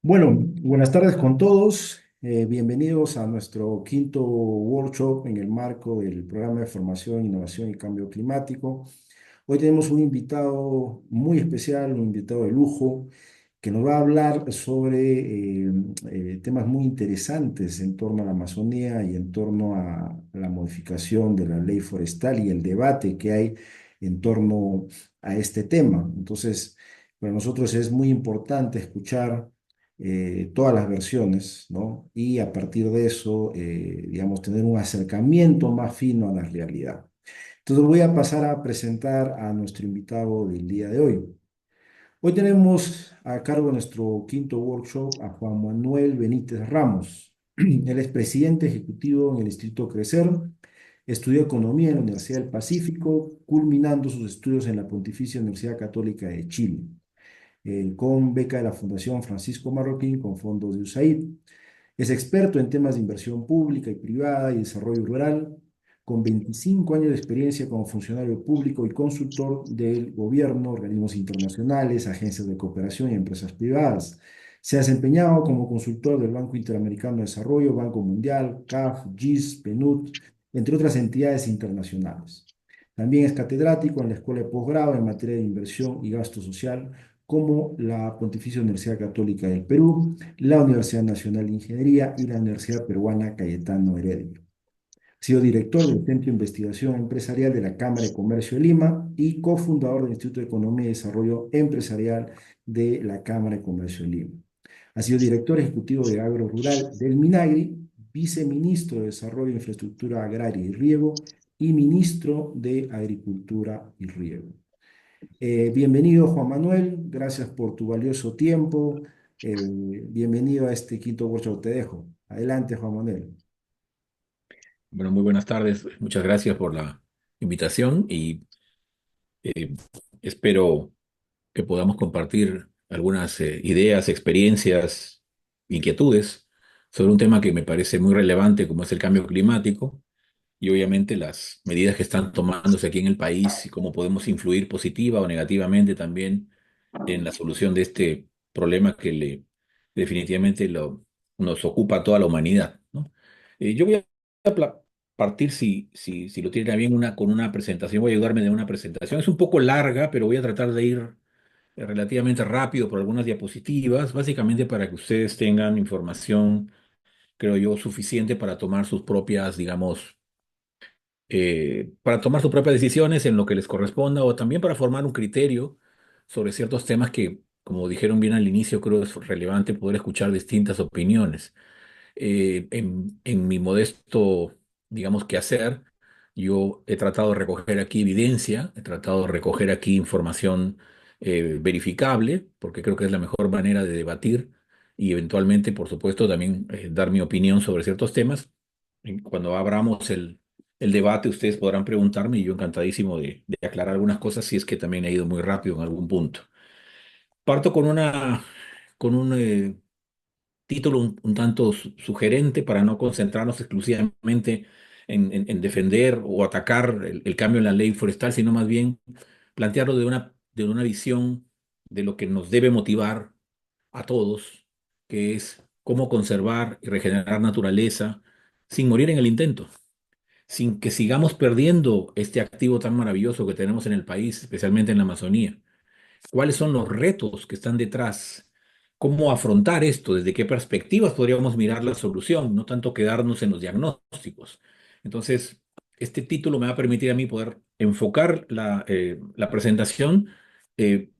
Bueno, buenas tardes con todos. Bienvenidos a nuestro quinto workshop en el marco del programa de formación, innovación y cambio climático. Hoy tenemos un invitado muy especial, un invitado de lujo, que nos va a hablar sobre temas muy interesantes en torno a la Amazonía y en torno a la modificación de la ley forestal y el debate que hay en torno a este tema. Entonces, para nosotros es muy importante escuchar todas las versiones, ¿no? Y a partir de eso, digamos, tener un acercamiento más fino a la realidad. Entonces voy a pasar a presentar a nuestro invitado del día de hoy. Hoy tenemos a cargo de nuestro quinto workshop a Juan Manuel Benítez Ramos. Él es presidente ejecutivo en el Instituto Crecer, estudió economía en la Universidad del Pacífico, culminando sus estudios en la Pontificia Universidad Católica de Chile, con beca de la Fundación Francisco Marroquín con fondos de USAID. Es experto en temas de inversión pública y privada y desarrollo rural, con 25 años de experiencia como funcionario público y consultor del gobierno, organismos internacionales, agencias de cooperación y empresas privadas. Se ha desempeñado como consultor del Banco Interamericano de Desarrollo, Banco Mundial, CAF, GIS, PNUD, entre otras entidades internacionales. También es catedrático en la Escuela de Posgrado en materia de inversión y gasto social, como la Pontificia Universidad Católica del Perú, la Universidad Nacional de Ingeniería y la Universidad Peruana Cayetano Heredia. Ha sido director del Centro de Investigación Empresarial de la Cámara de Comercio de Lima y cofundador del Instituto de Economía y Desarrollo Empresarial de la Cámara de Comercio de Lima. Ha sido director ejecutivo de Agro Rural del Minagri, viceministro de Desarrollo, Infraestructura Agraria y Riego y ministro de Agricultura y Riego. Bienvenido, Juan Manuel, gracias por tu valioso tiempo. Bienvenido a este quinto workshop. Te dejo. Adelante, Juan Manuel. Bueno, muy buenas tardes. Muchas gracias por la invitación y eh, espero que podamos compartir algunas ideas, experiencias, inquietudes sobre un tema que me parece muy relevante como es el cambio climático y obviamente las medidas que están tomándose aquí en el país y cómo podemos influir positiva o negativamente también en la solución de este problema definitivamente nos ocupa a toda la humanidad, ¿no? Yo voy a partir, si lo tienen bien, con una presentación. Voy a ayudarme de una presentación. Es un poco larga, pero voy a tratar de ir relativamente rápido por algunas diapositivas, básicamente para que ustedes tengan información, creo yo, suficiente para tomar sus propias, digamos, para tomar sus propias decisiones en lo que les corresponda o también para formar un criterio sobre ciertos temas que, como dijeron bien al inicio, creo es relevante poder escuchar distintas opiniones. En mi modesto, digamos, quehacer, yo he tratado de recoger aquí evidencia, he tratado de recoger aquí información verificable, porque creo que es la mejor manera de debatir y eventualmente, por supuesto, también dar mi opinión sobre ciertos temas. Cuando abramos el debate, ustedes podrán preguntarme y yo encantadísimo de aclarar algunas cosas si es que también he ido muy rápido en algún punto. Parto con un título un tanto sugerente para no concentrarnos exclusivamente en defender o atacar el cambio en la ley forestal, sino más bien plantearlo de una visión de lo que nos debe motivar a todos, que es cómo conservar y regenerar naturaleza sin morir en el intento, sin que sigamos perdiendo este activo tan maravilloso que tenemos en el país, especialmente en la Amazonía. ¿Cuáles son los retos que están detrás? ¿Cómo afrontar esto? ¿Desde qué perspectivas podríamos mirar la solución? No tanto quedarnos en los diagnósticos. Entonces, este título me va a permitir a mí poder enfocar la presentación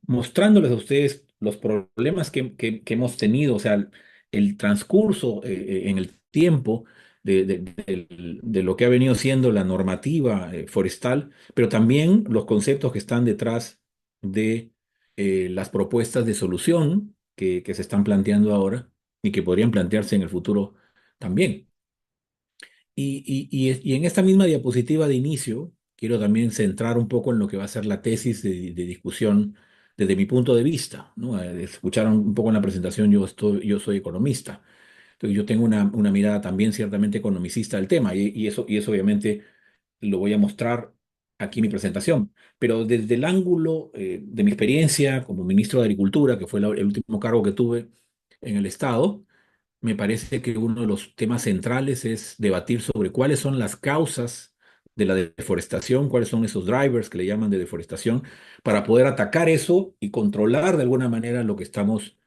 mostrándoles a ustedes los problemas que hemos tenido, o sea, el transcurso en el tiempo de lo que ha venido siendo la normativa forestal, pero también los conceptos que están detrás de las propuestas de solución que se están planteando ahora y que podrían plantearse en el futuro también. Y en esta misma diapositiva de inicio, quiero también centrar un poco en lo que va a ser la tesis de discusión desde mi punto de vista, ¿no? Escucharon un poco en la presentación, yo soy economista. Entonces yo tengo una mirada también ciertamente economicista del tema y eso obviamente lo voy a mostrar aquí en mi presentación. Pero desde el ángulo de mi experiencia como ministro de Agricultura, que fue el último cargo que tuve, en el Estado, me parece que uno de los temas centrales es debatir sobre cuáles son las causas de la deforestación, cuáles son esos drivers que le llaman de deforestación, para poder atacar eso y controlar de alguna manera lo que estamos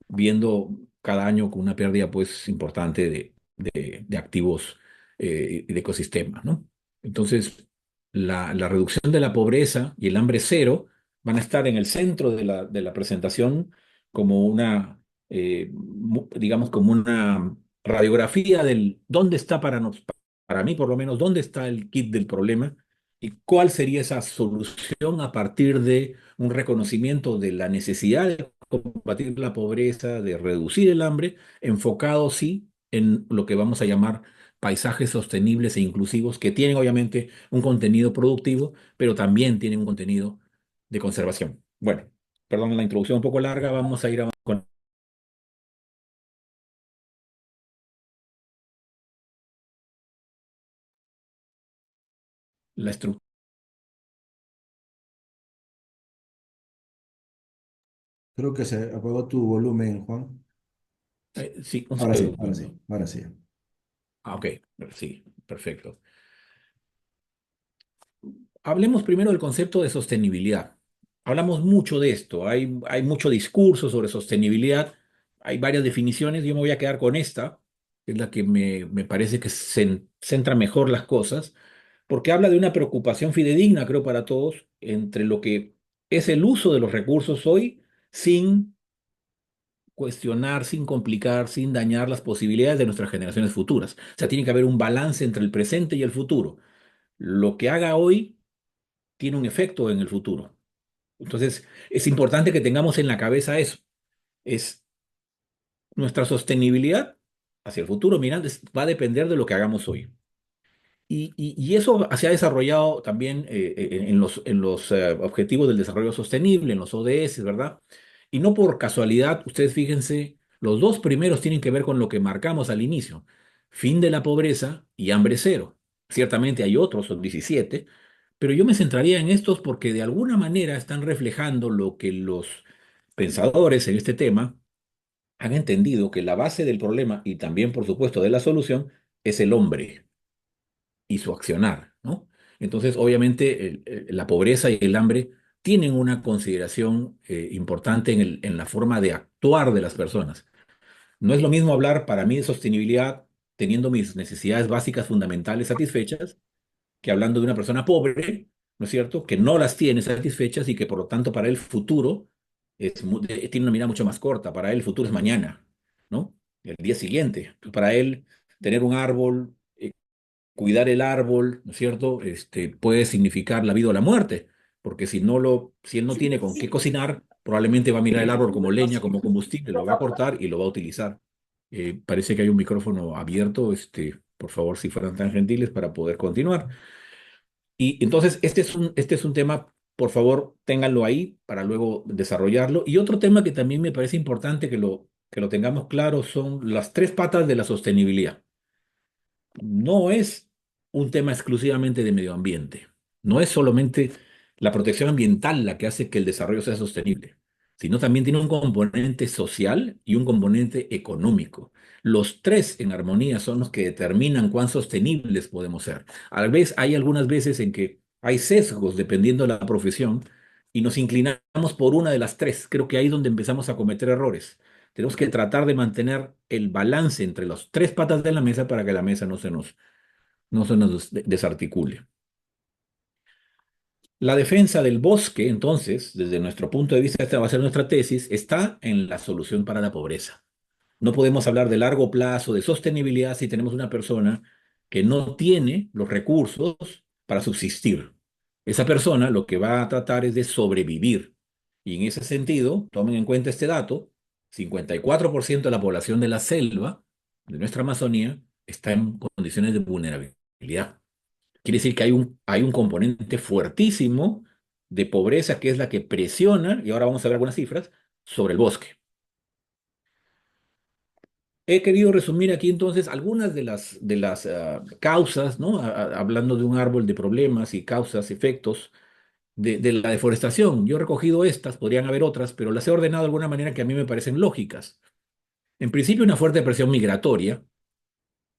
viendo cada año con una pérdida pues importante de activos y de ecosistemas, ¿no? Entonces, la reducción de la pobreza y el hambre cero van a estar en el centro de la presentación como una, digamos, como una radiografía del dónde está para mí por lo menos, dónde está el kit del problema y cuál sería esa solución a partir de un reconocimiento de la necesidad de combatir la pobreza, de reducir el hambre, enfocado sí en lo que vamos a llamar paisajes sostenibles e inclusivos, que tienen obviamente un contenido productivo, pero también tienen un contenido de conservación. Bueno, perdón la introducción un poco larga, vamos a ir con la estructura. Creo que se apagó tu volumen, Juan. Sí, Ahora sí, ahora sí, ahora sí. ok, sí, perfecto. Hablemos primero del concepto de sostenibilidad. Hablamos mucho de esto, hay mucho discurso sobre sostenibilidad, hay varias definiciones, yo me voy a quedar con esta, que es la que me parece que centra mejor las cosas, porque habla de una preocupación fidedigna, creo, para todos, entre lo que es el uso de los recursos hoy, sin cuestionar, sin complicar, sin dañar las posibilidades de nuestras generaciones futuras. O sea, tiene que haber un balance entre el presente y el futuro. Lo que haga hoy tiene un efecto en el futuro. Entonces, es importante que tengamos en la cabeza eso. Es nuestra sostenibilidad hacia el futuro, mira, va a depender de lo que hagamos hoy. Y eso se ha desarrollado también en los Objetivos del Desarrollo Sostenible, en los ODS, ¿verdad? Y no por casualidad, ustedes fíjense, los dos primeros tienen que ver con lo que marcamos al inicio, fin de la pobreza y hambre cero. Ciertamente hay otros, son 17, pero yo me centraría en estos porque de alguna manera están reflejando lo que los pensadores en este tema han entendido, que la base del problema y también, por supuesto, de la solución es el hombre y su accionar, ¿no? Entonces, obviamente, la pobreza y el hambre tienen una consideración importante en la forma de actuar de las personas. No es lo mismo hablar para mí de sostenibilidad teniendo mis necesidades básicas fundamentales satisfechas que hablando de una persona pobre, ¿no es cierto?, que no las tiene satisfechas y que por lo tanto para él futuro tiene una mirada mucho más corta. Para él el futuro es mañana, ¿no? El día siguiente. Para él tener un árbol, cuidar el árbol, ¿no es cierto? Puede significar la vida o la muerte, porque si él no tiene con qué cocinar, probablemente va a mirar el árbol como leña, como combustible, lo va a cortar y lo va a utilizar. Parece que hay un micrófono abierto, por favor, si fueran tan gentiles para poder continuar. Y entonces, este es un tema, por favor, ténganlo ahí para luego desarrollarlo. Y otro tema que también me parece importante que lo tengamos claro son las tres patas de la sostenibilidad. No es un tema exclusivamente de medio ambiente. No es solamente la protección ambiental la que hace que el desarrollo sea sostenible, sino también tiene un componente social y un componente económico. Los tres en armonía son los que determinan cuán sostenibles podemos ser. Hay algunas veces en que hay sesgos dependiendo de la profesión y nos inclinamos por una de las tres. Creo que ahí es donde empezamos a cometer errores. Tenemos que tratar de mantener el balance entre las tres patas de la mesa para que la mesa no se nos desarticule. La defensa del bosque, entonces, desde nuestro punto de vista, esta va a ser nuestra tesis, está en la solución para la pobreza. No podemos hablar de largo plazo, de sostenibilidad, si tenemos una persona que no tiene los recursos para subsistir. Esa persona lo que va a tratar es de sobrevivir. Y en ese sentido, tomen en cuenta este dato, 54% de la población de la selva, de nuestra Amazonía, está en condiciones de vulnerabilidad. Quiere decir que hay un componente fuertísimo de pobreza que es la que presiona, y ahora vamos a ver algunas cifras, sobre el bosque. He querido resumir aquí entonces algunas de las causas, ¿no? Hablando de un árbol de problemas y causas, efectos de la deforestación. Yo he recogido estas, podrían haber otras, pero las he ordenado de alguna manera que a mí me parecen lógicas. En principio, una fuerte presión migratoria,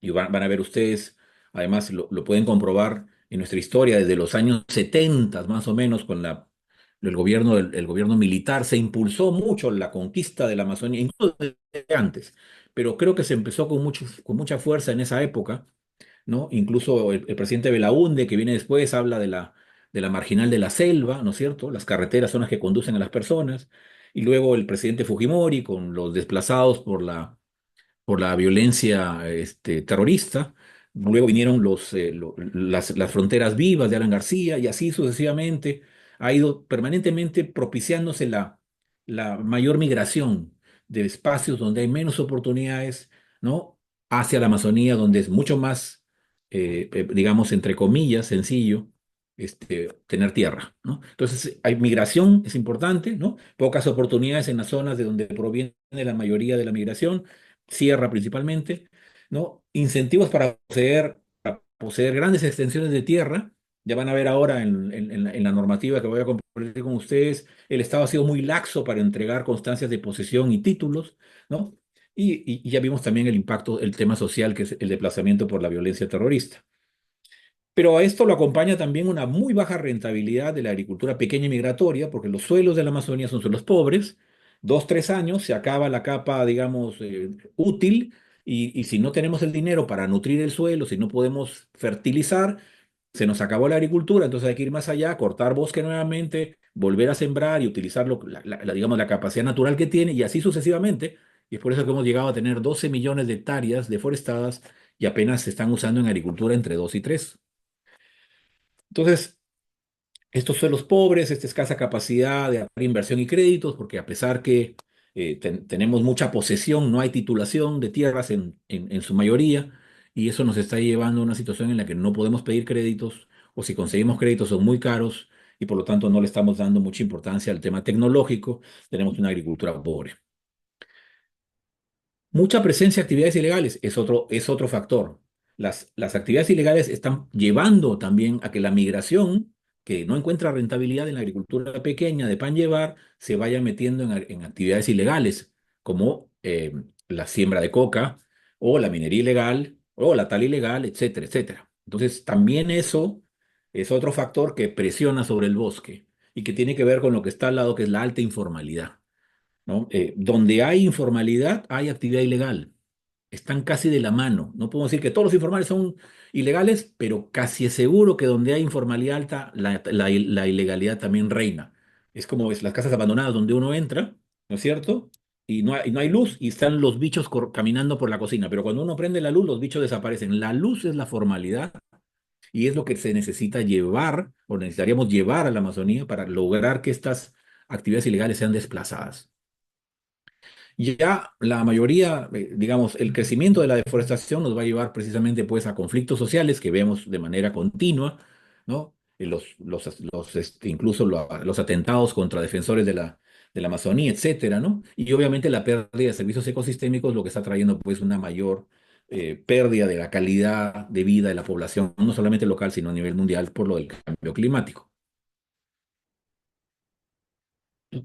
y van a ver ustedes, además lo pueden comprobar en nuestra historia desde los años 70 más o menos, con el gobierno militar, se impulsó mucho la conquista de la Amazonía, incluso desde antes, pero creo que se empezó con mucha fuerza en esa época, ¿no? Incluso el presidente Belaúnde, que viene después, habla de la marginal de la selva, ¿no es cierto? Las carreteras son las que conducen a las personas. Y luego el presidente Fujimori, con los desplazados por la violencia terrorista. Luego vinieron las fronteras vivas de Alan García y así sucesivamente. Ha ido permanentemente propiciándose la mayor migración de espacios donde hay menos oportunidades, ¿no? Hacia la Amazonía, donde es mucho más, digamos, entre comillas, sencillo. Tener tierra, ¿no? Entonces, hay migración, es importante, ¿no? Pocas oportunidades en las zonas de donde proviene la mayoría de la migración, sierra principalmente, ¿no? Incentivos para poseer grandes extensiones de tierra. Ya van a ver ahora en la normativa que voy a compartir con ustedes, el Estado ha sido muy laxo para entregar constancias de posesión y títulos, ¿no? Y ya vimos también el impacto, el tema social, que es el desplazamiento por la violencia terrorista. Pero a esto lo acompaña también una muy baja rentabilidad de la agricultura pequeña y migratoria, porque los suelos de la Amazonía son suelos pobres. 2, 3 años se acaba la capa, digamos, útil, y si no tenemos el dinero para nutrir el suelo, si no podemos fertilizar, se nos acabó la agricultura, entonces hay que ir más allá, cortar bosque nuevamente, volver a sembrar y utilizar digamos, la capacidad natural que tiene, y así sucesivamente. Y es por eso que hemos llegado a tener 12 millones de hectáreas deforestadas y apenas se están usando en agricultura entre 2 y 3. Entonces, estos suelos pobres, esta escasa capacidad de hacer inversión y créditos, porque a pesar que tenemos mucha posesión, no hay titulación de tierras en su mayoría, y eso nos está llevando a una situación en la que no podemos pedir créditos, o si conseguimos créditos son muy caros, y por lo tanto no le estamos dando mucha importancia al tema tecnológico, tenemos una agricultura pobre. Mucha presencia de actividades ilegales es otro factor. Las actividades ilegales están llevando también a que la migración, que no encuentra rentabilidad en la agricultura pequeña de pan llevar, se vaya metiendo en actividades ilegales, como la siembra de coca, o la minería ilegal, o la tala ilegal, etcétera, etcétera. Entonces, también eso es otro factor que presiona sobre el bosque y que tiene que ver con lo que está al lado, que es la alta informalidad, ¿no? Donde hay informalidad, hay actividad ilegal. Están casi de la mano. No podemos decir que todos los informales son ilegales, pero casi es seguro que donde hay informalidad alta, la ilegalidad también reina. Es como las casas abandonadas donde uno entra, ¿no es cierto? Y no hay luz y están los bichos caminando por la cocina, pero cuando uno prende la luz, los bichos desaparecen. La luz es la formalidad y es lo que se necesita llevar o necesitaríamos llevar a la Amazonía para lograr que estas actividades ilegales sean desplazadas. Ya la mayoría, digamos, el crecimiento de la deforestación nos va a llevar precisamente pues a conflictos sociales que vemos de manera continua, ¿no? Incluso los atentados contra defensores de la Amazonía, etcétera, ¿no? Y obviamente la pérdida de servicios ecosistémicos, lo que está trayendo pues una mayor pérdida de la calidad de vida de la población, no solamente local, sino a nivel mundial por lo del cambio climático.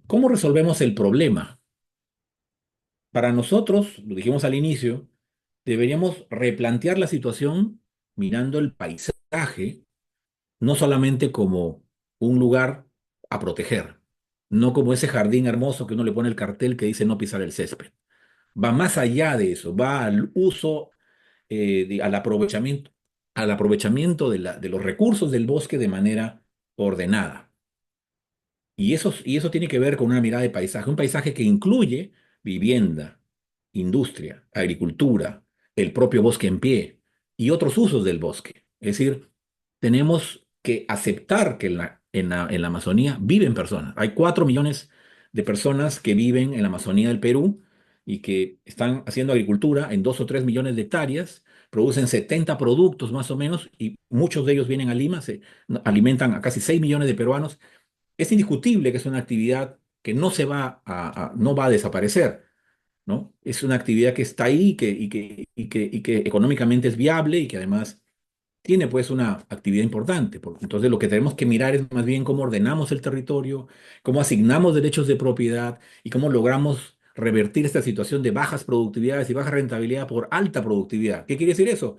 ¿Cómo resolvemos el problema? Para nosotros, lo dijimos al inicio, deberíamos replantear la situación mirando el paisaje, no solamente como un lugar a proteger, no como ese jardín hermoso que uno le pone el cartel que dice no pisar el césped. Va más allá de eso, va al uso, al aprovechamiento de los recursos del bosque de manera ordenada. Y eso tiene que ver con una mirada de paisaje, un paisaje que incluye vivienda, industria, agricultura, el propio bosque en pie y otros usos del bosque. Es decir, tenemos que aceptar que en la Amazonía viven personas. Hay 4 millones de personas que viven en la Amazonía del Perú y que están haciendo agricultura en 2 o 3 millones de hectáreas, producen 70 productos más o menos y muchos de ellos vienen a Lima, se alimentan a casi 6 millones de peruanos. Es indiscutible que es una actividad que no va a desaparecer, ¿no? Es una actividad que está ahí y que económicamente es viable y que además tiene pues una actividad importante. Entonces lo que tenemos que mirar es más bien cómo ordenamos el territorio, cómo asignamos derechos de propiedad y cómo logramos revertir esta situación de bajas productividades y baja rentabilidad por alta productividad. ¿Qué quiere decir eso?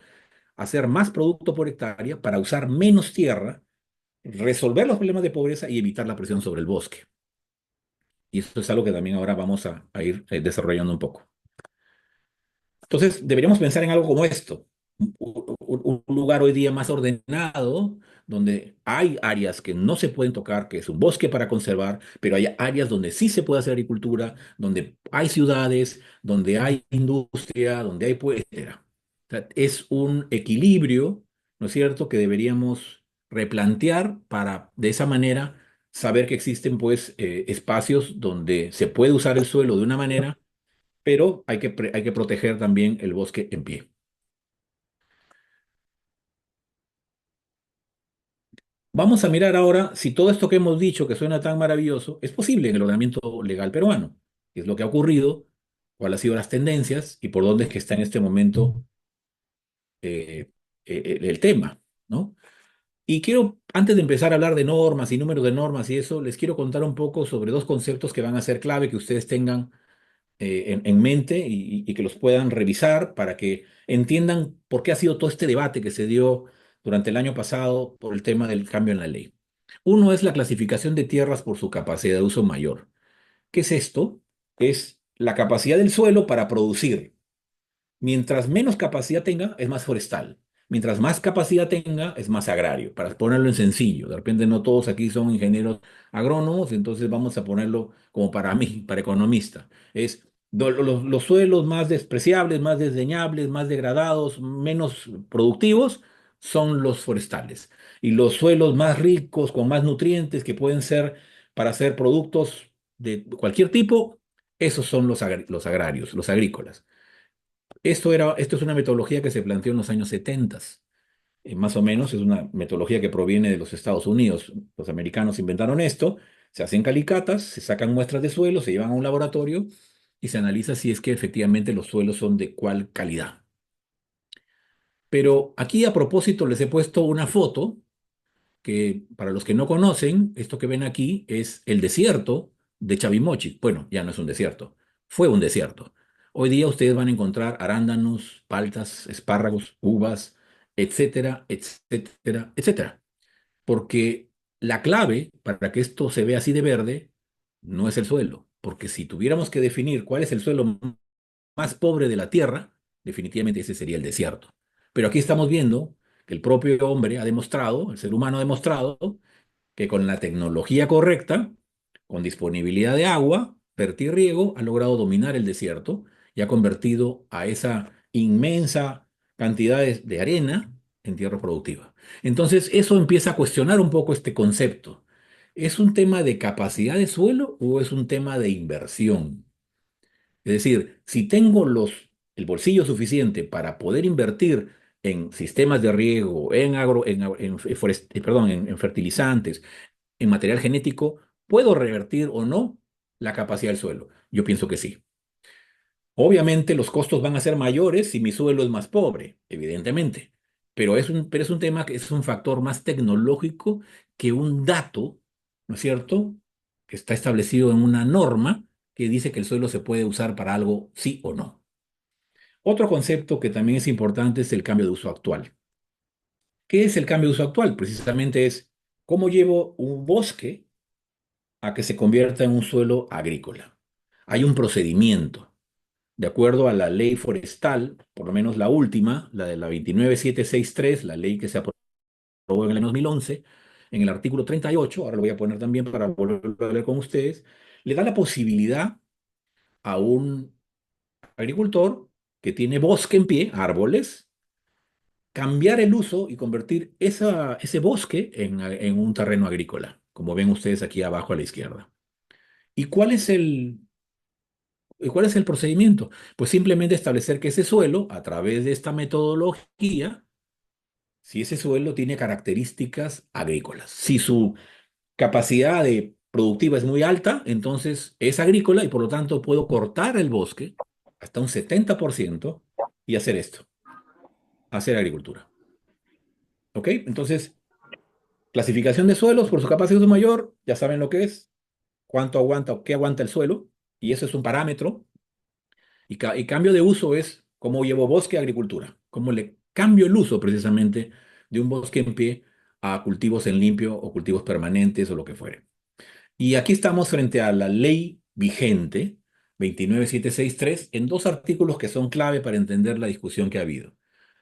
Hacer más producto por hectárea para usar menos tierra, resolver los problemas de pobreza y evitar la presión sobre el bosque. Y eso es algo que también ahora vamos a ir desarrollando un poco. Entonces, deberíamos pensar en algo como esto, un lugar hoy día más ordenado, donde hay áreas que no se pueden tocar, que es un bosque para conservar, pero hay áreas donde sí se puede hacer agricultura, donde hay ciudades, donde hay industria, donde hay etcétera. O sea, es un equilibrio, ¿no es cierto?, que deberíamos replantear para, de esa manera, saber que existen, pues, espacios donde se puede usar el suelo de una manera, pero hay que proteger también el bosque en pie. Vamos a mirar ahora si todo esto que hemos dicho, que suena tan maravilloso, es posible en el ordenamiento legal peruano. ¿Qué es lo que ha ocurrido? ¿Cuáles han sido las tendencias? ¿Y por dónde es que está en este momento eh, el tema? ¿No? Y quiero, antes de empezar a hablar de normas y números de normas y eso, les quiero contar un poco sobre dos conceptos que van a ser clave que ustedes tengan en mente y que los puedan revisar para que entiendan por qué ha sido todo este debate que se dio durante el año pasado por el tema del cambio en la ley. Uno es la clasificación de tierras por su capacidad de uso mayor. ¿Qué es esto? Es la capacidad del suelo para producir. Mientras menos capacidad tenga, es más forestal. Mientras más capacidad tenga, es más agrario. Para ponerlo en sencillo, de repente no todos aquí son ingenieros agrónomos, entonces vamos a ponerlo como para mí, para economista. Es los suelos más despreciables, más desdeñables, más degradados, menos productivos, son los forestales. Y los suelos más ricos, con más nutrientes, que pueden ser para hacer productos de cualquier tipo, esos son los agrarios, los agrícolas. Esto es una metodología que se planteó en los años 70, más o menos, es una metodología que proviene de los Estados Unidos. Los americanos inventaron esto, se hacen calicatas, se sacan muestras de suelo, se llevan a un laboratorio y se analiza si es que efectivamente los suelos son de cuál calidad. Pero aquí a propósito les he puesto una foto que para los que no conocen, esto que ven aquí es el desierto de Chavimochi. Bueno, ya no es un desierto, fue un desierto. Hoy día ustedes van a encontrar arándanos, paltas, espárragos, uvas, etcétera, etcétera, etcétera. Porque la clave para que esto se vea así de verde no es el suelo, porque si tuviéramos que definir cuál es el suelo más pobre de la Tierra, definitivamente ese sería el desierto. Pero aquí estamos viendo que el propio hombre ha demostrado, el ser humano ha demostrado, que con la tecnología correcta, con disponibilidad de agua, riego, ha logrado dominar el desierto y ha convertido a esa inmensa cantidad de arena en tierra productiva. Entonces, eso empieza a cuestionar un poco este concepto. ¿Es un tema de capacidad de suelo o es un tema de inversión? Es decir, si tengo el bolsillo suficiente para poder invertir en sistemas de riego, en fertilizantes, en material genético, ¿puedo revertir o no la capacidad del suelo? Yo pienso que sí. Obviamente los costos van a ser mayores si mi suelo es más pobre, evidentemente, pero es un tema que es un factor más tecnológico que un dato, ¿no es cierto?, que está establecido en una norma que dice que el suelo se puede usar para algo sí o no. Otro concepto que también es importante es el cambio de uso actual. ¿Qué es el cambio de uso actual? Precisamente es cómo llevo un bosque a que se convierta en un suelo agrícola. Hay un procedimiento. De acuerdo a la ley forestal, por lo menos la última, la de la 29763, la ley que se aprobó en el año 2011, en el artículo 38, ahora lo voy a poner también para volver a leer con ustedes, le da la posibilidad a un agricultor que tiene bosque en pie, árboles, cambiar el uso y convertir ese bosque en un terreno agrícola, como ven ustedes aquí abajo a la izquierda. ¿Y cuál es el procedimiento? Pues simplemente establecer que ese suelo, a través de esta metodología, si ese suelo tiene características agrícolas, si su capacidad productiva es muy alta, entonces es agrícola y por lo tanto puedo cortar el bosque hasta un 70% y hacer esto, hacer agricultura. ¿Ok? Entonces, clasificación de suelos por su capacidad de uso mayor, ya saben lo que es, cuánto aguanta o qué aguanta el suelo, y eso es un parámetro. Y cambio de uso es cómo llevo bosque a agricultura, cómo le cambio el uso precisamente de un bosque en pie a cultivos en limpio o cultivos permanentes o lo que fuere. Y aquí estamos frente a la ley vigente 29763 en dos artículos que son clave para entender la discusión que ha habido.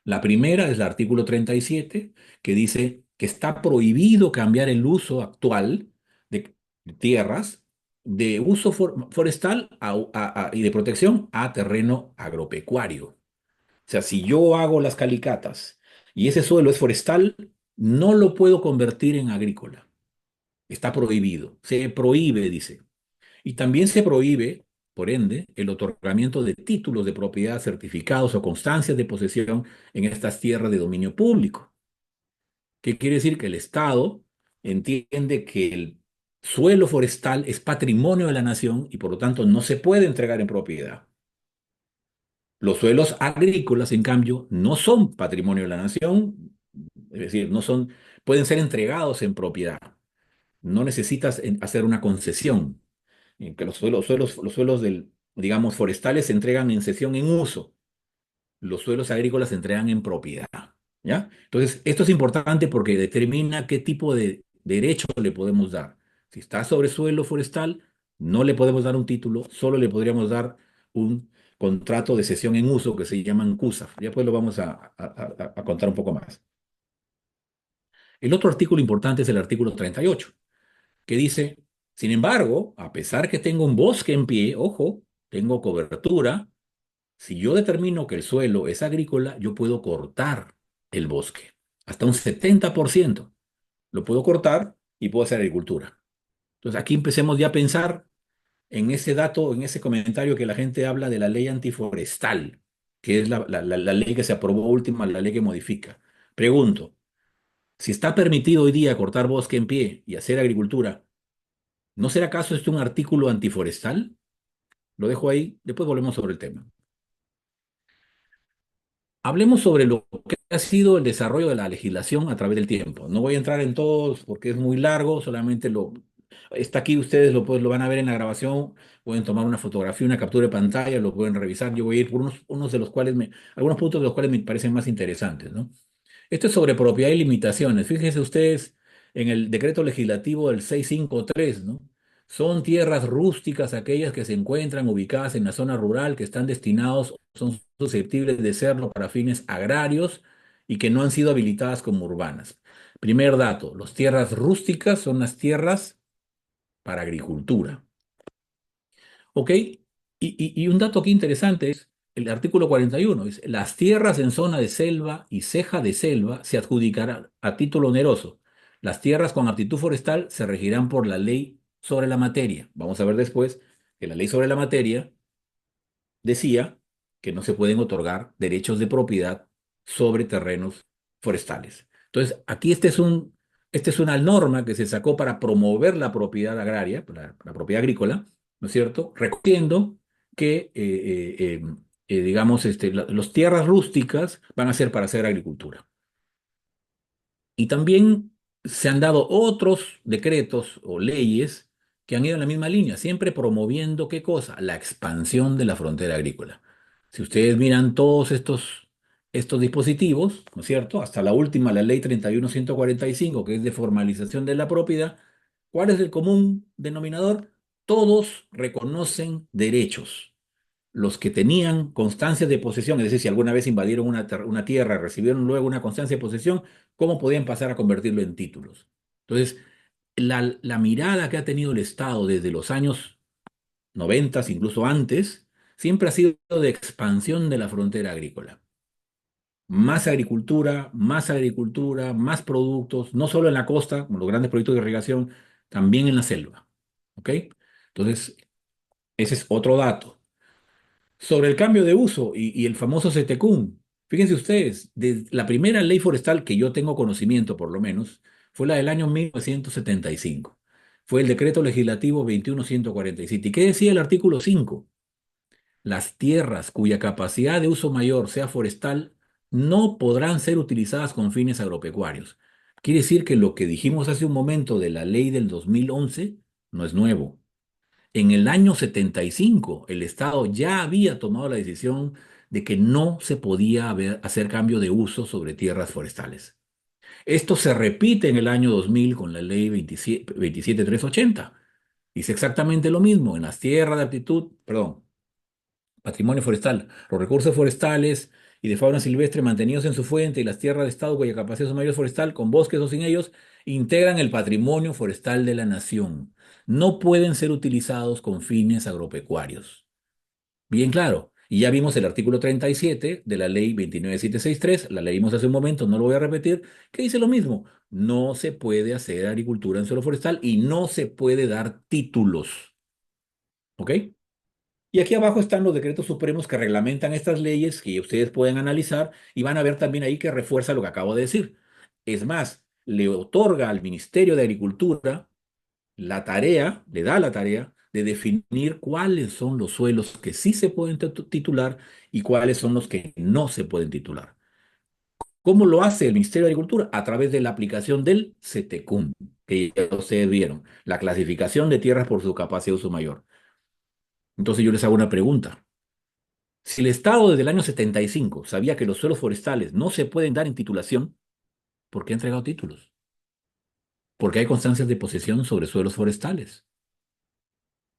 La primera es el artículo 37, que dice que está prohibido cambiar el uso actual de tierras de uso forestal y de protección a terreno agropecuario. O sea, si yo hago las calicatas y ese suelo es forestal, no lo puedo convertir en agrícola. Está prohibido. Se prohíbe, dice. Y también se prohíbe, por ende, el otorgamiento de títulos de propiedad, certificados o constancias de posesión en estas tierras de dominio público. ¿Qué quiere decir? Que el Estado entiende que el suelo forestal es patrimonio de la nación y por lo tanto no se puede entregar en propiedad. Los suelos agrícolas, en cambio, no son patrimonio de la nación, es decir, no son, pueden ser entregados en propiedad. No necesitas hacer una concesión. Que los suelos digamos, forestales se entregan en cesión en uso. Los suelos agrícolas se entregan en propiedad. ¿Ya? Entonces, esto es importante porque determina qué tipo de derecho le podemos dar. Si está sobre suelo forestal, no le podemos dar un título, solo le podríamos dar un contrato de cesión en uso que se llaman CUSAF. Ya pues lo vamos a contar un poco más. El otro artículo importante es el artículo 38 que dice, sin embargo, a pesar que tengo un bosque en pie, ojo, tengo cobertura, si yo determino que el suelo es agrícola, yo puedo cortar el bosque, hasta un 70%. Lo puedo cortar y puedo hacer agricultura. Entonces aquí empecemos ya a pensar en ese dato, en ese comentario que la gente habla de la ley antiforestal, que es la ley que se aprobó última, la ley que modifica. Pregunto, si está permitido hoy día cortar bosque en pie y hacer agricultura, ¿no será acaso este un artículo antiforestal? Lo dejo ahí, después volvemos sobre el tema. Hablemos sobre lo que ha sido el desarrollo de la legislación a través del tiempo. No voy a entrar en todos porque es muy largo, solamente lo está aquí, ustedes lo van a ver en la grabación, pueden tomar una fotografía, una captura de pantalla, lo pueden revisar. Yo voy a ir por unos de los cuales algunos puntos de los cuales me parecen más interesantes, ¿no? Esto es sobre propiedad y limitaciones. Fíjense ustedes en el decreto legislativo del 653, ¿no? Son tierras rústicas aquellas que se encuentran ubicadas en la zona rural, que están destinados, son susceptibles de serlo para fines agrarios y que no han sido habilitadas como urbanas. Primer dato, las tierras rústicas son las tierras para agricultura. ¿Ok? Y un dato aquí interesante es el artículo 41. Dice, las tierras en zona de selva y ceja de selva se adjudicarán a título oneroso. Las tierras con aptitud forestal se regirán por la ley sobre la materia. Vamos a ver después que la ley sobre la materia decía que no se pueden otorgar derechos de propiedad sobre terrenos forestales. Entonces, aquí esta es una norma que se sacó para promover la propiedad agraria, la propiedad agrícola, ¿no es cierto? Recogiendo que, digamos, las tierras rústicas van a ser para hacer agricultura. Y también se han dado otros decretos o leyes que han ido en la misma línea, siempre promoviendo ¿qué cosa? La expansión de la frontera agrícola. Si ustedes miran todos estos dispositivos, ¿no es cierto? Hasta la última, la ley 31145, que es de formalización de la propiedad, ¿cuál es el común denominador? Todos reconocen derechos. Los que tenían constancia de posesión, es decir, si alguna vez invadieron una tierra, recibieron luego una constancia de posesión, ¿cómo podían pasar a convertirlo en títulos? Entonces, la mirada que ha tenido el Estado desde los años 90, incluso antes, siempre ha sido de expansión de la frontera agrícola. Más agricultura, más productos, no solo en la costa, como los grandes proyectos de irrigación, también en la selva. ¿Ok? Entonces, ese es otro dato. Sobre el cambio de uso y el famoso CETECUM, fíjense ustedes, la primera ley forestal que yo tengo conocimiento, por lo menos, fue la del año 1975. Fue el decreto legislativo 21147. ¿Y qué decía el artículo 5? Las tierras cuya capacidad de uso mayor sea forestal no podrán ser utilizadas con fines agropecuarios. Quiere decir que lo que dijimos hace un momento de la ley del 2011 no es nuevo. En el año 75, el Estado ya había tomado la decisión de que no se podía hacer cambio de uso sobre tierras forestales. Esto se repite en el año 2000 con la ley 27380. Dice exactamente lo mismo en las tierras de aptitud, perdón, patrimonio forestal, los recursos forestales y de fauna silvestre mantenidos en su fuente y las tierras de Estado cuya capacidad es mayor forestal, con bosques o sin ellos, integran el patrimonio forestal de la nación. No pueden ser utilizados con fines agropecuarios. Bien claro. Y ya vimos el artículo 37 de la ley 29763, la leímos hace un momento, no lo voy a repetir, que dice lo mismo. No se puede hacer agricultura en suelo forestal y no se puede dar títulos. ¿Ok? Y aquí abajo están los decretos supremos que reglamentan estas leyes que ustedes pueden analizar y van a ver también ahí que refuerza lo que acabo de decir. Es más, le otorga al Ministerio de Agricultura la tarea, le da la tarea de definir cuáles son los suelos que sí se pueden titular y cuáles son los que no se pueden titular. ¿Cómo lo hace el Ministerio de Agricultura? A través de la aplicación del CETECUM, que ya ustedes vieron, la clasificación de tierras por su capacidad de uso mayor. Entonces yo les hago una pregunta. Si el Estado desde el año 75 sabía que los suelos forestales no se pueden dar en titulación, ¿por qué ha entregado títulos? Porque hay constancias de posesión sobre suelos forestales.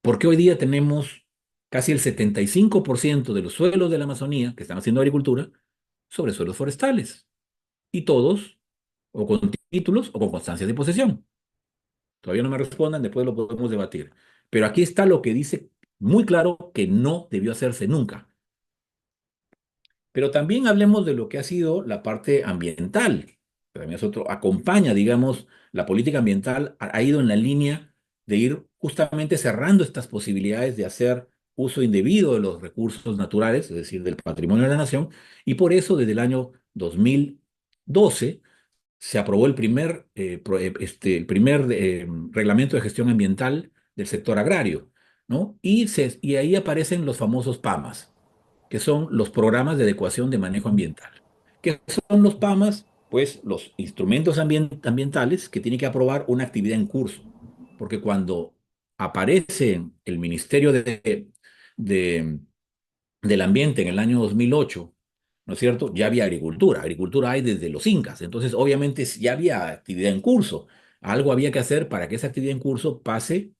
Porque hoy día tenemos casi el 75% de los suelos de la Amazonía que están haciendo agricultura sobre suelos forestales. Y todos, o con títulos o con constancias de posesión. Todavía no me respondan, después lo podemos debatir. Pero aquí está lo que dice muy claro que no debió hacerse nunca. Pero también hablemos de lo que ha sido la parte ambiental. Que también es otro, acompaña, digamos, la política ambiental ha ido en la línea de ir justamente cerrando estas posibilidades de hacer uso indebido de los recursos naturales, es decir, del patrimonio de la nación, y por eso desde el año 2012 se aprobó el primer reglamento de gestión ambiental del sector agrario, ¿no? Y ahí aparecen los famosos PAMAS, que son los programas de adecuación de manejo ambiental. ¿Qué son los PAMAS? Pues los instrumentos ambientales que tiene que aprobar una actividad en curso. Porque cuando aparece el Ministerio de- del Ambiente en el año 2008, ¿no es cierto? Ya había agricultura. Agricultura hay desde los incas. Entonces, obviamente, ya había actividad en curso. Algo había que hacer para que esa actividad en curso pase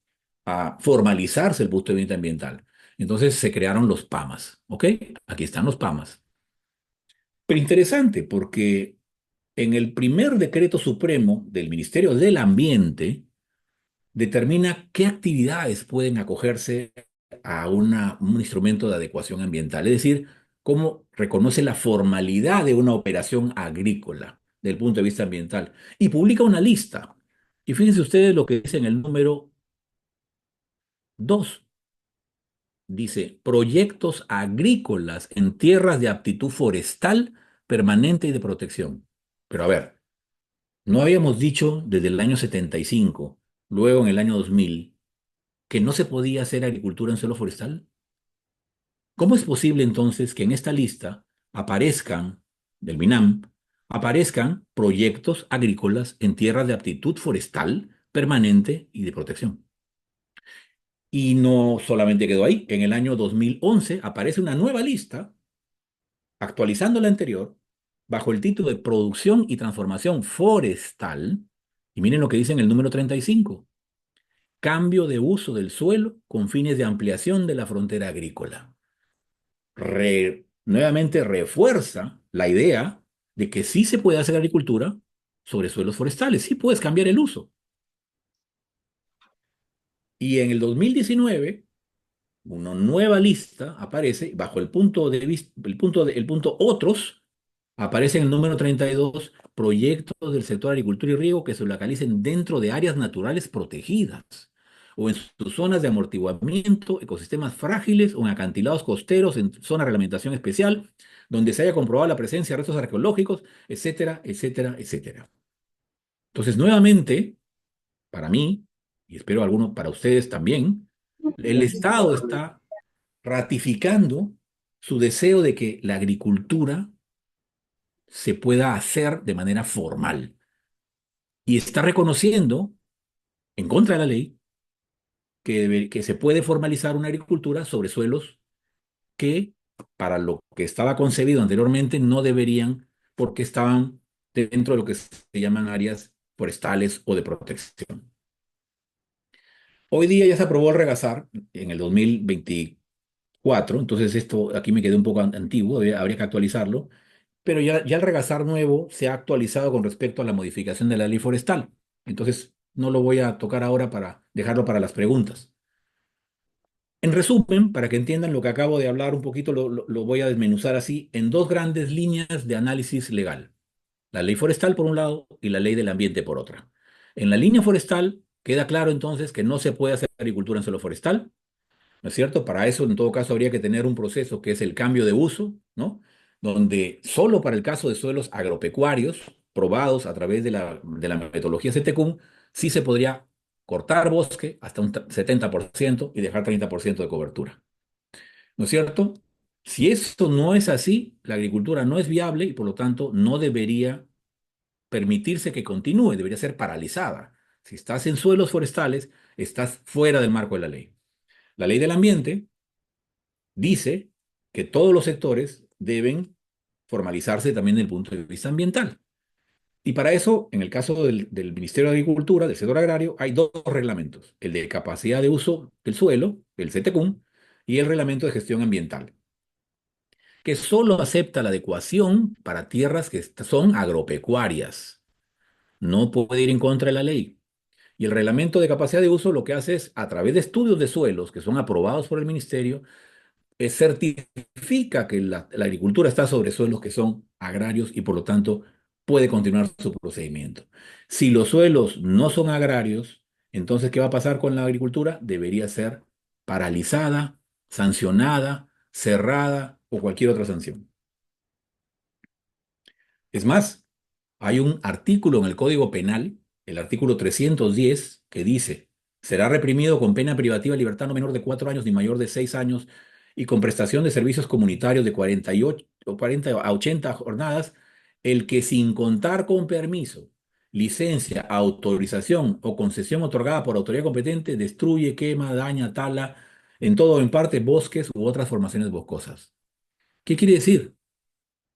a formalizarse el punto de vista ambiental. Entonces se crearon los PAMAS, ¿ok? Aquí están los PAMAS. Pero interesante porque en el primer decreto supremo del Ministerio del Ambiente determina qué actividades pueden acogerse a un instrumento de adecuación ambiental, es decir, cómo reconoce la formalidad de una operación agrícola desde el punto de vista ambiental y publica una lista. Y fíjense ustedes lo que dice en el número 2. Dice, proyectos agrícolas en tierras de aptitud forestal permanente y de protección. Pero a ver, ¿no habíamos dicho desde el año 75, luego en el año 2000, que no se podía hacer agricultura en suelo forestal? ¿Cómo es posible entonces que en esta lista aparezcan, del MINAM, aparezcan proyectos agrícolas en tierras de aptitud forestal permanente y de protección? Y no solamente quedó ahí, en el año 2011 aparece una nueva lista actualizando la anterior, bajo el título de Producción y Transformación Forestal, y miren lo que dice en el número 35, cambio de uso del suelo con fines de ampliación de la frontera agrícola. Nuevamente refuerza la idea de que sí se puede hacer agricultura sobre suelos forestales, sí puedes cambiar el uso. Y en el 2019, una nueva lista aparece bajo el punto de vista, el punto otros. Aparece en el número 32 proyectos del sector agricultura y riego que se localicen dentro de áreas naturales protegidas o en sus zonas de amortiguamiento, ecosistemas frágiles o en acantilados costeros en zona de reglamentación especial, donde se haya comprobado la presencia de restos arqueológicos, etcétera, etcétera, etcétera. Entonces, nuevamente, para mí, y espero alguno para ustedes también, el Estado está ratificando su deseo de que la agricultura se pueda hacer de manera formal y está reconociendo, en contra de la ley, que se puede formalizar una agricultura sobre suelos que para lo que estaba concebido anteriormente no deberían, porque estaban dentro de lo que se llaman áreas forestales o de protección. Hoy día ya se aprobó el regasar en el 2024, entonces esto aquí me quedé un poco antiguo, habría que actualizarlo, pero ya el regasar nuevo se ha actualizado con respecto a la modificación de la ley forestal. Entonces no lo voy a tocar ahora para dejarlo para las preguntas. En resumen, para que entiendan lo que acabo de hablar un poquito, lo voy a desmenuzar así en dos grandes líneas de análisis legal. La ley forestal por un lado y la ley del ambiente por otra. En la línea forestal queda claro entonces que no se puede hacer agricultura en suelo forestal, ¿no es cierto? Para eso, en todo caso, habría que tener un proceso que es el cambio de uso, ¿no? Donde solo para el caso de suelos agropecuarios, probados a través de la metodología CTCUM, sí se podría cortar bosque hasta un 70% y dejar 30% de cobertura, ¿no es cierto? Si esto no es así, la agricultura no es viable y por lo tanto no debería permitirse que continúe, debería ser paralizada. Si estás en suelos forestales, estás fuera del marco de la ley. La ley del ambiente dice que todos los sectores deben formalizarse también desde el punto de vista ambiental. Y para eso, en el caso del Ministerio de Agricultura, del sector agrario, hay dos reglamentos, el de capacidad de uso del suelo, el CTCUM, y el reglamento de gestión ambiental, que solo acepta la adecuación para tierras que son agropecuarias. No puede ir en contra de la ley. Y el reglamento de capacidad de uso lo que hace es, a través de estudios de suelos que son aprobados por el ministerio, certifica que la agricultura está sobre suelos que son agrarios y por lo tanto puede continuar su procedimiento. Si los suelos no son agrarios, entonces, ¿qué va a pasar con la agricultura? Debería ser paralizada, sancionada, cerrada o cualquier otra sanción. Es más, hay un artículo en el Código Penal, el artículo 310, que dice, será reprimido con pena privativa de libertad no menor de 4 años ni mayor de 6 años y con prestación de servicios comunitarios de 48, o 40 a 80 jornadas, el que sin contar con permiso, licencia, autorización o concesión otorgada por autoridad competente destruye, quema, daña, tala, en todo o en parte bosques u otras formaciones boscosas. ¿Qué quiere decir?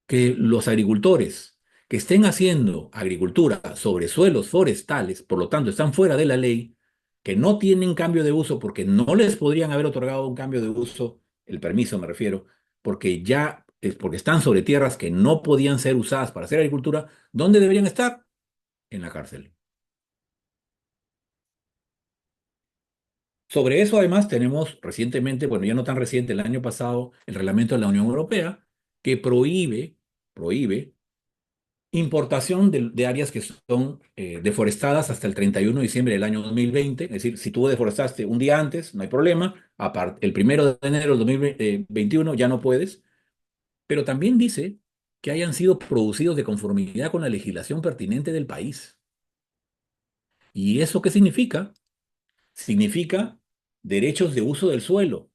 Que los agricultores que estén haciendo agricultura sobre suelos forestales, por lo tanto están fuera de la ley, que no tienen cambio de uso porque no les podrían haber otorgado un cambio de uso, el permiso me refiero, porque ya es porque están sobre tierras que no podían ser usadas para hacer agricultura, ¿dónde deberían estar? En la cárcel. Sobre eso, además, tenemos recientemente, bueno, ya no tan reciente, el año pasado, el reglamento de la Unión Europea que prohíbe importación de áreas que son deforestadas hasta el 31 de diciembre del año 2020. Es decir, si tú deforestaste un día antes, no hay problema. El 1 de enero del 2021 ya no puedes. Pero también dice que hayan sido producidos de conformidad con la legislación pertinente del país. ¿Y eso qué significa? Significa derechos de uso del suelo,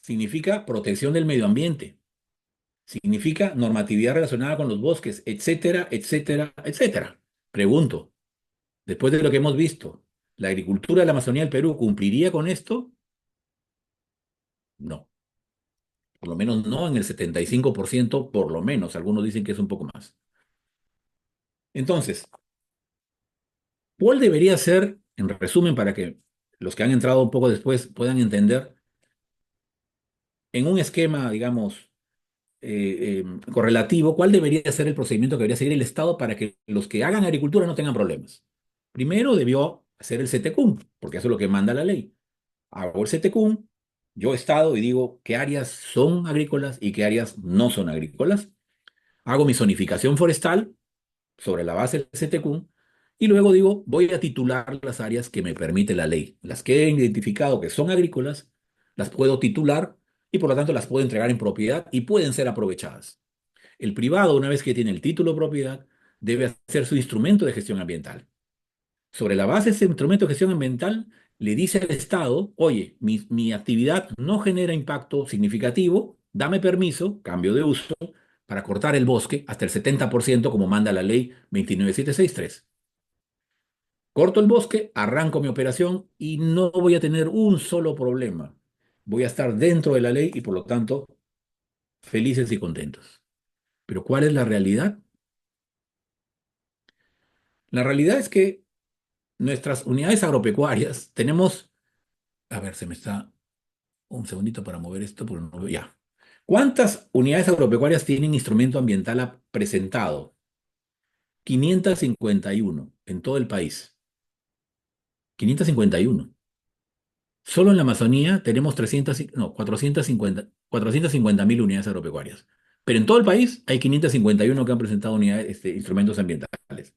significa protección del medio ambiente, significa normatividad relacionada con los bosques, etcétera, etcétera, etcétera. Pregunto, después de lo que hemos visto, ¿la agricultura de la Amazonía del Perú cumpliría con esto? No, por lo menos no en el 75%, por lo menos, algunos dicen que es un poco más. Entonces, ¿cuál debería ser, en resumen, para que los que han entrado un poco después puedan entender, en un esquema, digamos, correlativo, cuál debería ser el procedimiento que debería seguir el Estado para que los que hagan agricultura no tengan problemas? Primero debió hacer el CTCUM, porque eso es lo que manda la ley. Hago el CTCUM, yo estado y digo qué áreas son agrícolas y qué áreas no son agrícolas. Hago mi zonificación forestal sobre la base del CTCUM y luego digo voy a titular las áreas que me permite la ley. Las que he identificado que son agrícolas, las puedo titular y por lo tanto las puedo entregar en propiedad y pueden ser aprovechadas. El privado, una vez que tiene el título de propiedad, debe hacer su instrumento de gestión ambiental. Sobre la base de ese instrumento de gestión ambiental, le dice al Estado, oye, mi actividad no genera impacto significativo, dame permiso, cambio de uso, para cortar el bosque hasta el 70% como manda la ley 29763. Corto el bosque, arranco mi operación y no voy a tener un solo problema. Voy a estar dentro de la ley y por lo tanto felices y contentos. Pero ¿cuál es la realidad? La realidad es que nuestras unidades agropecuarias tenemos, a ver, se me está un segundito para mover esto, porque no ya. ¿Cuántas unidades agropecuarias tienen instrumento ambiental presentado? 551 en todo el país. 551. Solo en la Amazonía tenemos 300, no, 450.000 unidades agropecuarias. Pero en todo el país hay 551 que han presentado unidades, instrumentos ambientales.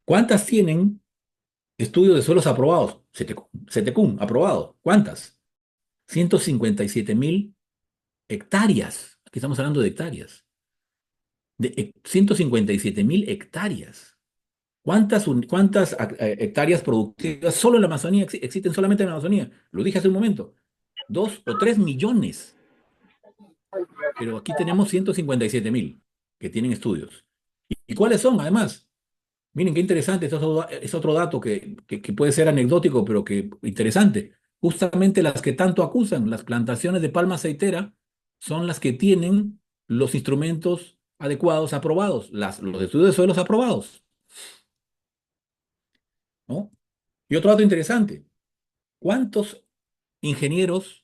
¿Cuántas tienen estudios de suelos aprobados? CETECUM, aprobado. ¿Cuántas? 157.000 hectáreas. Aquí estamos hablando de hectáreas. De 157.000 hectáreas. ¿Cuántas hectáreas productivas solo en la Amazonía existen solamente en la Amazonía? Lo dije hace un momento. 2 o 3 millones. Pero aquí tenemos 157.000 que tienen estudios. ¿Y cuáles son, además? Miren qué interesante, es otro dato que puede ser anecdótico, pero que interesante. Justamente las que tanto acusan, las plantaciones de palma aceitera, son las que tienen los instrumentos adecuados aprobados, los estudios de suelos aprobados, ¿no? Y otro dato interesante, ¿cuántos ingenieros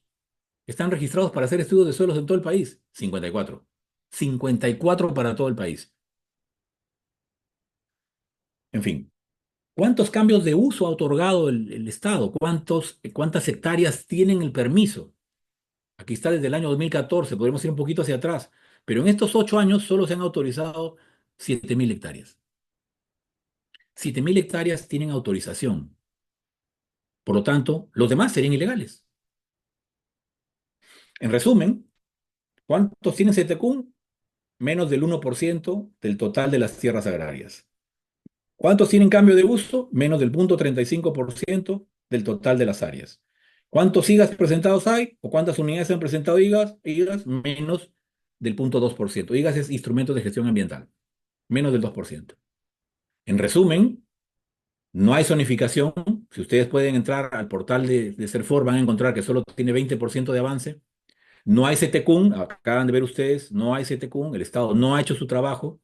están registrados para hacer estudios de suelos en todo el país? 54. 54 para todo el país. En fin. ¿Cuántos cambios de uso ha otorgado el Estado? ¿Cuántas hectáreas tienen el permiso? Aquí está desde el año 2014, podemos ir un poquito hacia atrás, pero en estos 8 años solo se han autorizado 7.000 hectáreas. 7.000 hectáreas tienen autorización. Por lo tanto, los demás serían ilegales. En resumen, ¿cuántos tiene CETECUM? Menos del 1% del total de las tierras agrarias. ¿Cuántos tienen cambio de uso? Menos del 0,35% del total de las áreas. ¿Cuántos IGAs presentados hay? ¿O cuántas unidades han presentado IGAs? Menos del 0,2%. IGAs es instrumento de gestión ambiental. Menos del 2%. En resumen, no hay zonificación. Si ustedes pueden entrar al portal de Serfor, van a encontrar que solo tiene 20% de avance. No hay CTCUN, acaban de ver ustedes, no hay CTCUN, el Estado no ha hecho su trabajo.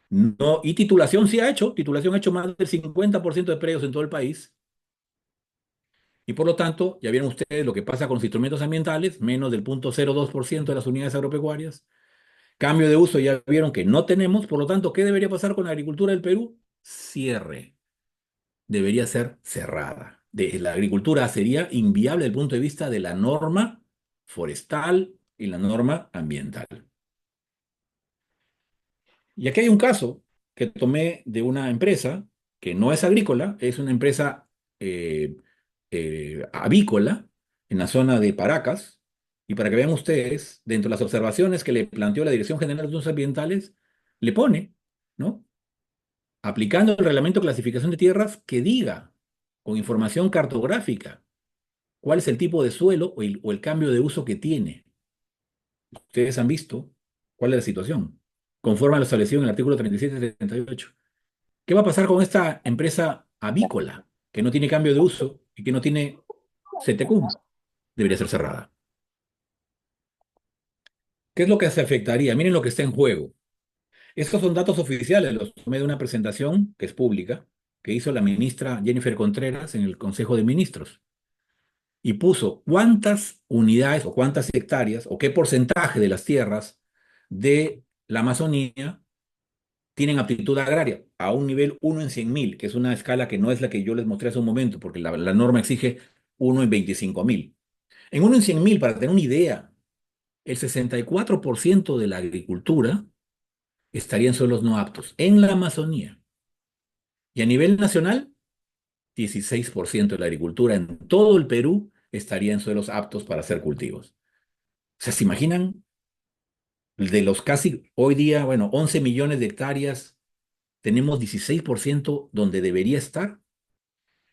No, y titulación sí ha hecho, titulación ha hecho más del 50% de predios en todo el país. Y por lo tanto, ya vieron ustedes lo que pasa con los instrumentos ambientales, menos del 0,02% de las unidades agropecuarias. Cambio de uso, ya vieron que no tenemos, por lo tanto, ¿qué debería pasar con la agricultura del Perú? Cierre. Debería ser cerrada. La agricultura sería inviable desde el punto de vista de la norma forestal y la norma ambiental. Y aquí hay un caso que tomé de una empresa que no es agrícola, es una empresa eh, avícola en la zona de Paracas. Y para que vean ustedes, dentro de las observaciones que le planteó la Dirección General de Asuntos Ambientales, le pone, ¿no? Aplicando el reglamento de clasificación de tierras que diga, con información cartográfica, cuál es el tipo de suelo o el cambio de uso que tiene. Ustedes han visto cuál es la situación, conforme a lo establecido en el artículo 37 y 38. ¿Qué va a pasar con esta empresa avícola que no tiene cambio de uso y que no tiene CTQ? Debería ser cerrada. ¿Qué es lo que se afectaría? Miren lo que está en juego. Estos son datos oficiales, los tomé de una presentación que es pública, que hizo la ministra Jennifer Contreras en el Consejo de Ministros. Y puso cuántas unidades o cuántas hectáreas o qué porcentaje de las tierras de la Amazonía tienen aptitud agraria a un nivel 1 en 100.000, que es una escala que no es la que yo les mostré hace un momento, porque la norma exige 1 en 25.000. En 1 en 100.000, para tener una idea, el 64% de la agricultura estaría en suelos no aptos en la Amazonía. Y a nivel nacional, 16% de la agricultura en todo el Perú estaría en suelos aptos para hacer cultivos. O sea, ¿se imaginan? De los casi hoy día, bueno, 11 millones de hectáreas, tenemos 16% donde debería estar.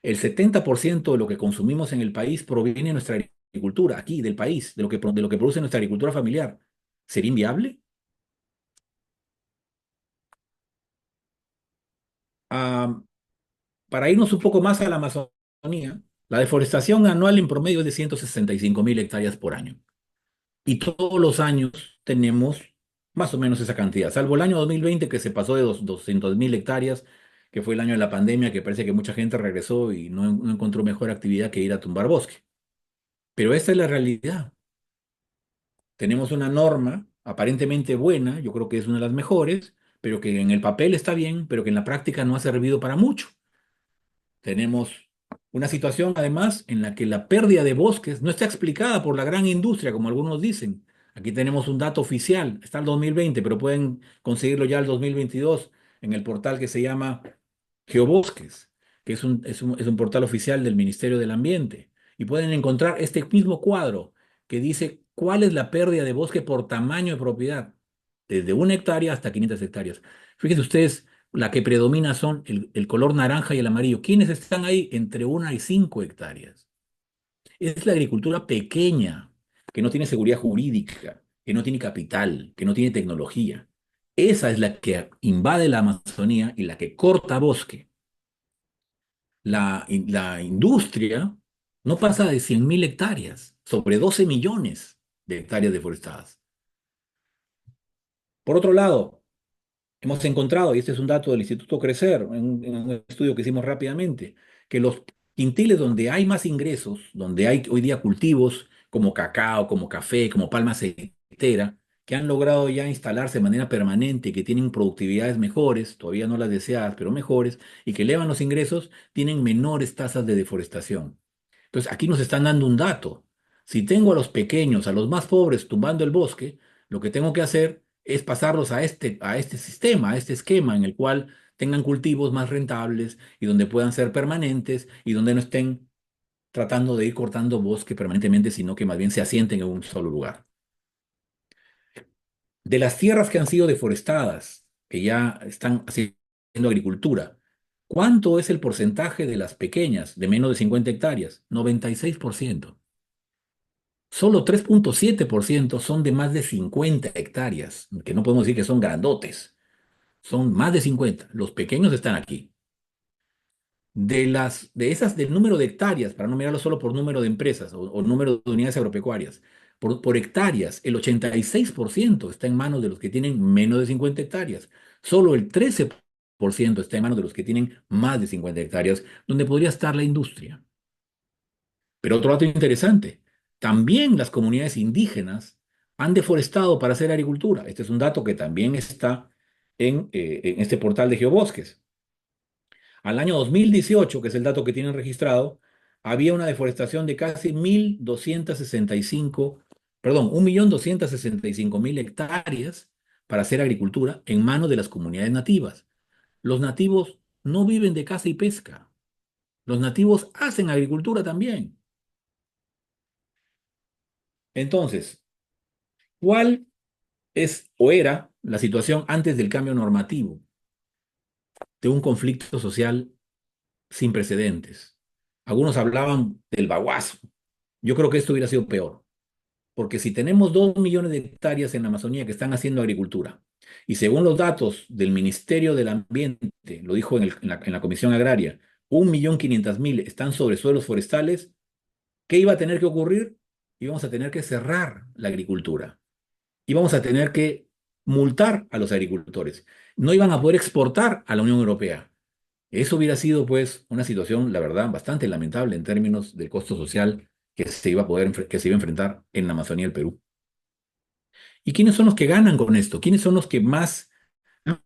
El 70% de lo que consumimos en el país proviene de nuestra agricultura, aquí, del país, de lo que produce nuestra agricultura familiar. ¿Sería inviable? Ah, para irnos un poco más a la Amazonía, la deforestación anual en promedio es de 165.000 hectáreas por año. Y todos los años tenemos más o menos esa cantidad, salvo el año 2020 que se pasó de 200.000 hectáreas, que fue el año de la pandemia, que parece que mucha gente regresó y no encontró mejor actividad que ir a tumbar bosque. Pero esta es la realidad. Tenemos una norma aparentemente buena, yo creo que es una de las mejores, pero que en el papel está bien, pero que en la práctica no ha servido para mucho. Tenemos una situación, además, en la que la pérdida de bosques no está explicada por la gran industria, como algunos dicen. Aquí tenemos un dato oficial, está el 2020, pero pueden conseguirlo ya el 2022 en el portal que se llama Geobosques, que es un portal oficial del Ministerio del Ambiente. Y pueden encontrar este mismo cuadro que dice cuál es la pérdida de bosque por tamaño de propiedad, desde 1 hectárea hasta 500 hectáreas. Fíjense ustedes, la que predomina son el color naranja y el amarillo. ¿Quiénes están ahí entre 1 y 5 hectáreas? Es la agricultura pequeña, que no tiene seguridad jurídica, que no tiene capital, que no tiene tecnología. Esa es la que invade la Amazonía y la que corta bosque. La industria no pasa de 100.000 hectáreas, sobre 12 millones de hectáreas deforestadas. Por otro lado, hemos encontrado, y este es un dato del Instituto Crecer, en un estudio que hicimos rápidamente, que los quintiles donde hay más ingresos, donde hay hoy día cultivos como cacao, como café, como palma aceitera, que han logrado ya instalarse de manera permanente, que tienen productividades mejores, todavía no las deseadas, pero mejores, y que elevan los ingresos, tienen menores tasas de deforestación. Entonces, aquí nos están dando un dato. Si tengo a los pequeños, a los más pobres tumbando el bosque, lo que tengo que hacer es pasarlos a este sistema, a este esquema en el cual tengan cultivos más rentables y donde puedan ser permanentes y donde no estén tratando de ir cortando bosque permanentemente, sino que más bien se asienten en un solo lugar. De las tierras que han sido deforestadas, que ya están haciendo agricultura, ¿cuánto es el porcentaje de las pequeñas, de menos de 50 hectáreas? 96%. Solo 3,7% son de más de 50 hectáreas, que no podemos decir que son grandotes, son más de 50. Los pequeños están aquí. Del número de hectáreas, para no mirarlo solo por número de empresas o número de unidades agropecuarias, por hectáreas, el 86% está en manos de los que tienen menos de 50 hectáreas. Solo el 13% está en manos de los que tienen más de 50 hectáreas, donde podría estar la industria. Pero otro dato interesante, también las comunidades indígenas han deforestado para hacer agricultura. Este es un dato que también está en este portal de Geobosques. Al año 2018, que es el dato que tienen registrado, había una deforestación de casi 1.265, perdón, 1.265.000 hectáreas para hacer agricultura en manos de las comunidades nativas. Los nativos no viven de caza y pesca. Los nativos hacen agricultura también. Entonces, ¿cuál es o era la situación antes del cambio normativo de un conflicto social sin precedentes? Algunos hablaban del baguazo. Yo creo que esto hubiera sido peor, porque si tenemos 2 millones de hectáreas en la Amazonía que están haciendo agricultura, y según los datos del Ministerio del Ambiente, lo dijo en la Comisión Agraria, 1.500.000 están sobre suelos forestales, ¿qué iba a tener que ocurrir? Íbamos a tener que cerrar la agricultura. Íbamos a tener que multar a los agricultores. No iban a poder exportar a la Unión Europea. Eso hubiera sido, pues, una situación, la verdad, bastante lamentable en términos del costo social que se iba a enfrentar en la Amazonía del Perú. ¿Y quiénes son los que ganan con esto? ¿Quiénes son los que más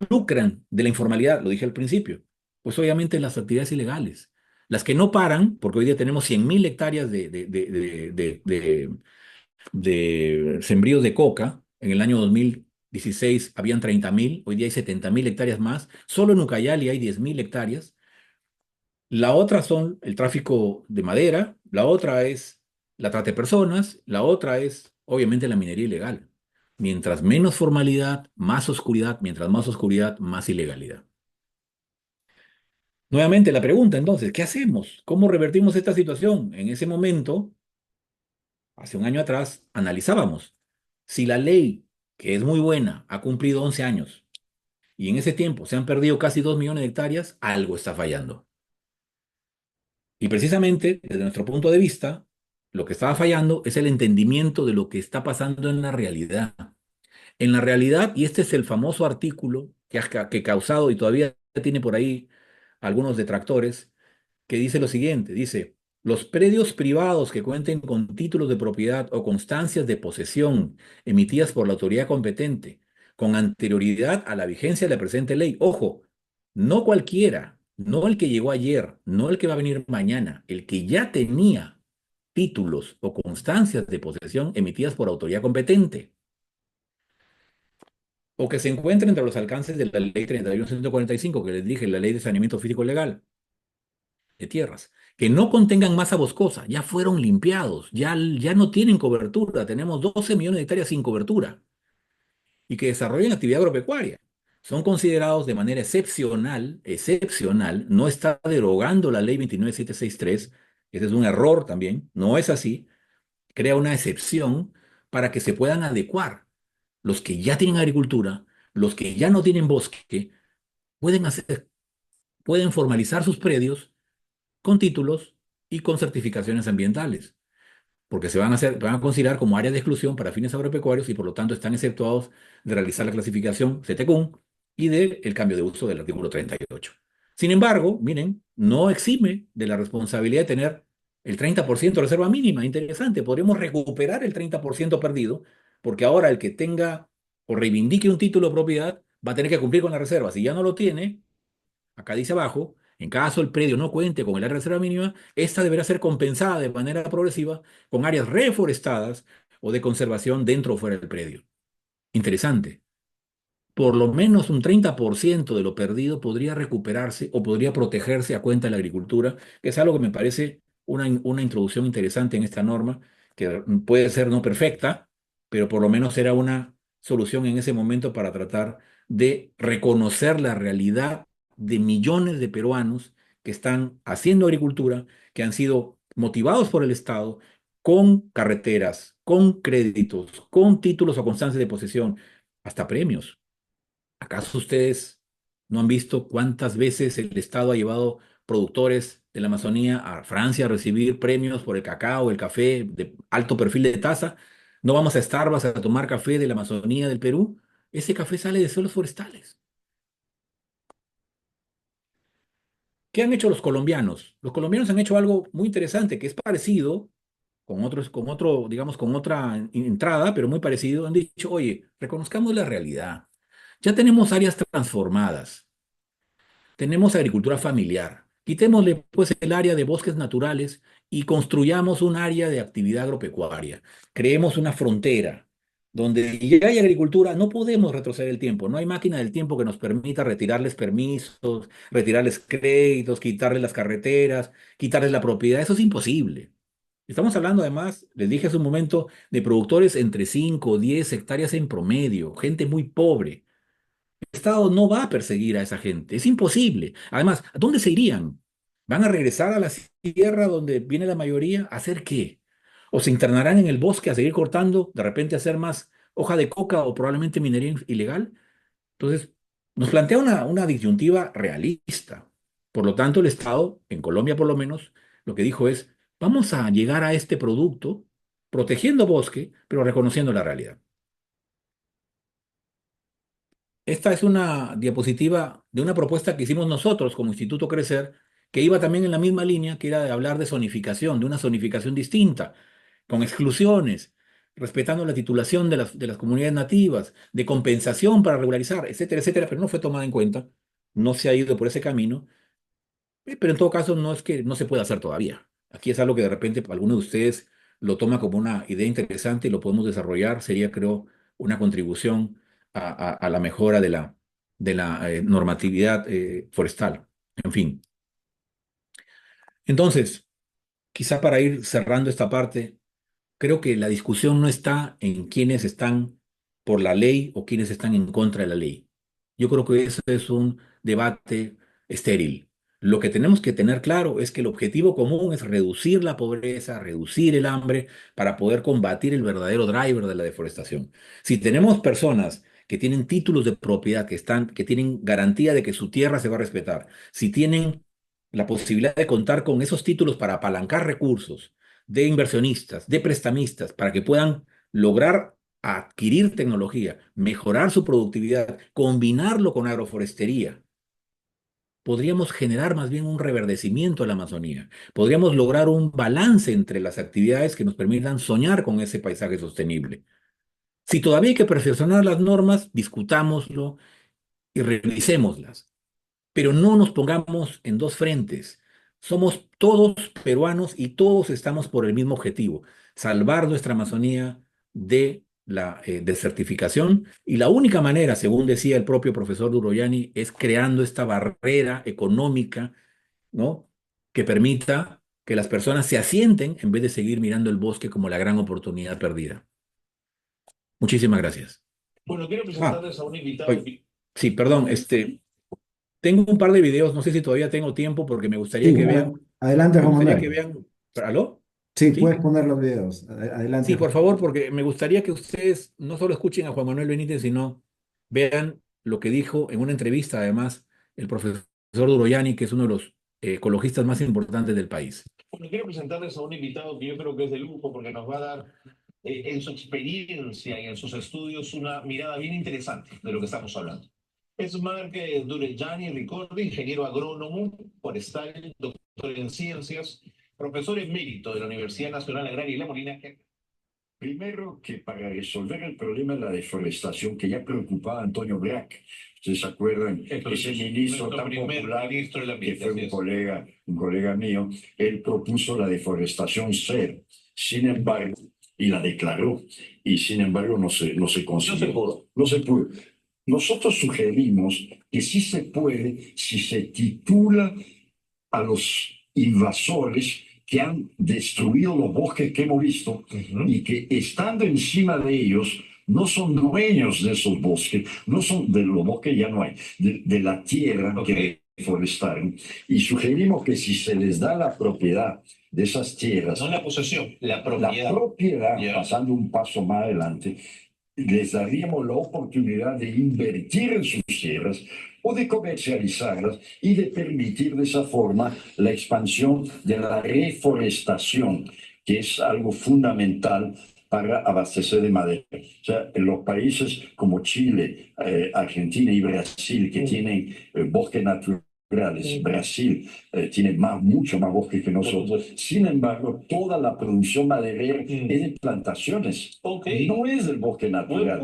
lucran de la informalidad? Lo dije al principio. Pues obviamente las actividades ilegales. Las que no paran, porque hoy día tenemos 100.000 hectáreas de sembríos de coca. En el año 2016 habían 30.000, hoy día hay 70.000 hectáreas más. Solo en Ucayali hay 10.000 hectáreas. La otra son el tráfico de madera, la otra es la trata de personas, la otra es obviamente la minería ilegal. Mientras menos formalidad, más oscuridad, mientras más oscuridad, más ilegalidad. Nuevamente la pregunta entonces, ¿qué hacemos? ¿Cómo revertimos esta situación? En ese momento, hace un año atrás, analizábamos si la ley, que es muy buena, ha cumplido 11 años y en ese tiempo se han perdido casi 2 millones de hectáreas, algo está fallando. Y precisamente, desde nuestro punto de vista, lo que estaba fallando es el entendimiento de lo que está pasando en la realidad. En la realidad, y este es el famoso artículo que ha causado y todavía tiene por ahí algunos detractores, que dice lo siguiente, dice, los predios privados que cuenten con títulos de propiedad o constancias de posesión emitidas por la autoridad competente con anterioridad a la vigencia de la presente ley, ojo, no cualquiera, no el que llegó ayer, no el que va a venir mañana, el que ya tenía títulos o constancias de posesión emitidas por autoridad competente o que se encuentren entre los alcances de la ley 31145 que les dije, la ley de saneamiento físico legal de tierras, que no contengan masa boscosa, ya fueron limpiados, ya no tienen cobertura, tenemos 12 millones de hectáreas sin cobertura, y que desarrollen actividad agropecuaria. Son considerados de manera excepcional, no está derogando la ley 29763, ese es un error también, no es así, crea una excepción para que se puedan adecuar. Los que ya tienen agricultura, los que ya no tienen bosque, pueden pueden formalizar sus predios con títulos y con certificaciones ambientales, porque van a considerar como áreas de exclusión para fines agropecuarios y por lo tanto están exceptuados de realizar la clasificación CTCUM y del cambio de uso del artículo 38. Sin embargo, miren, no exime de la responsabilidad de tener el 30% de reserva mínima. Interesante, podremos recuperar el 30% perdido, porque ahora el que tenga o reivindique un título de propiedad va a tener que cumplir con la reserva. Si ya no lo tiene, acá dice abajo, en caso el predio no cuente con el área de reserva mínima, esta deberá ser compensada de manera progresiva con áreas reforestadas o de conservación dentro o fuera del predio. Interesante. Por lo menos un 30% de lo perdido podría recuperarse o podría protegerse a cuenta de la agricultura, que es algo que me parece una introducción interesante en esta norma, que puede ser no perfecta, pero por lo menos era una solución en ese momento para tratar de reconocer la realidad de millones de peruanos que están haciendo agricultura, que han sido motivados por el Estado con carreteras, con créditos, con títulos o constancias de posesión, hasta premios. ¿Acaso ustedes no han visto cuántas veces el Estado ha llevado productores de la Amazonía a Francia a recibir premios por el cacao, el café de alto perfil de taza? ¿No vamos a Starbucks a tomar café de la Amazonía del Perú? Ese café sale de suelos forestales. ¿Qué han hecho los colombianos? Los colombianos han hecho algo muy interesante que es parecido digamos, con otra entrada, pero muy parecido. Han dicho, oye, reconozcamos la realidad. Ya tenemos áreas transformadas. Tenemos agricultura familiar. Quitémosle pues el área de bosques naturales y construyamos un área de actividad agropecuaria. Creemos una frontera donde ya hay agricultura, no podemos retroceder el tiempo. No hay máquina del tiempo que nos permita retirarles permisos, retirarles créditos, quitarles las carreteras, quitarles la propiedad. Eso es imposible. Estamos hablando además, les dije hace un momento, de productores entre 5 o 10 hectáreas en promedio, gente muy pobre. Estado no va a perseguir a esa gente, es imposible. Además, ¿a dónde se irían? ¿Van a regresar a la sierra donde viene la mayoría? ¿A hacer qué? ¿O se internarán en el bosque a seguir cortando, de repente a hacer más hoja de coca o probablemente minería ilegal? Entonces, nos plantea una disyuntiva realista. Por lo tanto, el Estado, en Colombia por lo menos, lo que dijo es, vamos a llegar a este producto protegiendo bosque, pero reconociendo la realidad. Esta es una diapositiva de una propuesta que hicimos nosotros como Instituto Crecer, que iba también en la misma línea, que era de hablar de zonificación, de una zonificación distinta, con exclusiones, respetando la titulación de las comunidades nativas, de compensación para regularizar, etcétera, etcétera, pero no fue tomada en cuenta, no se ha ido por ese camino, pero en todo caso no es que no se pueda hacer todavía. Aquí es algo que de repente alguno de ustedes lo toma como una idea interesante y lo podemos desarrollar. Sería, creo, una contribución a la mejora de la normatividad forestal. En fin. Entonces, quizá para ir cerrando esta parte, creo que la discusión no está en quiénes están por la ley o quiénes están en contra de la ley. Yo creo que eso es un debate estéril. Lo que tenemos que tener claro es que el objetivo común es reducir la pobreza, reducir el hambre para poder combatir el verdadero driver de la deforestación. Si tenemos personas que tienen títulos de propiedad, que tienen garantía de que su tierra se va a respetar, si tienen la posibilidad de contar con esos títulos para apalancar recursos de inversionistas, de prestamistas, para que puedan lograr adquirir tecnología, mejorar su productividad, combinarlo con agroforestería, podríamos generar más bien un reverdecimiento de la Amazonía. Podríamos lograr un balance entre las actividades que nos permitan soñar con ese paisaje sostenible. Si todavía hay que perfeccionar las normas, discutámoslo y revisémoslas, pero no nos pongamos en dos frentes. Somos todos peruanos y todos estamos por el mismo objetivo, salvar nuestra Amazonía de la desertificación. Y la única manera, según decía el propio profesor Duroyani, es creando esta barrera económica, ¿no? Que permita que las personas se asienten en vez de seguir mirando el bosque como la gran oportunidad perdida. Muchísimas gracias. Bueno, quiero Ah, presentarles a un invitado. oye, sí, perdón, tengo un par de videos, no sé si todavía tengo tiempo porque Sí, adelante, me Juan gustaría que Manuel. vean, ¿aló? Sí, puedes ¿Sí? poner los videos. Adelante, Sí, Juan. por favor, porque me gustaría que ustedes no solo escuchen a Juan Manuel Benítez, sino vean lo que dijo en una entrevista, además, el profesor Duroyani, que es uno de los ecologistas más importantes del país. Bueno, quiero presentarles a un invitado que yo creo que es de lujo porque nos va a dar en su experiencia y en sus estudios una mirada bien interesante de lo que estamos hablando. Es Marc Durejani Ricordi, ingeniero agrónomo forestal, doctor en ciencias, profesor emérito de la Universidad Nacional Agraria y La Molina. Primero que para resolver el problema de la deforestación que ya preocupaba a Antonio Brac, ¿ustedes se acuerdan? Ese ministro tan popular Ministro del que Ambiente, fue un colega mío, él propuso la deforestación cero, sin embargo, y la declaró, y sin embargo no se No se consiguió. pudo. No se pudo. Nosotros sugerimos que sí se puede si se titula a los invasores que han destruido los bosques que hemos visto y que estando encima de ellos no son dueños de esos bosques, no son de los bosques, ya no hay, de la tierra que deforestaron. Y sugerimos que si se les da la propiedad de esas tierras, No la posesión, la la propiedad. propiedad, Ya. pasando un paso más adelante, les daríamos la oportunidad de invertir en sus tierras o de comercializarlas y de permitir de esa forma la expansión de la reforestación, que es algo fundamental para abastecer de madera. O sea, en los países como Chile, Argentina y Brasil, que tienen bosques naturales, Brasil tiene mucho más bosque que nosotros. Sin embargo, toda la producción maderera es de plantaciones. No es del bosque natural.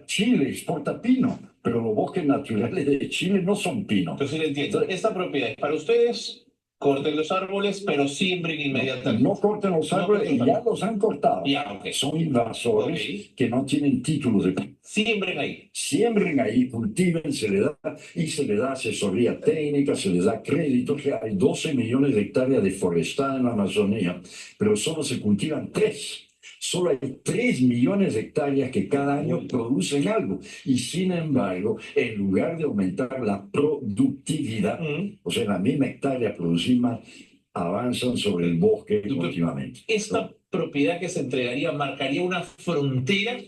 Chile exporta pino, pero los bosques naturales de Chile no son pino. Entonces, entiendo. Esta propiedad es para ustedes, corten los árboles, pero siembren inmediatamente. No corten los árboles, y ya los han cortado. Ya, ok. Son invasores que no tienen títulos de... Siembren ahí. Siembren ahí, cultiven, se le da asesoría técnica, se les da crédito, que hay 12 millones de hectáreas de forestal en la Amazonía, pero solo se cultivan 3. Solo hay 3 millones de hectáreas que cada año producen algo. Y sin embargo, en lugar de aumentar la productividad, o sea, en la misma hectárea producir más, avanzan sobre el bosque continuamente. Esta propiedad que se entregaría marcaría una frontera.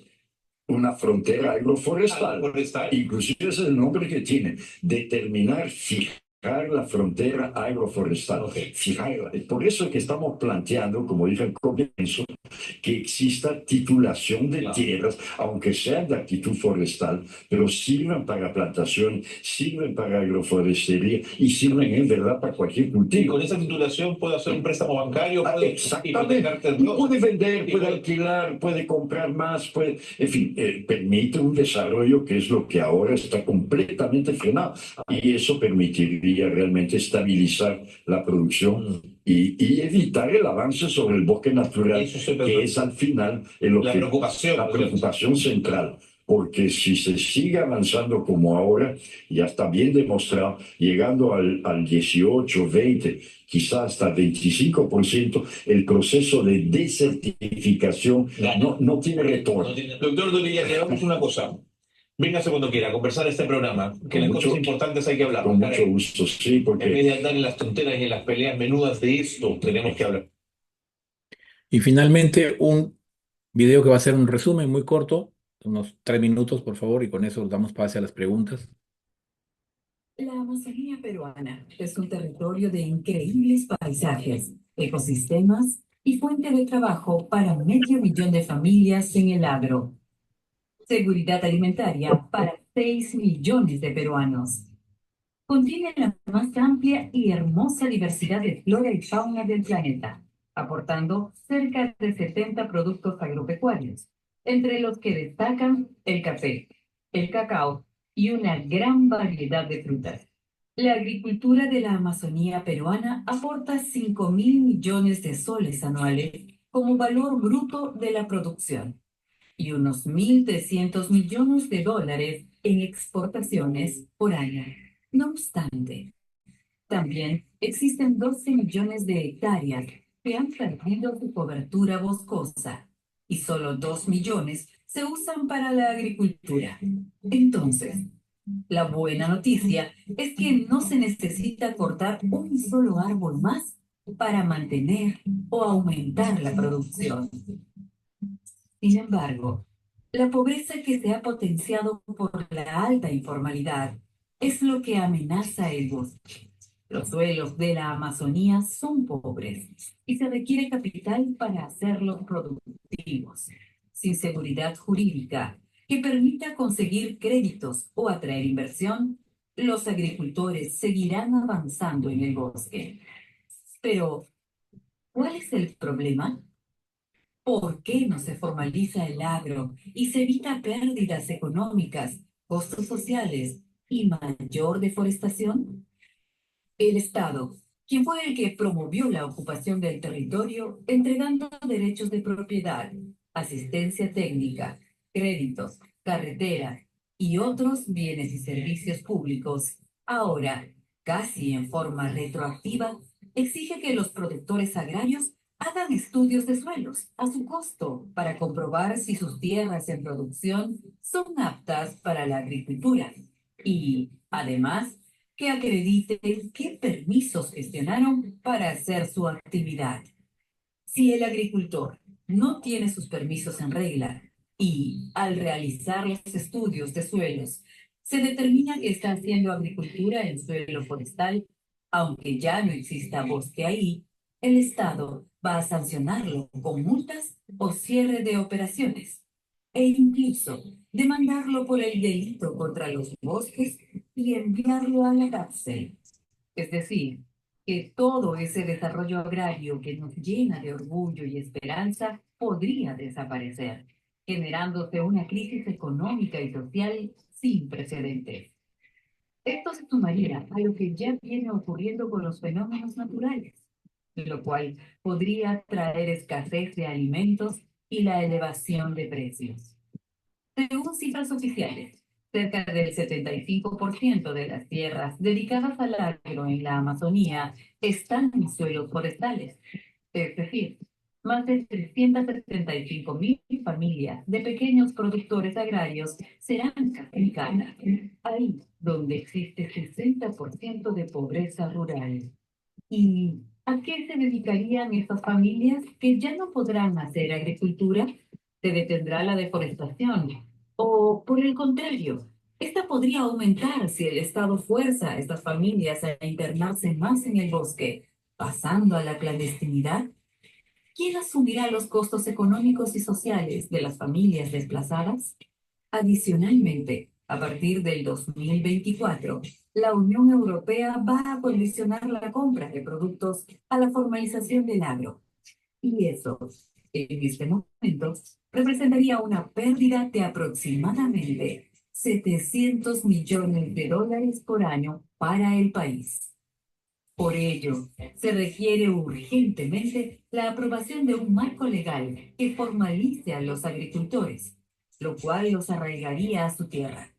Una frontera agroforestal. Agroforestal. Inclusive ese es el nombre que tiene, determinar, fijar la frontera agroforestal. Fijarla. Por eso es que estamos planteando, como dije al comienzo, que exista titulación de tierras, aunque sean de actitud forestal, pero sirvan para plantación, sirven para agroforestería y sirven en verdad para cualquier Y cultivo. con esa titulación puede hacer un préstamo bancario, puede Exactamente. Puede vender, puede alquilar, puede comprar más, puede, en fin, permite un desarrollo que es lo que ahora está completamente frenado. Y eso permitiría realmente estabilizar la producción y evitar el avance sobre el bosque natural, que es al final la preocupación central. Porque si se sigue avanzando como ahora, ya está bien demostrado, llegando al 18, 20, quizás hasta 25%, el proceso de desertificación no tiene retorno. Doctor Dolilla, le damos una cosa. Véngase cuando quiera a conversar este programa, que las cosas importantes hay que hablar. Con mucho gusto, sí, porque... En vez de andar en las tonteras y en las peleas menudas de esto, tenemos que hablar. Y finalmente, un video que va a ser un resumen muy corto, unos 3 minutos, por favor, y con eso damos pase a las preguntas. La Amazonía peruana es un territorio de increíbles paisajes, ecosistemas y fuente de trabajo para 500.000 de familias en el agro. Seguridad alimentaria para 6 millones de peruanos. Contiene la más amplia y hermosa diversidad de flora y fauna del planeta, aportando cerca de 70 productos agropecuarios, entre los que destacan el café, el cacao y una gran variedad de frutas. La agricultura de la Amazonía peruana aporta 5.000 millones de soles anuales como valor bruto de la producción y unos 1.300 millones de dólares en exportaciones por año. No obstante, también existen 12 millones de hectáreas que han perdido su cobertura boscosa y solo 2 millones se usan para la agricultura. Entonces, la buena noticia es que no se necesita cortar un solo árbol más para mantener o aumentar la producción. Sin embargo, la pobreza que se ha potenciado por la alta informalidad es lo que amenaza el bosque. Los suelos de la Amazonía son pobres y se requiere capital para hacerlos productivos. Sin seguridad jurídica que permita conseguir créditos o atraer inversión, los agricultores seguirán avanzando en el bosque. Pero, ¿cuál es el problema? ¿Por qué no se formaliza el agro y se evita pérdidas económicas, costos sociales y mayor deforestación? El Estado, quien fue el que promovió la ocupación del territorio, entregando derechos de propiedad, asistencia técnica, créditos, carreteras y otros bienes y servicios públicos, ahora, casi en forma retroactiva, exige que los productores agrarios hagan estudios de suelos a su costo para comprobar si sus tierras en producción son aptas para la agricultura. Y, además, que acrediten qué permisos gestionaron para hacer su actividad. Si el agricultor no tiene sus permisos en regla y al realizar los estudios de suelos se determina que está haciendo agricultura en suelo forestal, aunque ya no exista bosque ahí, el Estado va a sancionarlo con multas o cierre de operaciones e incluso demandarlo por el delito contra los bosques y enviarlo a la cárcel. Es decir, que todo ese desarrollo agrario que nos llena de orgullo y esperanza podría desaparecer, generándose una crisis económica y social sin precedentes. Esto se sumaría a lo que ya viene ocurriendo con los fenómenos naturales, lo cual podría traer escasez de alimentos y la elevación de precios. Según cifras oficiales, cerca del 75% de las tierras dedicadas al agro en la Amazonía están en suelos forestales. Es decir, más de 375.000 familias de pequeños productores agrarios serán castigadas. Ahí donde existe 60% de pobreza rural. ¿Y a qué se dedicarían estas familias que ya no podrán hacer agricultura? ¿Se detendrá la deforestación? ¿O por el contrario, esta podría aumentar si el Estado fuerza a estas familias a internarse más en el bosque, pasando a la clandestinidad? ¿Quién asumirá los costos económicos y sociales de las familias desplazadas? Adicionalmente, a partir del 2024, la Unión Europea va a condicionar la compra de productos a la formalización del agro. Y eso, en este momento, representaría una pérdida de aproximadamente 700 millones de dólares por año para el país. Por ello, se requiere urgentemente la aprobación de un marco legal que formalice a los agricultores, lo cual los arraigaría a su tierra.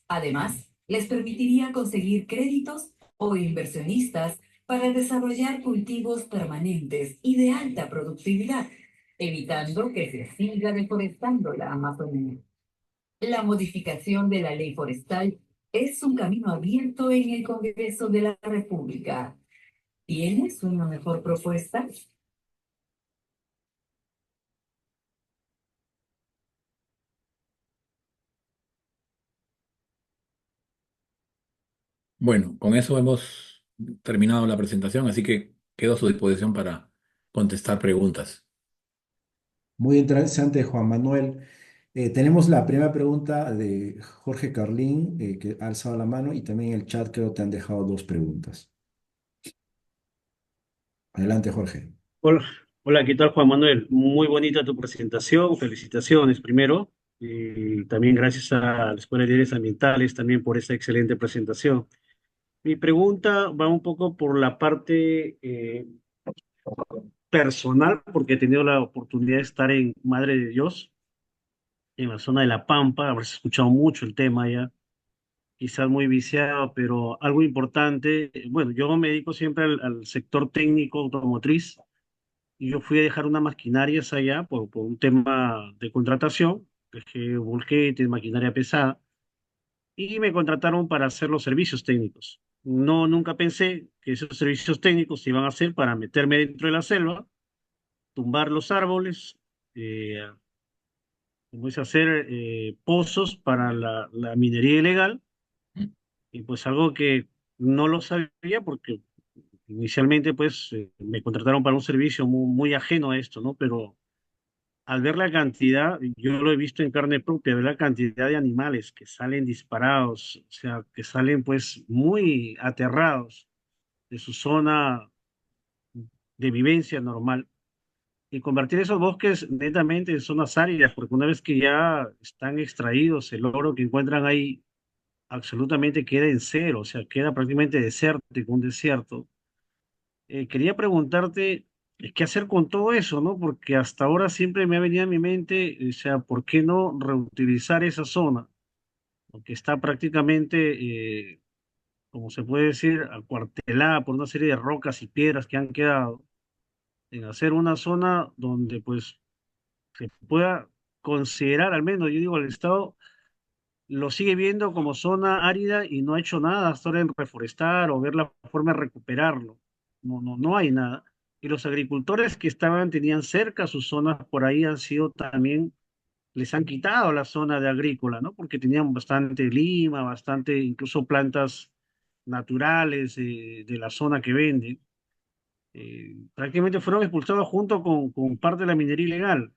Además, les permitiría conseguir créditos o inversionistas para desarrollar cultivos permanentes y de alta productividad, evitando que se siga deforestando la Amazonía. La modificación de la ley forestal es un camino abierto en el Congreso de la República. ¿Tienes una mejor propuesta? Bueno, con eso hemos terminado la presentación, así que quedo a su disposición para contestar preguntas. Muy interesante, Juan Manuel. Tenemos la primera pregunta de Jorge Carlín, que ha alzado la mano, y también en el chat creo que te han dejado dos preguntas. Adelante, Jorge. Hola, hola, ¿qué tal, Juan Manuel? Muy bonita tu presentación, felicitaciones primero. Y también gracias a la Escuela de Líderes Ambientales también por esta excelente presentación. Mi pregunta va un poco por la parte personal, porque he tenido la oportunidad de estar en Madre de Dios, en la zona de La Pampa, habrás escuchado mucho el tema ya, quizás muy viciado, pero algo importante. Bueno, yo me dedico siempre al sector técnico automotriz. Y yo fui a dejar unas maquinarias allá por un tema de contratación, dejé volquetes, maquinaria pesada, y me contrataron para hacer los servicios técnicos. No, nunca pensé que esos servicios técnicos se iban a hacer para meterme dentro de la selva, tumbar los árboles, eh, como es hacer pozos para la minería ilegal, y pues algo que no lo sabía porque inicialmente pues me contrataron para un servicio muy ajeno a esto, ¿no? Pero al ver la cantidad, yo lo he visto en carne propia, ver la cantidad de animales que salen disparados, o sea, que salen pues muy aterrados de su zona de vivencia normal y convertir esos bosques netamente en zonas áridas, porque una vez que ya están extraídos, el oro que encuentran ahí absolutamente queda en cero, o sea, queda prácticamente desértico, un desierto. Quería preguntarte qué hacer con todo eso, ¿no? Porque hasta ahora siempre me ha venido a mi mente, o sea, ¿por qué no reutilizar esa zona? Porque está prácticamente, como se puede decir, acuartelada por una serie de rocas y piedras que han quedado, en hacer una zona donde pues se pueda considerar, al menos yo digo, el Estado lo sigue viendo como zona árida y no ha hecho nada hasta ahora en reforestar o ver la forma de recuperarlo. No hay nada. Y los agricultores que estaban, tenían cerca sus zonas por ahí han sido también, les han quitado la zona de agrícola, ¿no? Porque tenían bastante lima, bastante, incluso plantas naturales de la zona que venden. Prácticamente fueron expulsados junto con parte de la minería ilegal.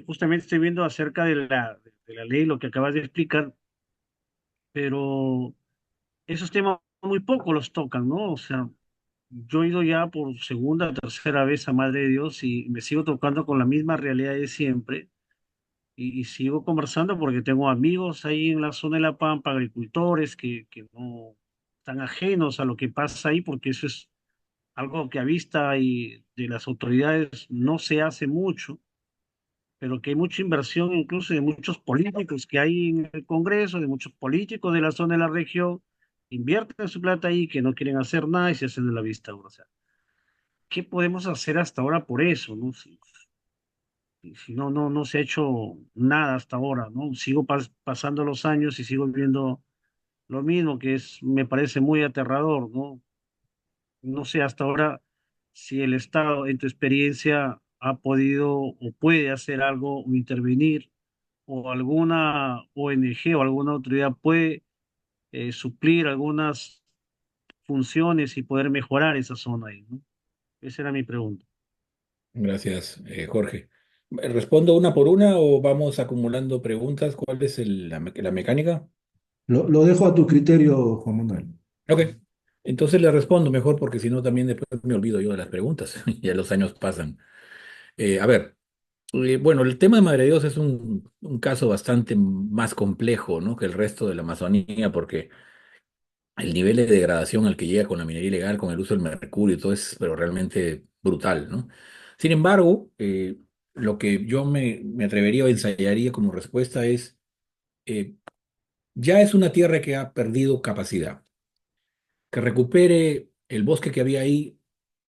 Justamente estoy viendo acerca de la ley, lo que acabas de explicar, pero esos temas muy poco los tocan, ¿no? O sea, yo he ido ya por segunda, tercera vez a Madre de Dios y me sigo tocando con la misma realidad de siempre y sigo conversando porque tengo amigos ahí en la zona de La Pampa, agricultores que no están ajenos a lo que pasa ahí porque eso es algo que a vista y de las autoridades no se hace mucho, pero que hay mucha inversión incluso de muchos políticos que hay en el Congreso, de muchos políticos de la zona de la región, invierten su plata ahí, que no quieren hacer nada y se hacen de la vista gorda. O sea, ¿qué podemos hacer hasta ahora por eso, no? Si no se ha hecho nada hasta ahora, ¿no? Sigo pasando los años y sigo viendo lo mismo, que es, me parece muy aterrador, ¿no? No sé hasta ahora si el Estado, en tu experiencia, ha podido o puede hacer algo o intervenir o alguna ONG o alguna autoridad puede suplir algunas funciones y poder mejorar esa zona ahí, ¿no? Esa era mi pregunta. Gracias, Jorge. ¿Respondo una por una o vamos acumulando preguntas? ¿Cuál es la mecánica? Lo dejo a tu criterio, Juan Manuel. Ok, entonces le respondo mejor porque si no también después me olvido yo de las preguntas. Ya los años pasan. A ver, bueno, el tema de Madre de Dios es un caso bastante más complejo, ¿no? Que el resto de la Amazonía porque el nivel de degradación al que llega con la minería ilegal, con el uso del mercurio y todo es pero realmente brutal, ¿no? Sin embargo, lo que yo me atrevería o ensayaría como respuesta es, eh, ya es una tierra que ha perdido capacidad. Que recupere el bosque que había ahí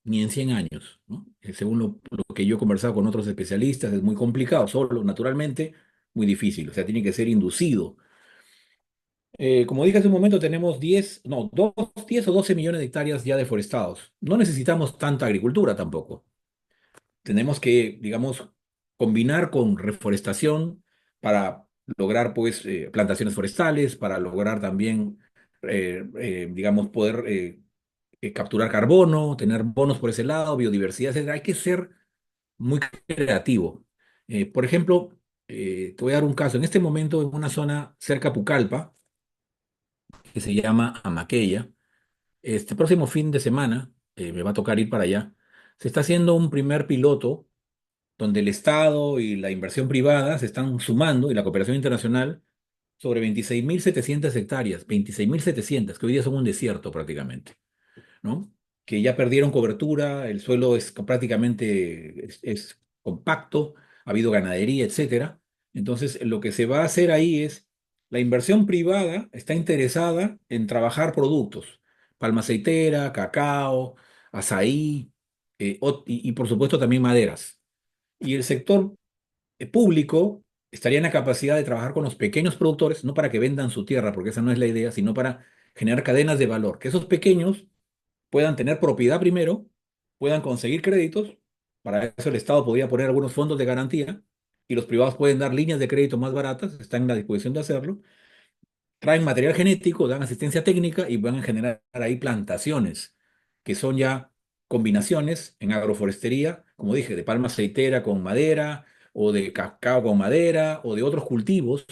ni en 100 años, ¿no? Según lo que yo he conversado con otros especialistas, es muy complicado, solo naturalmente muy difícil, o sea, tiene que ser inducido. Como dije hace un momento, tenemos 10 no, 10 o 12 millones de hectáreas ya deforestados. No necesitamos tanta agricultura tampoco. Tenemos que, digamos, combinar con reforestación para lograr, pues, plantaciones forestales, para lograr también digamos, poder capturar carbono, tener bonos por ese lado, biodiversidad, etcétera. Hay que ser muy creativo. Por ejemplo, te voy a dar un caso. En este momento, en una zona cerca a Pucallpa, que se llama Amaqueya, este próximo fin de semana, me va a tocar ir para allá, se está haciendo un primer piloto donde el Estado y la inversión privada se están sumando y la cooperación internacional sobre 26.700 hectáreas, 26.700 que hoy día son un desierto prácticamente, ¿no? Que ya perdieron cobertura, el suelo es prácticamente es compacto, ha habido ganadería, etcétera. Entonces, lo que se va a hacer ahí es, la inversión privada está interesada en trabajar productos, palma aceitera, cacao, azaí, y por supuesto también maderas. Y el sector público estaría en la capacidad de trabajar con los pequeños productores, no para que vendan su tierra, porque esa no es la idea, sino para generar cadenas de valor, que esos pequeños puedan tener propiedad primero, puedan conseguir créditos, para eso el Estado podría poner algunos fondos de garantía y los privados pueden dar líneas de crédito más baratas, están en la disposición de hacerlo, traen material genético, dan asistencia técnica y van a generar ahí plantaciones, que son ya combinaciones en agroforestería, como dije, de palma aceitera con madera, o de cacao con madera, o de otros cultivos,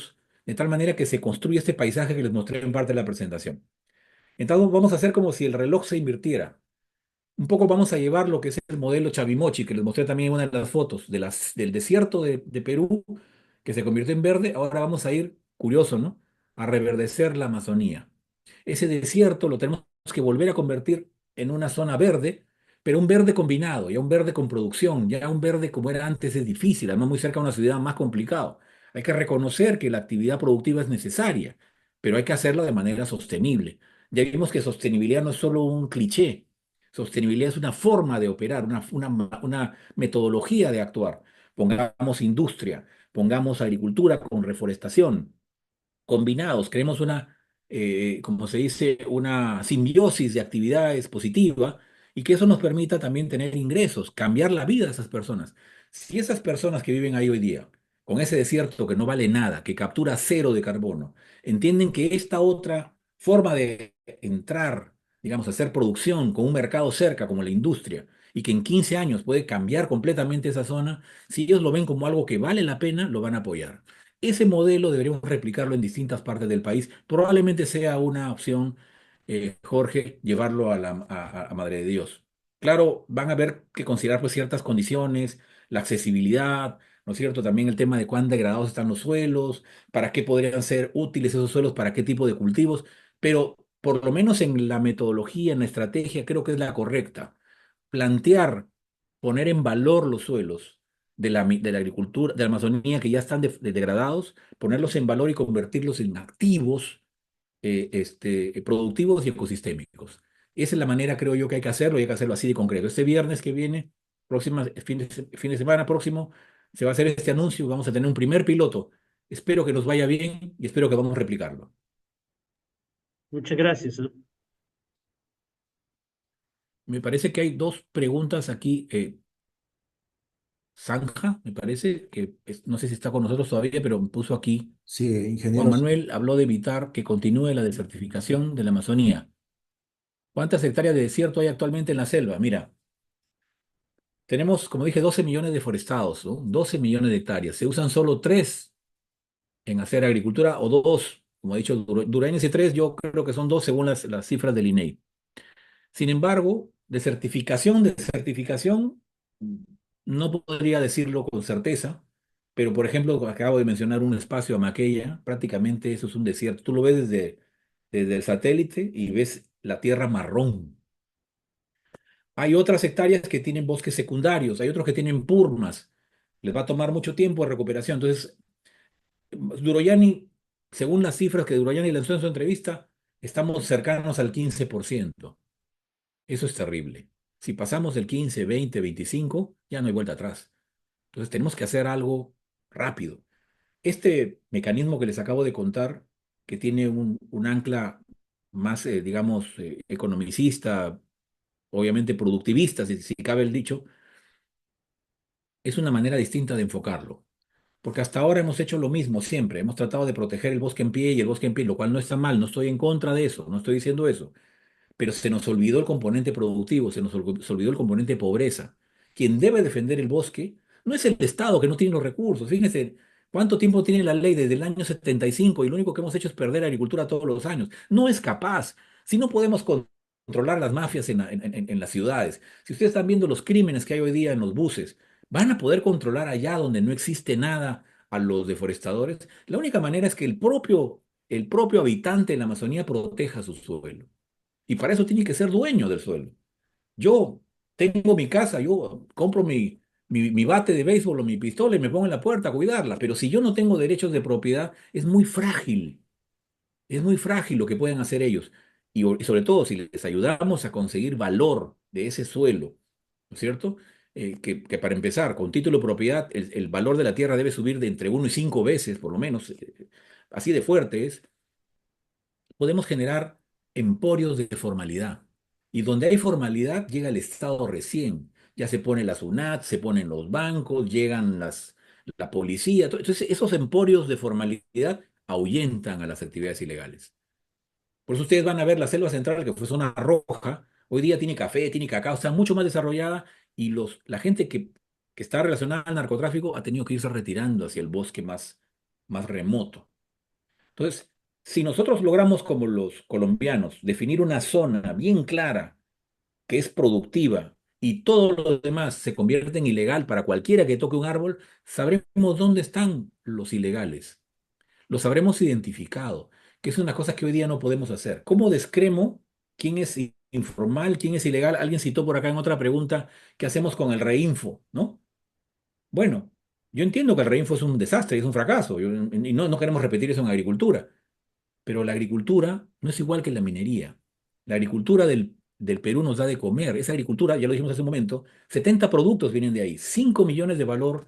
de tal manera que se construye este paisaje que les mostré en parte de la presentación. Entonces vamos a hacer como si el reloj se invirtiera. Un poco vamos a llevar lo que es el modelo Chavimochi, que les mostré también en una de las fotos del desierto de Perú, que se convirtió en verde. Ahora vamos a ir, curioso, ¿no? A reverdecer la Amazonía. Ese desierto lo tenemos que volver a convertir en una zona verde, pero un verde combinado, ya un verde con producción, ya un verde como era antes es difícil, además muy cerca de una ciudad más complicado. Hay que reconocer que la actividad productiva es necesaria, pero hay que hacerla de manera sostenible. Ya vimos que sostenibilidad no es solo un cliché. Sostenibilidad es una forma de operar, una metodología de actuar. Pongamos industria, pongamos agricultura con reforestación, combinados, creemos como se dice, una simbiosis de actividades positiva y que eso nos permita también tener ingresos, cambiar la vida de esas personas. Si esas personas que viven ahí hoy día, con ese desierto que no vale nada, que captura cero de carbono, entienden que esta otra forma de entrar, digamos, a hacer producción con un mercado cerca como la industria, y que en 15 años puede cambiar completamente esa zona, si ellos lo ven como algo que vale la pena, lo van a apoyar. Ese modelo deberíamos replicarlo en distintas partes del país. Probablemente sea una opción, Jorge, llevarlo a Madre de Dios. Claro, van a haber que considerar pues, ciertas condiciones, la accesibilidad, ¿no es cierto? También el tema de cuán degradados están los suelos, para qué podrían ser útiles esos suelos, para qué tipo de cultivos, pero por lo menos en la metodología, en la estrategia, creo que es la correcta. Plantear, poner en valor los suelos de la agricultura, de la Amazonía que ya están degradados, ponerlos en valor y convertirlos en activos productivos y ecosistémicos. Esa es la manera, creo yo, que hay que hacerlo y hay que hacerlo así de concreto. Este viernes que viene, fin de semana próximo, se va a hacer este anuncio, vamos a tener un primer piloto. Espero que nos vaya bien y espero que vamos a replicarlo. Muchas gracias, ¿eh? Me parece que hay dos preguntas aquí. Zanja, me parece, que no sé si está con nosotros todavía, pero me puso aquí. Sí, Juan ingenieros. Manuel habló de evitar que continúe la desertificación de la Amazonía. ¿Cuántas hectáreas de desierto hay actualmente en la selva? Mira, tenemos, como dije, 12 millones de forestados, ¿no? 12 millones de hectáreas. Se usan solo 3 en hacer agricultura o 2, como ha dicho Duraines y 3, yo creo que son 2 según las cifras del INEI. Sin embargo, desertificación, no podría decirlo con certeza, pero por ejemplo, acabo de mencionar un espacio Amaqueya, prácticamente eso es un desierto. Tú lo ves desde el satélite y ves la tierra marrón. Hay otras hectáreas que tienen bosques secundarios, hay otros que tienen purmas. Les va a tomar mucho tiempo de recuperación. Entonces, Duroyani, según las cifras que Duroyani lanzó en su entrevista, estamos cercanos al 15%. Eso es terrible. Si pasamos del 15, 20, 25, ya no hay vuelta atrás. Entonces tenemos que hacer algo rápido. Este mecanismo que les acabo de contar, que tiene un ancla más, digamos, economicista, obviamente productivista, si cabe el dicho, es una manera distinta de enfocarlo. porque hasta ahora hemos hecho lo mismo siempre. Hemos tratado de proteger el bosque en pie y el bosque en pie, lo cual no está mal, no estoy en contra de eso, no estoy diciendo eso, pero se nos olvidó el componente productivo, se olvidó el componente pobreza. Quien debe defender el bosque no es el Estado que no tiene los recursos. Fíjense cuánto tiempo tiene la ley desde el año 75 y lo único que hemos hecho es perder agricultura todos los años. No es capaz. Si no podemos controlar las mafias en las ciudades, si ustedes están viendo los crímenes que hay hoy día en los buses, ¿van a poder controlar allá donde no existe nada a los deforestadores? La única manera es que el propio habitante en la Amazonía proteja su suelo. Y para eso tiene que ser dueño del suelo. Yo tengo mi casa, yo compro mi bate de béisbol o mi pistola y me pongo en la puerta a cuidarla. Pero si yo no tengo derechos de propiedad, es muy frágil. Es muy frágil lo que pueden hacer ellos. Y sobre todo si les ayudamos a conseguir valor de ese suelo, ¿no es cierto? Que para empezar, con título de propiedad, el valor de la tierra debe subir de entre 1 y 5 veces, por lo menos. Así de fuerte es. Podemos generar emporios de formalidad. Y donde hay formalidad, llega el Estado recién. Ya se pone la SUNAT, se ponen los bancos, llegan la policía. Entonces, esos emporios de formalidad ahuyentan a las actividades ilegales. Por eso ustedes van a ver la selva central, que fue zona roja, hoy día tiene café, tiene cacao, está mucho más desarrollada y la gente que está relacionada al narcotráfico ha tenido que irse retirando hacia el bosque más remoto. Entonces, si nosotros logramos, como los colombianos, definir una zona bien clara que es productiva y todo lo demás se convierte en ilegal para cualquiera que toque un árbol, sabremos dónde están los ilegales. Los habremos identificado, que es una cosa que hoy día no podemos hacer. ¿Cómo descremo quién es informal, quién es ilegal? Alguien citó por acá en otra pregunta, ¿qué hacemos con el reinfo? ¿No? Bueno, yo entiendo que el reinfo es un desastre, es un fracaso, y no queremos repetir eso en agricultura. Pero la agricultura no es igual que la minería. La agricultura del Perú nos da de comer. Esa agricultura, ya lo dijimos hace un momento, 70 productos vienen de ahí. 5 millones de valor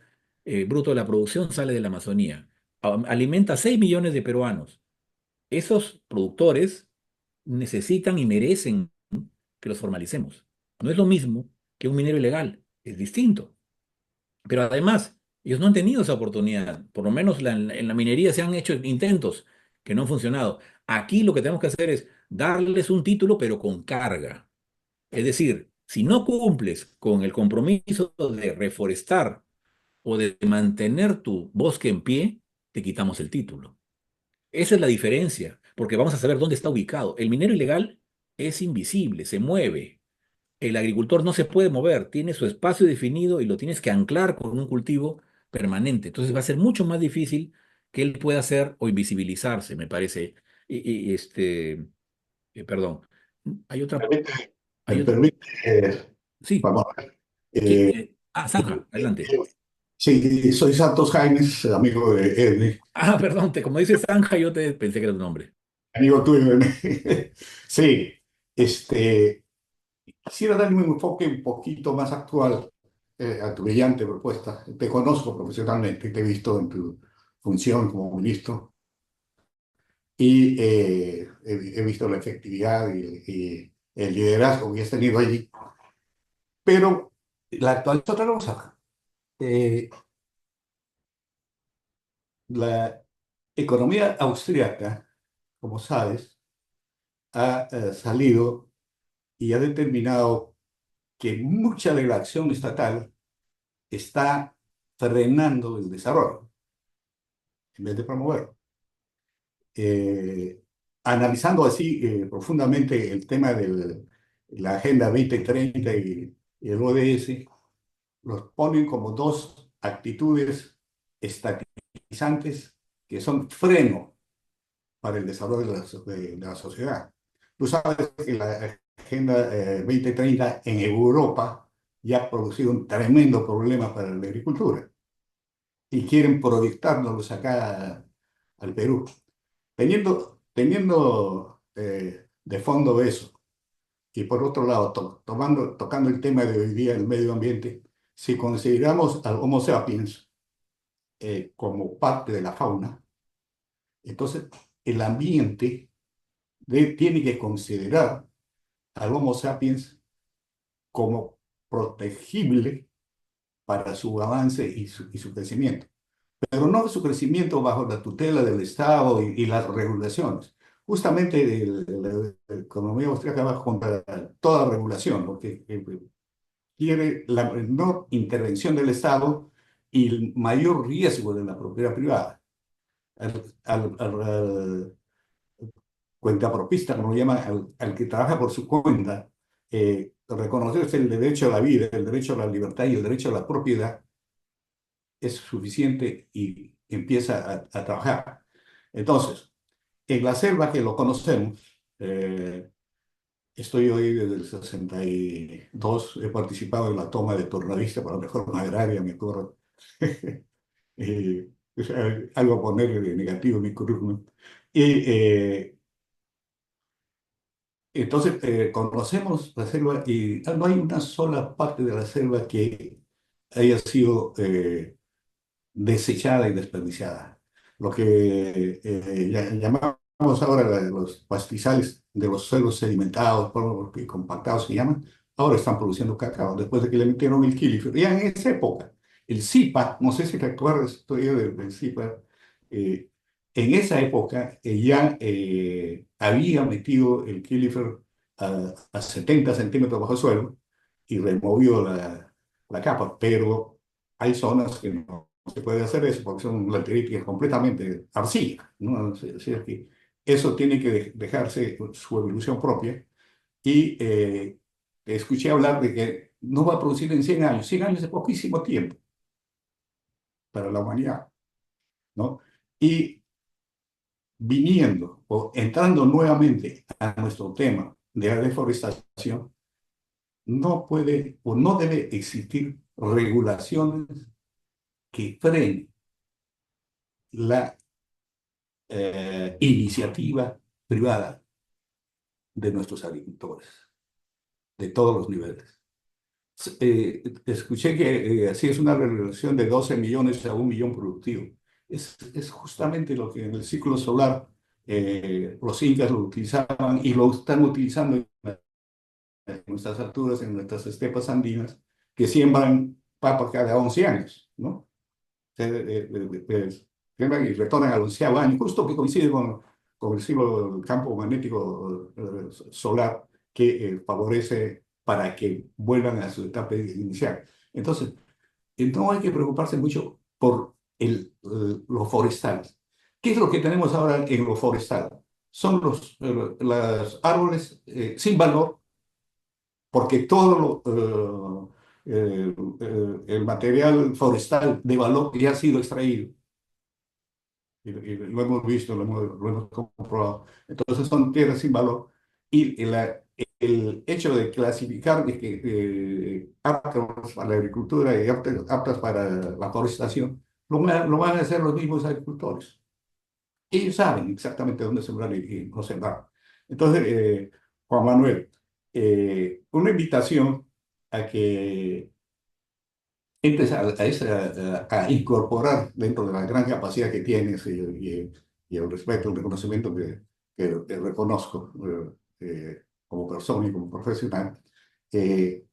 bruto de la producción sale de la Amazonía. Alimenta a 6 millones de peruanos. Esos productores necesitan y merecen que los formalicemos. No es lo mismo que un minero ilegal, es distinto. Pero además, ellos no han tenido esa oportunidad. Por lo menos en la minería se han hecho intentos que no han funcionado. Aquí lo que tenemos que hacer es darles un título, pero con carga. Es decir, si no cumples con el compromiso de reforestar o de mantener tu bosque en pie, te quitamos el título. Esa es la diferencia, porque vamos a saber dónde está ubicado. El minero ilegal es invisible, se mueve. El agricultor no se puede mover, tiene su espacio definido y lo tienes que anclar con un cultivo permanente. Entonces va a ser mucho más difícil que él pueda hacer o invisibilizarse, me parece. Perdón. Hay otra, Permite- Me hay otra, permite, sí. vamos a ver. Eh, Zanja, adelante. sí, soy Santos Jaimes, amigo de Edney, Perdón, como dices Zanja, yo te pensé que era tu nombre. amigo tuyo. Edney. Sí, este, quisiera darle un enfoque un poquito más actual a tu brillante propuesta. Te conozco profesionalmente, te he visto en tu función como ministro y he visto la efectividad y el liderazgo que has tenido allí. Pero la actual es otra cosa. Eh, La economía austríaca, como sabes, ha salido y ha determinado que mucha de la acción estatal está frenando el desarrollo en vez de promoverlo. Eh, Analizando así profundamente el tema de la Agenda 2030 y el ODS, los ponen como dos actitudes estatizantes que son freno para el desarrollo de la sociedad. Tú sabes que la Agenda 2030 en Europa ya ha producido un tremendo problema para la agricultura y quieren proyectárnoslos acá al Perú. Teniendo de fondo eso, y por otro lado, tocando el tema de hoy día, el medio ambiente, si consideramos al Homo sapiens como parte de la fauna, entonces el ambiente tiene que considerar al Homo sapiens como protegible para su avance y su crecimiento. pero no su crecimiento bajo la tutela del Estado y las regulaciones. Justamente la economía austríaca va contra toda regulación, porque quiere la menor intervención del Estado y el mayor riesgo de la propiedad privada. Al cuentapropista, como lo llaman, al que trabaja por su cuenta, reconocerse el derecho a la vida, el derecho a la libertad y el derecho a la propiedad es suficiente y empieza a trabajar. Entonces, en la selva que lo conocemos, estoy hoy desde el 62, he participado en la toma de Tornavista para la reforma agraria, me acuerdo. O sea, algo a poner de negativo en mi currículum. Y entonces conocemos la selva y no hay una sola parte de la selva que haya sido desechada y desperdiciada. Lo que llamamos ahora los pastizales de los suelos sedimentados y compactados se llaman, ahora están produciendo cacao, después de que le metieron el quilífero. Ya en esa época, el CIPA, no sé si te acuerdas todavía del CIPA, eh, en esa época ya había metido el quilífero a 70 centímetros bajo el suelo y removió la capa, pero hay zonas que no se puede hacer eso porque son lateritas completamente arcilla, ¿no? Así es que eso tiene que dejarse su evolución propia y escuché hablar de que no va a producir en 100 años. 100 años es poquísimo tiempo para la humanidad, ¿no? Y viniendo o entrando nuevamente a nuestro tema de la deforestación, no puede o no debe existir regulaciones que frenen la iniciativa privada de nuestros agricultores, de todos los niveles. Escuché que así es una relación de 12 millones a 1 millón productivo. Es justamente lo que en el ciclo solar los incas lo utilizaban y lo están utilizando en nuestras alturas, en nuestras estepas andinas, que siembran papa cada 11 años, ¿no? Siembran y retornan al 11.º año, justo que coincide con el ciclo del campo magnético solar que favorece para que vuelvan a su etapa inicial. Entonces, no hay que preocuparse mucho por lo forestal. ¿Qué es lo que tenemos ahora en lo forestal? Son los árboles sin valor, porque todo el material forestal de valor ya ha sido extraído. Y lo hemos visto, lo hemos comprobado. Entonces son tierras sin valor. Y el hecho de clasificar de que aptas para la agricultura y aptas para la forestación, lo van a hacer los mismos agricultores. Ellos saben exactamente dónde sembrar y no sembrar. Entonces, Juan Manuel, una invitación a que entres a incorporar dentro de la gran capacidad que tienes y el respeto, el reconocimiento que te reconozco como persona y como profesional, eh,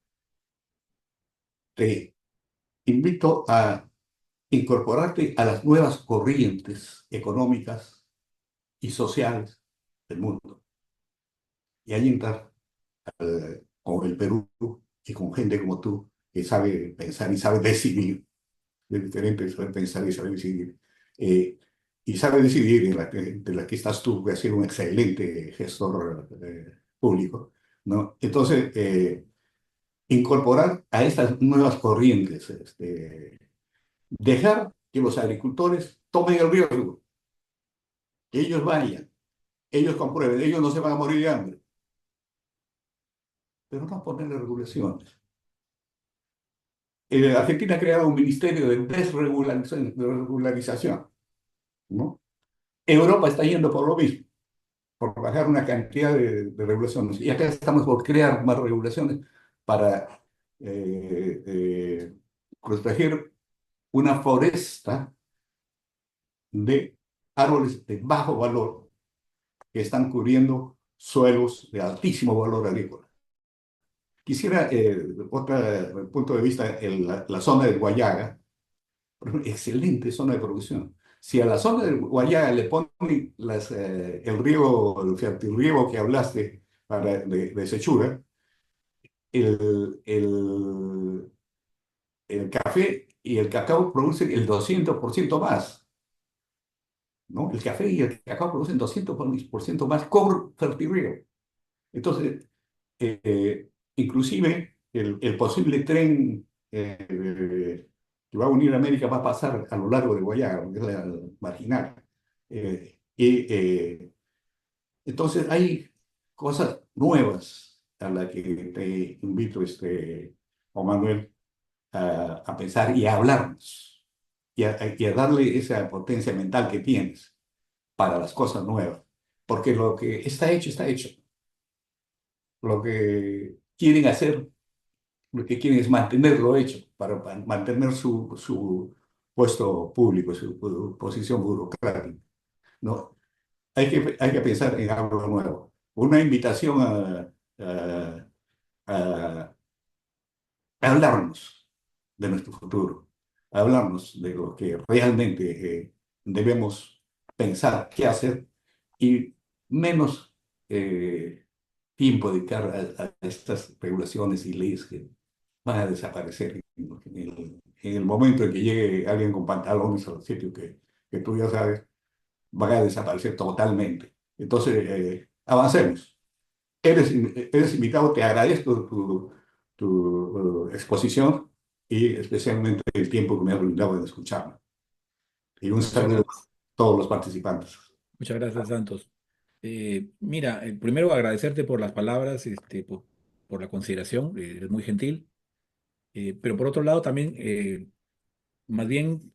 te invito a incorporarte a las nuevas corrientes económicas y sociales del mundo y ahí entrar con el Perú y con gente como tú que sabe pensar y sabe decidir es diferente saber pensar y saber decidir. Eh, y sabe decidir, de la que estás tú, que has sido un excelente gestor público, ¿no? Entonces, incorporar a estas nuevas corrientes, dejar que los agricultores tomen el riesgo, que ellos vayan, ellos comprueben, ellos no se van a morir de hambre, pero no ponerle regulaciones. Argentina ha creado un ministerio de desregularización, ¿no? Europa está yendo por lo mismo, por bajar una cantidad de regulaciones. Y acá estamos por crear más regulaciones para proteger una foresta de árboles de bajo valor que están cubriendo suelos de altísimo valor agrícola. Quisiera, otro punto de vista, la zona de Guayaga, excelente zona de producción. Si a la zona del Guayá le ponen el riego, el fertirriego que hablaste de Sechura, el, el café y el cacao producen el 200% más, ¿no? El café y el cacao producen 200% más con fertirriego. Entonces, inclusive el posible tren que va a unir América va a pasar a lo largo de Guayana, que es la marginal. Entonces hay cosas nuevas a las que te invito, Juan Manuel, a pensar y a hablarnos y a darle esa potencia mental que tienes para las cosas nuevas. Porque lo que está hecho, está hecho. Lo que quieren hacer, lo que quieren es mantenerlo hecho, para mantener su puesto público, su posición burocrática. ¿No? Hay que pensar en algo nuevo. Una invitación a hablarnos de nuestro futuro, a hablarnos de lo que realmente debemos pensar, qué hacer y menos tiempo dedicar a estas regulaciones y leyes que van a desaparecer en el momento en que llegue alguien con pantalones al sitio que tú ya sabes, van a desaparecer totalmente. Entonces, avancemos. Eres invitado, te agradezco tu exposición y especialmente el tiempo que me has brindado en escucharme. Y un Muchas saludo a gracias. todos los participantes. Muchas gracias, Santos. Mira, primero agradecerte por las palabras, por la consideración, eres muy gentil, pero por otro lado también, más bien,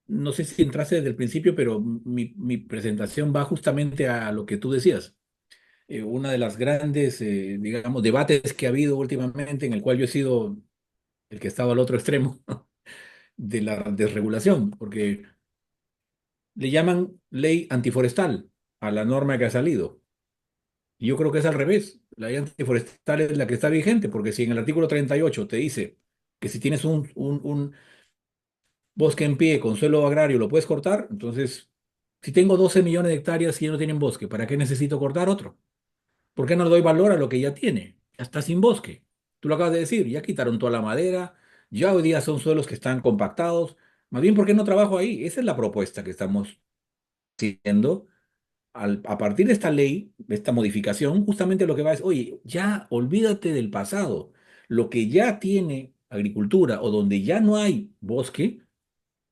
no sé si entraste desde el principio, pero mi presentación va justamente a lo que tú decías. Una de las grandes, digamos, debates que ha habido últimamente, en el cual yo he sido el que estaba al otro extremo de la desregulación, porque le llaman ley antiforestal a la norma que ha salido. Y yo creo que es al revés. La ley antiforestal es la que está vigente, porque si en el artículo 38 te dice que si tienes un bosque en pie con suelo agrario lo puedes cortar, entonces, si tengo 12 millones de hectáreas y ya no tienen bosque, ¿para qué necesito cortar otro? ¿Por qué no le doy valor a lo que ya tiene? Ya está sin bosque. Tú lo acabas de decir, ya quitaron toda la madera, ya hoy día son suelos que están compactados. Más bien, ¿por qué no trabajo ahí? Esa es la propuesta que estamos haciendo a partir de esta ley, de esta modificación, justamente lo que va es, oye, ya olvídate del pasado. Lo que ya tiene agricultura o donde ya no hay bosque,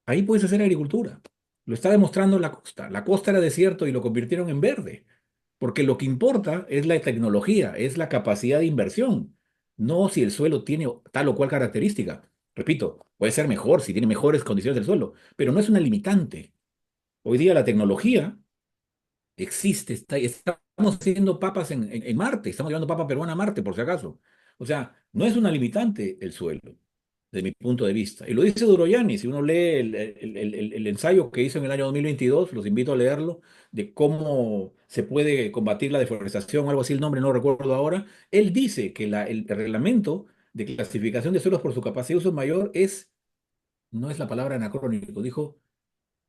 ahí puedes hacer agricultura. Lo está demostrando la costa. La costa era desierto y lo convirtieron en verde. Porque lo que importa es la tecnología, es la capacidad de inversión, no si el suelo tiene tal o cual característica. Repito, puede ser mejor si tiene mejores condiciones del suelo, pero no es una limitante. Hoy día la tecnología existe, estamos haciendo papas en Marte, estamos llevando papa peruana a Marte, por si acaso. O sea, no es una limitante el suelo, de mi punto de vista. Y lo dice Duroyani, si uno lee el ensayo que hizo en el año 2022, los invito a leerlo, de cómo se puede combatir la deforestación, algo así el nombre, no recuerdo ahora. Él dice que el reglamento de clasificación de suelos por su capacidad de uso mayor no es la palabra anacrónico, dijo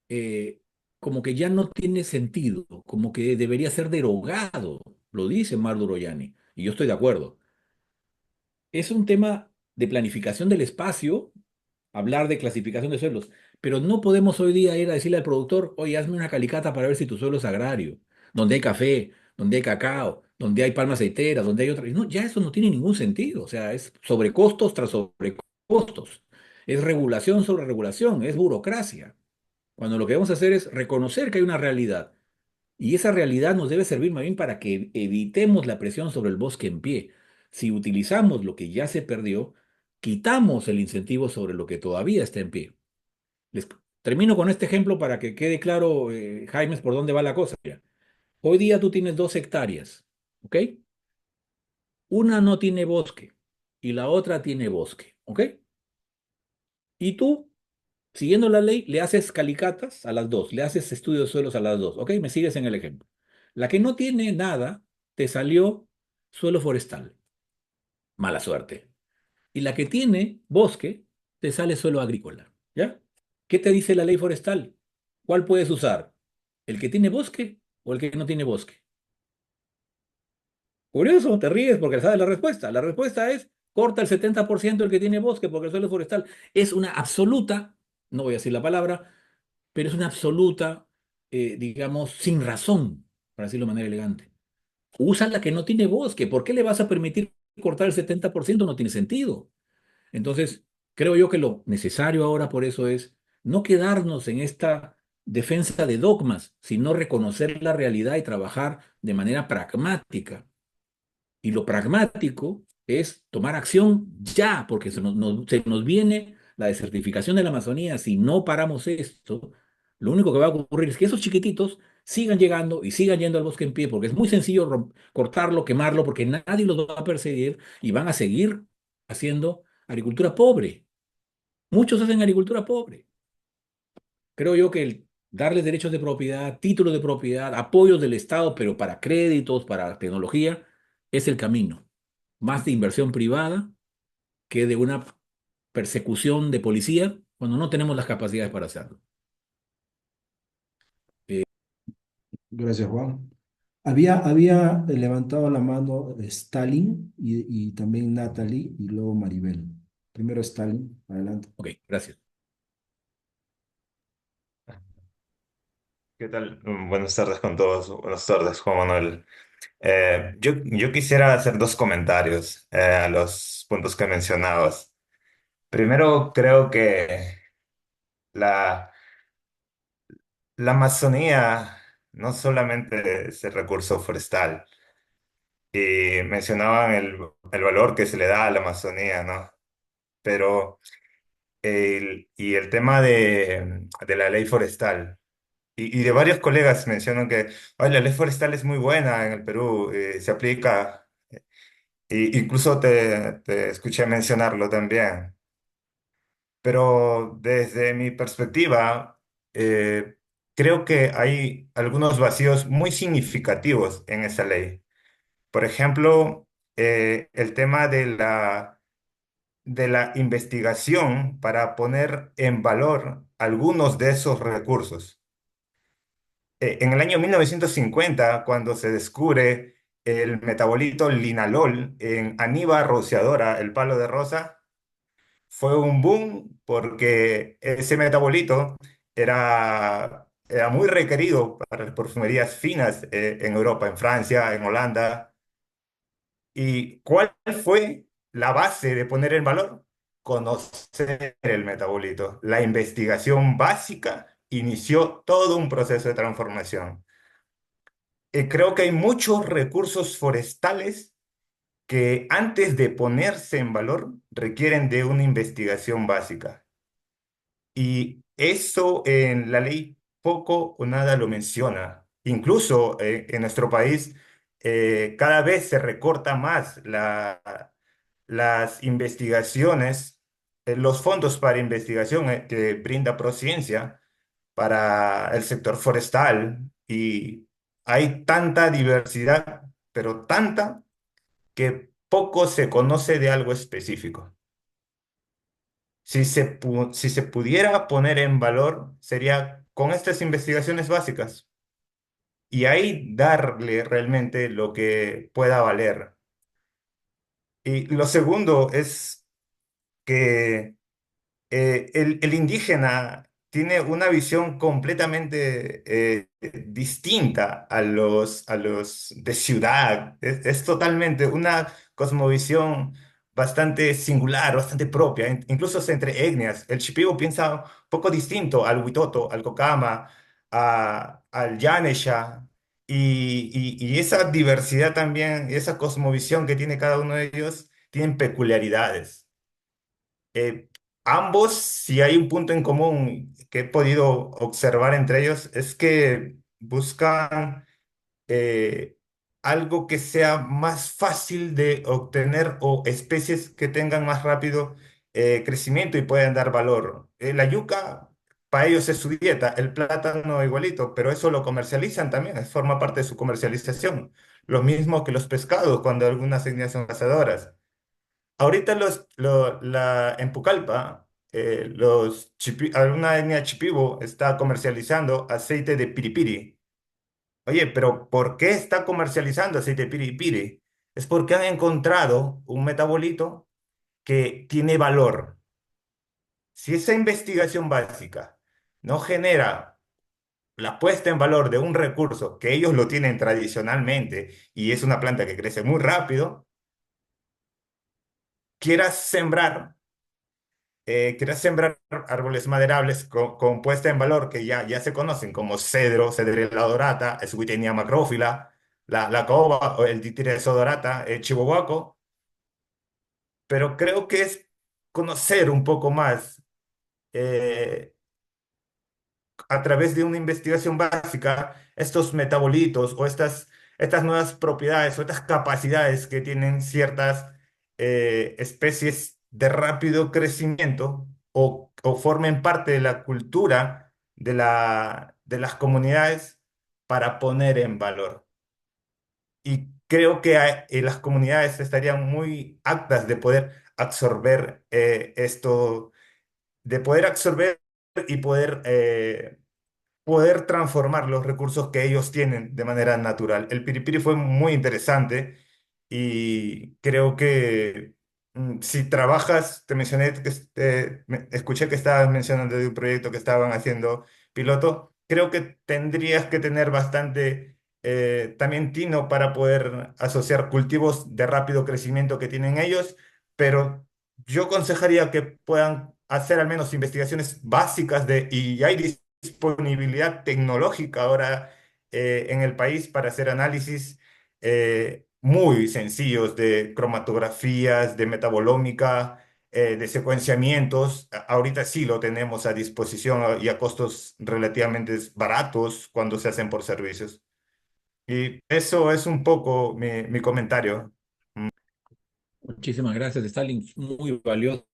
eh, como que ya no tiene sentido, como que debería ser derogado, lo dice Mar Duroyani, y yo estoy de acuerdo. Es un tema de planificación del espacio, hablar de clasificación de suelos, pero no podemos hoy día ir a decirle al productor, oye, hazme una calicata para ver si tu suelo es agrario, donde hay café, donde hay cacao, donde hay palma aceitera, donde hay otra. No, ya eso no tiene ningún sentido, o sea, es sobrecostos tras sobrecostos, es regulación sobre regulación, es burocracia. Cuando lo que vamos a hacer es reconocer que hay una realidad y esa realidad nos debe servir más bien para que evitemos la presión sobre el bosque en pie. Si utilizamos lo que ya se perdió, quitamos el incentivo sobre lo que todavía está en pie. Les termino con este ejemplo para que quede claro, Jaime, por dónde va la cosa. Ya. Hoy día tú tienes 2 hectáreas, ¿ok? Una no tiene bosque y la otra tiene bosque, ¿ok? Y tú siguiendo la ley, le haces calicatas a las dos, le haces estudios de suelos a las dos, ¿ok? Me sigues en el ejemplo. La que no tiene nada, te salió suelo forestal, mala suerte. Y la que tiene bosque, te sale suelo agrícola, ¿ya? ¿Qué te dice la ley forestal? ¿Cuál puedes usar? ¿El que tiene bosque o el que no tiene bosque? Curioso, te ríes porque sabes la respuesta. La respuesta es corta el 70% el que tiene bosque porque el suelo es forestal. Es una absoluta, no voy a decir la palabra, pero es una absoluta, digamos, sin razón, para decirlo de manera elegante. Usa la que no tiene bosque. ¿Por qué le vas a permitir cortar el 70%? No tiene sentido. Entonces, creo yo que lo necesario ahora por eso es no quedarnos en esta defensa de dogmas, sino reconocer la realidad y trabajar de manera pragmática. Y lo pragmático es tomar acción ya, porque se nos viene la desertificación de la Amazonía. Si no paramos esto, lo único que va a ocurrir es que esos chiquititos sigan llegando y sigan yendo al bosque en pie, porque es muy sencillo cortarlo, quemarlo, porque nadie los va a perseguir y van a seguir haciendo agricultura pobre. Muchos hacen agricultura pobre. Creo yo que el darles derechos de propiedad, títulos de propiedad, apoyos del Estado, pero para créditos, para tecnología, es el camino. Más de inversión privada que de una persecución de policía cuando no tenemos las capacidades para hacerlo. Eh, Gracias, Juan. Había levantado la mano Stalin y también Natalie y luego Maribel. Primero Stalin, adelante. ok, gracias. ¿Qué tal? Buenas tardes con todos. Buenas tardes, Juan Manuel. Yo quisiera hacer dos comentarios a los puntos que mencionabas. Primero, creo que la, la Amazonía no solamente es el recurso forestal, y mencionaban el valor que se le da a la Amazonía, ¿no? Pero el tema de la ley forestal. Y de varios colegas mencionan que "Ay, la ley forestal es muy buena en el Perú, se aplica, y incluso te escuché mencionarlo también. Pero desde mi perspectiva, eh, creo que hay algunos vacíos muy significativos en esa ley. Por ejemplo, el tema de la investigación para poner en valor algunos de esos recursos. En el año 1950, cuando se descubre el metabolito linalol en Aníbar rociadora, el palo de rosa, fue un boom porque ese metabolito era muy requerido para las perfumerías finas en Europa, en Francia, en Holanda. ¿Y cuál fue la base de poner en valor? Conocer el metabolito. La investigación básica inició todo un proceso de transformación. Creo que hay muchos recursos forestales que antes de ponerse en valor requieren de una investigación básica. Y eso en la ley poco o nada lo menciona. Incluso en nuestro país cada vez se recorta más las investigaciones, los fondos para investigación que brinda Prociencia para el sector forestal, y hay tanta diversidad, pero tanta que poco se conoce de algo específico. Si se pudiera poner en valor, sería con estas investigaciones básicas y ahí darle realmente lo que pueda valer. Y lo segundo es que el indígena tiene una visión completamente distinta a los de ciudad. Es totalmente una cosmovisión bastante singular, bastante propia, incluso entre etnias. El Shipibo piensa un poco distinto al Huitoto, al Cocama, al Yanesha. Y esa diversidad también, esa cosmovisión que tiene cada uno de ellos, tienen peculiaridades. eh, Ambos, si hay un punto en común que he podido observar entre ellos, es que buscan eh, algo que sea más fácil de obtener o especies que tengan más rápido crecimiento y puedan dar valor. La yuca, para ellos es su dieta, el plátano igualito, pero eso lo comercializan también, forma parte de su comercialización. Lo mismo que los pescados, cuando algunas etnias son cazadoras. Ahorita en Pucallpa alguna etnia Shipibo está comercializando aceite de piripiri. Oye, pero ¿por qué está comercializando aceite de piripiri? Es porque han encontrado un metabolito que tiene valor. Si esa investigación básica no genera la puesta en valor de un recurso que ellos lo tienen tradicionalmente y es una planta que crece muy rápido, quieras sembrar, quieras sembrar árboles maderables con puesta en valor que ya se conocen como cedro, Cedrela dorata, Swietenia macrófila, la caoba o el Ditireso dorata, chihuahuaco, pero creo que es conocer un poco más eh, a través de una investigación básica estos metabolitos o estas nuevas propiedades o estas capacidades que tienen ciertas especies de rápido crecimiento o formen parte de la cultura de las comunidades para poner en valor. Y creo que las comunidades estarían muy aptas de poder absorber esto, de poder absorber y poder transformar los recursos que ellos tienen de manera natural. El piripiri fue muy interesante y creo que si trabajas, te mencioné que escuché que estabas mencionando de un proyecto que estaban haciendo piloto, creo que tendrías que tener bastante también tino para poder asociar cultivos de rápido crecimiento que tienen ellos, pero yo aconsejaría que puedan hacer al menos investigaciones básicas y hay disponibilidad tecnológica ahora en el país para hacer análisis muy sencillos de cromatografías, de metabolómica, de secuenciamientos. Ahorita sí lo tenemos a disposición y a costos relativamente baratos cuando se hacen por servicios. Y eso es un poco mi comentario. Muchísimas gracias, Stalin. Muy valiosos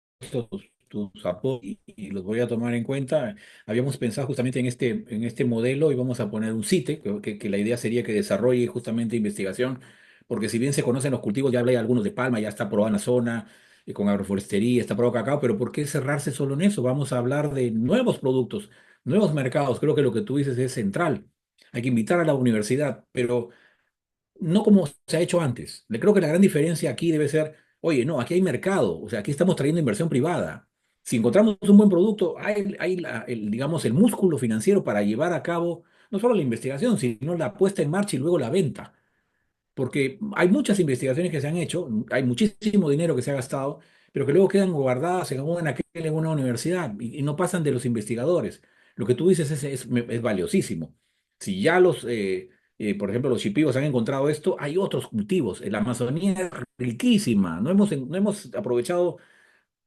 tus aportes y los voy a tomar en cuenta. Habíamos pensado justamente en este modelo y vamos a poner un CITE, que la idea sería que desarrolle justamente investigación, porque si bien se conocen los cultivos, ya hablé de algunos de palma, ya está aprobada en la zona, con agroforestería, está aprobado cacao, pero ¿por qué cerrarse solo en eso? Vamos a hablar de nuevos productos, nuevos mercados. Creo que lo que tú dices es central. Hay que invitar a la universidad, pero no como se ha hecho antes. Le creo que la gran diferencia aquí debe ser, oye, no, aquí hay mercado, o sea, aquí estamos trayendo inversión privada. Si encontramos un buen producto, hay digamos, el músculo financiero para llevar a cabo no solo la investigación, sino la puesta en marcha y luego la venta. Porque hay muchas investigaciones que se han hecho, hay muchísimo dinero que se ha gastado, pero que luego quedan guardadas en una universidad y no pasan de los investigadores. Lo que tú dices es valiosísimo. Si ya por ejemplo, los chipivos han encontrado esto, hay otros cultivos. La Amazonía es riquísima, no hemos aprovechado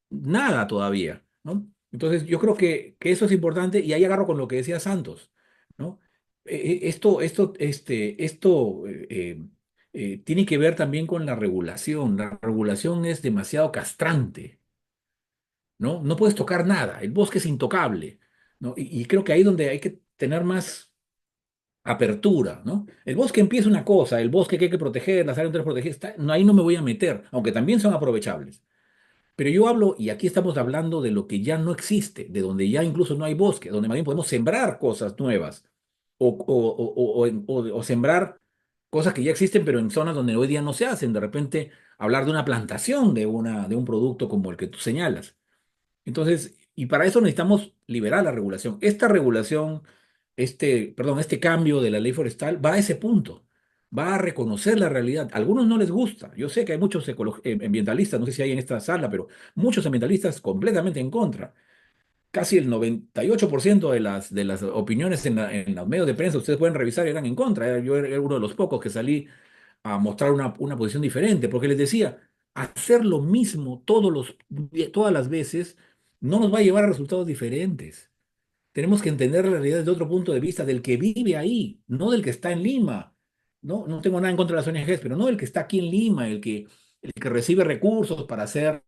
nada todavía, ¿no? Entonces, yo creo que eso es importante y ahí agarro con lo que decía Santos, ¿no? Tiene que ver también con la regulación. La regulación es demasiado castrante, ¿no? No puedes tocar nada, el bosque es intocable, ¿no? Y creo que ahí es donde hay que tener más apertura, ¿no? El bosque empieza una cosa, el bosque que hay que proteger, las áreas protegidas, no, ahí no me voy a meter, aunque también son aprovechables. Pero yo hablo, y aquí estamos hablando de lo que ya no existe, de donde ya incluso no hay bosque, donde más bien podemos sembrar cosas nuevas o sembrar cosas que ya existen, pero en zonas donde hoy día no se hacen. De repente, hablar de una plantación de un producto como el que tú señalas. Entonces, y para eso necesitamos liberar la regulación. Esta regulación, este cambio de la ley forestal va a ese punto, va a reconocer la realidad. A algunos no les gusta. Yo sé que hay muchos ambientalistas, no sé si hay en esta sala, pero muchos ambientalistas completamente en contra. Casi el 98% de las opiniones en los medios de prensa, ustedes pueden revisar, eran en contra. Yo era uno de los pocos que salí a mostrar una posición diferente, porque les decía, hacer lo mismo todas las veces no nos va a llevar a resultados diferentes. Tenemos que entender la realidad desde otro punto de vista, del que vive ahí, no del que está en Lima. No, no tengo nada en contra de las ONGs, pero no del que está aquí en Lima, el que recibe recursos para hacer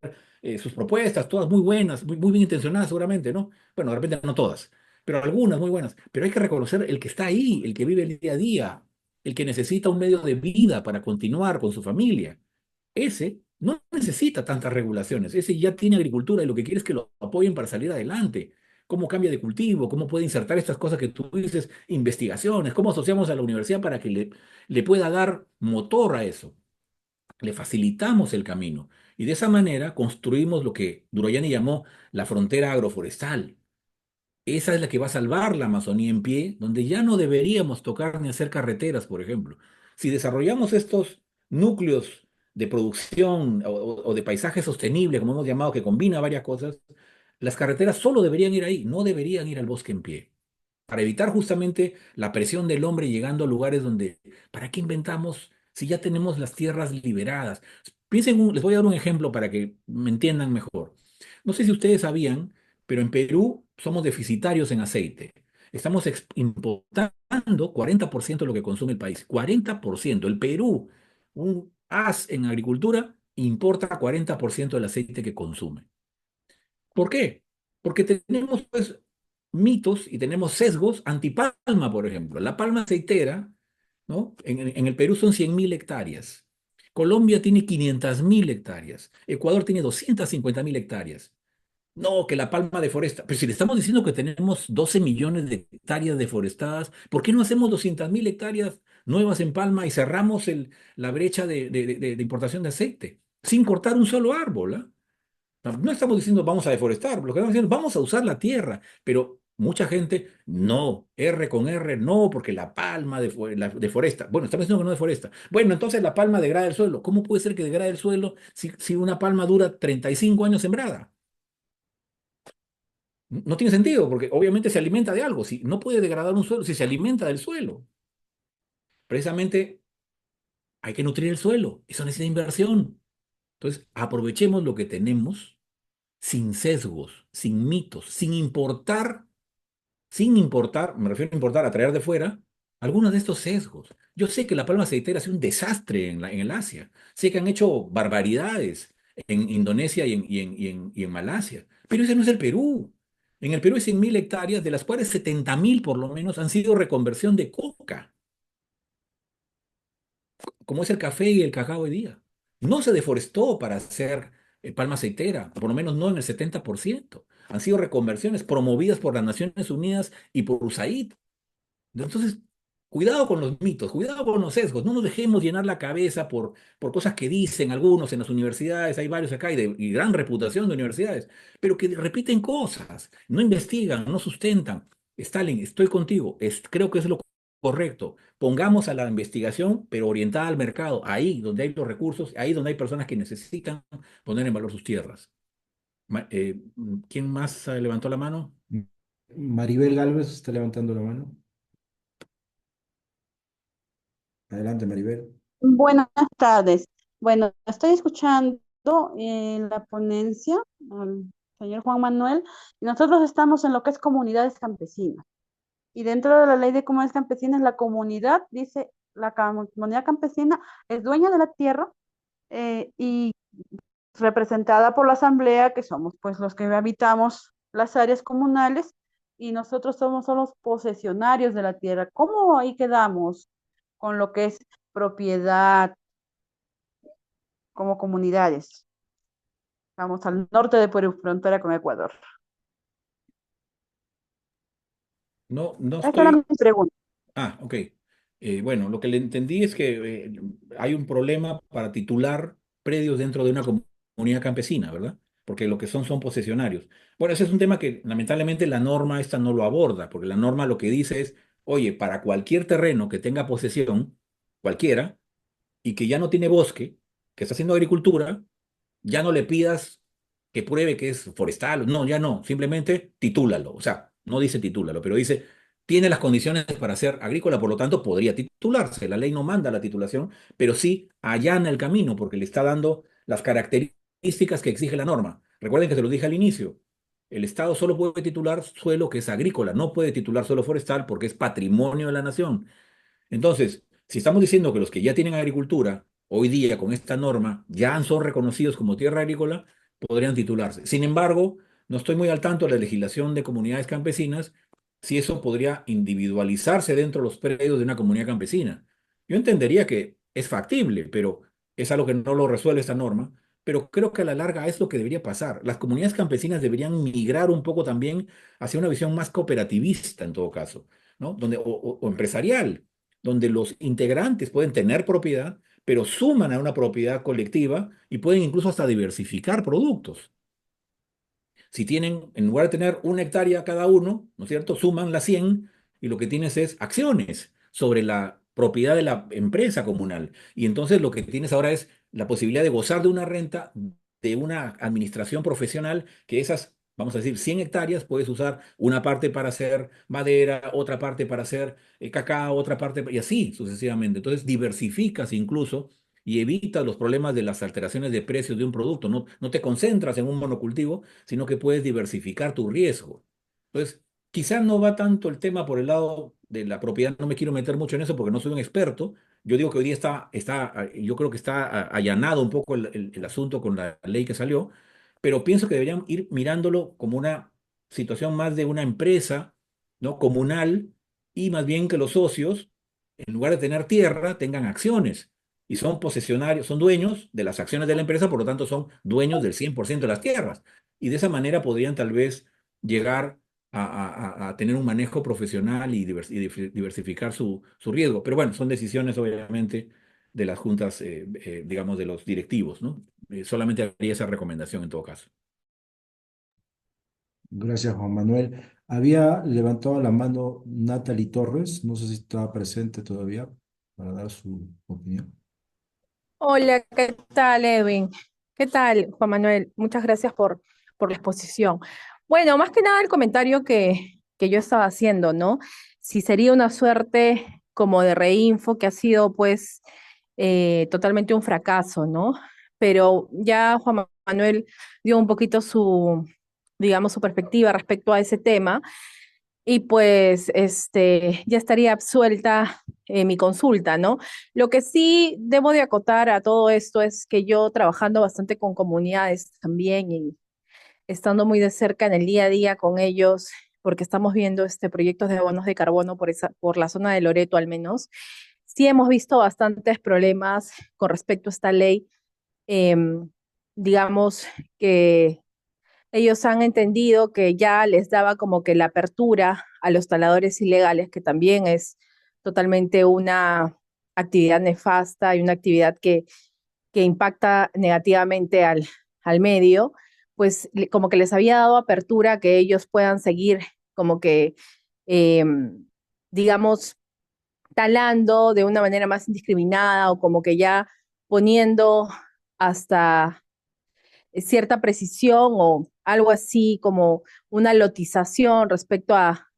sus propuestas, todas muy buenas, muy bien intencionadas seguramente, ¿no? Bueno, de repente no todas, pero algunas muy buenas. Pero hay que reconocer el que está ahí, el que vive el día a día, el que necesita un medio de vida para continuar con su familia. Ese no necesita tantas regulaciones. Ese ya tiene agricultura y lo que quiere es que lo apoyen para salir adelante. ¿Cómo cambia de cultivo? ¿Cómo puede insertar estas cosas que tú dices? Investigaciones. ¿Cómo asociamos a la universidad para que le pueda dar motor a eso? Le facilitamos el camino. Y de esa manera construimos lo que Duroyani llamó la frontera agroforestal. Esa es la que va a salvar la Amazonía en pie, donde ya no deberíamos tocar ni hacer carreteras, por ejemplo. Si desarrollamos estos núcleos de producción o de paisaje sostenible, como hemos llamado, que combina varias cosas, las carreteras solo deberían ir ahí, no deberían ir al bosque en pie, para evitar justamente la presión del hombre llegando a lugares donde, ¿para qué inventamos si ya tenemos las tierras liberadas? Piensen, les voy a dar un ejemplo para que me entiendan mejor. No sé si ustedes sabían, pero en Perú somos deficitarios en aceite. Estamos importando 40% de lo que consume el país. 40%. El Perú, un as en agricultura, importa 40% del aceite que consume. ¿Por qué? Porque tenemos pues mitos y tenemos sesgos antipalma, por ejemplo. La palma aceitera, ¿no? En el Perú son 100.000 hectáreas. Colombia tiene 500.000 hectáreas. Ecuador tiene 250.000 hectáreas. No, que la palma deforesta. Pero si le estamos diciendo que tenemos 12 millones de hectáreas deforestadas, ¿por qué no hacemos 200.000 hectáreas nuevas en palma y cerramos la brecha de importación de aceite sin cortar un solo árbol? ¿Ah? No estamos diciendo vamos a deforestar, lo que estamos diciendo vamos a usar la tierra, pero mucha gente no, R con R, no, porque la palma deforesta. Bueno, estamos diciendo que no deforesta. Bueno, entonces la palma degrada el suelo. ¿Cómo puede ser que degrade el suelo si una palma dura 35 años sembrada? No tiene sentido, porque obviamente se alimenta de algo. Si no puede degradar un suelo, si se alimenta del suelo. Precisamente hay que nutrir el suelo. Eso necesita inversión. Entonces, aprovechemos lo que tenemos sin sesgos, sin mitos, sin importar, me refiero a importar, a traer de fuera, algunos de estos sesgos. Yo sé que la palma aceitera ha sido un desastre en el Asia. Sé que han hecho barbaridades en Indonesia y en Malasia. Pero ese no es el Perú. En el Perú hay 100.000 hectáreas, de las cuales 70.000 por lo menos han sido reconversión de coca, como es el café y el cacao hoy día. No se deforestó para hacer palma aceitera, por lo menos no en el 70%. Han sido reconversiones promovidas por las Naciones Unidas y por USAID. Entonces, cuidado con los mitos, cuidado con los sesgos, no nos dejemos llenar la cabeza por cosas que dicen algunos en las universidades, hay varios acá y gran reputación de universidades, pero que repiten cosas, no investigan, no sustentan. Stalin, estoy contigo, creo que es lo correcto. Pongamos a la investigación, pero orientada al mercado, ahí donde hay los recursos, ahí donde hay personas que necesitan poner en valor sus tierras. ¿Quién más levantó la mano? Maribel Gálvez está levantando la mano. Adelante, Maribel. Buenas tardes. Bueno, estoy escuchando la ponencia al señor Juan Manuel y nosotros estamos en lo que es comunidades campesinas. Y dentro de la ley de comunidades campesinas, la comunidad, dice, la comunidad campesina es dueña de la tierra y representada por la asamblea, que somos pues los que habitamos las áreas comunales y nosotros somos los posesionarios de la tierra. ¿Cómo ahí quedamos con lo que es propiedad como comunidades? Estamos al norte de Perú, frontera con Ecuador. No, no Esta era mi estoy. pregunta. Ah, ok. Bueno, lo que le entendí es que hay un problema para titular predios dentro de una comunidad campesina, ¿verdad? Porque lo que son posesionarios. Bueno, ese es un tema que lamentablemente la norma esta no lo aborda, porque la norma lo que dice es, oye, para cualquier terreno que tenga posesión, cualquiera, y que ya no tiene bosque, que está haciendo agricultura, ya no le pidas que pruebe que es forestal, no, ya no, simplemente titúlalo, o sea, no dice titúlalo, pero dice, tiene las condiciones para ser agrícola, por lo tanto podría titularse, la ley no manda la titulación, pero sí allana el camino porque le está dando las características que exige la norma. Recuerden que se lo dije al inicio, el Estado solo puede titular suelo que es agrícola, no puede titular suelo forestal porque es patrimonio de la nación. Entonces, si estamos diciendo que los que ya tienen agricultura, hoy día con esta norma, ya son reconocidos como tierra agrícola, podrían titularse. Sin embargo, no estoy muy al tanto de la legislación de comunidades campesinas, si eso podría individualizarse dentro de los predios de una comunidad campesina. Yo entendería que es factible, pero es algo que no lo resuelve esta norma. pero creo que a la larga es lo que debería pasar. Las comunidades campesinas deberían migrar un poco también hacia una visión más cooperativista en todo caso, ¿no? O empresarial, donde los integrantes pueden tener propiedad, pero suman a una propiedad colectiva y pueden incluso hasta diversificar productos. Si tienen, en lugar de tener 1 hectárea cada uno, ¿no es cierto? Suman las 100 y lo que tienes es acciones sobre la propiedad de la empresa comunal. Y entonces lo que tienes ahora es la posibilidad de gozar de una renta de una administración profesional que esas, vamos a decir, 100 hectáreas puedes usar una parte para hacer madera, otra parte para hacer cacao, otra parte, y así sucesivamente. Entonces diversificas incluso y evitas los problemas de las alteraciones de precios de un producto. No te concentras en un monocultivo, sino que puedes diversificar tu riesgo. Entonces, quizás no va tanto el tema por el lado de la propiedad, no me quiero meter mucho en eso porque no soy un experto. Yo digo que hoy día yo creo que está allanado un poco el asunto con la ley que salió, pero pienso que deberían ir mirándolo como una situación más de una empresa, ¿no? Comunal, y más bien que los socios, en lugar de tener tierra, tengan acciones y son posesionarios, son dueños de las acciones de la empresa, por lo tanto son dueños del 100% de las tierras. Y de esa manera podrían tal vez llegar a tener un manejo profesional y diversificar su riesgo. Pero bueno, son decisiones obviamente de las juntas, digamos, de los directivos, ¿no? Solamente haría esa recomendación en todo caso. Gracias, Juan Manuel. Había levantado la mano Natalie Torres, no sé si estaba presente todavía para dar su opinión. Hola, ¿qué tal, Edwin? ¿Qué tal, Juan Manuel? Muchas gracias por la exposición. Bueno, más que nada el comentario que yo estaba haciendo, ¿no? Si sería una suerte como de Reinfo, que ha sido pues totalmente un fracaso, ¿no? Pero ya Juan Manuel dio un poquito su, digamos, su perspectiva respecto a ese tema. Y pues ya estaría absuelta mi consulta, ¿no? Lo que sí debo de acotar a todo esto es que yo trabajando bastante con comunidades también y estando muy de cerca en el día a día con ellos, porque estamos viendo proyectos de abonos de carbono por la zona de Loreto al menos, sí hemos visto bastantes problemas con respecto a esta ley. Em, digamos que ellos han entendido que ya les daba como que la apertura a los taladores ilegales, que también es totalmente una actividad nefasta y una actividad que impacta negativamente al medio, pues como que les había dado apertura a que ellos puedan seguir como que, eh, digamos, talando de una manera más indiscriminada o como que ya poniendo hasta cierta precisión o algo así como una lotización respecto a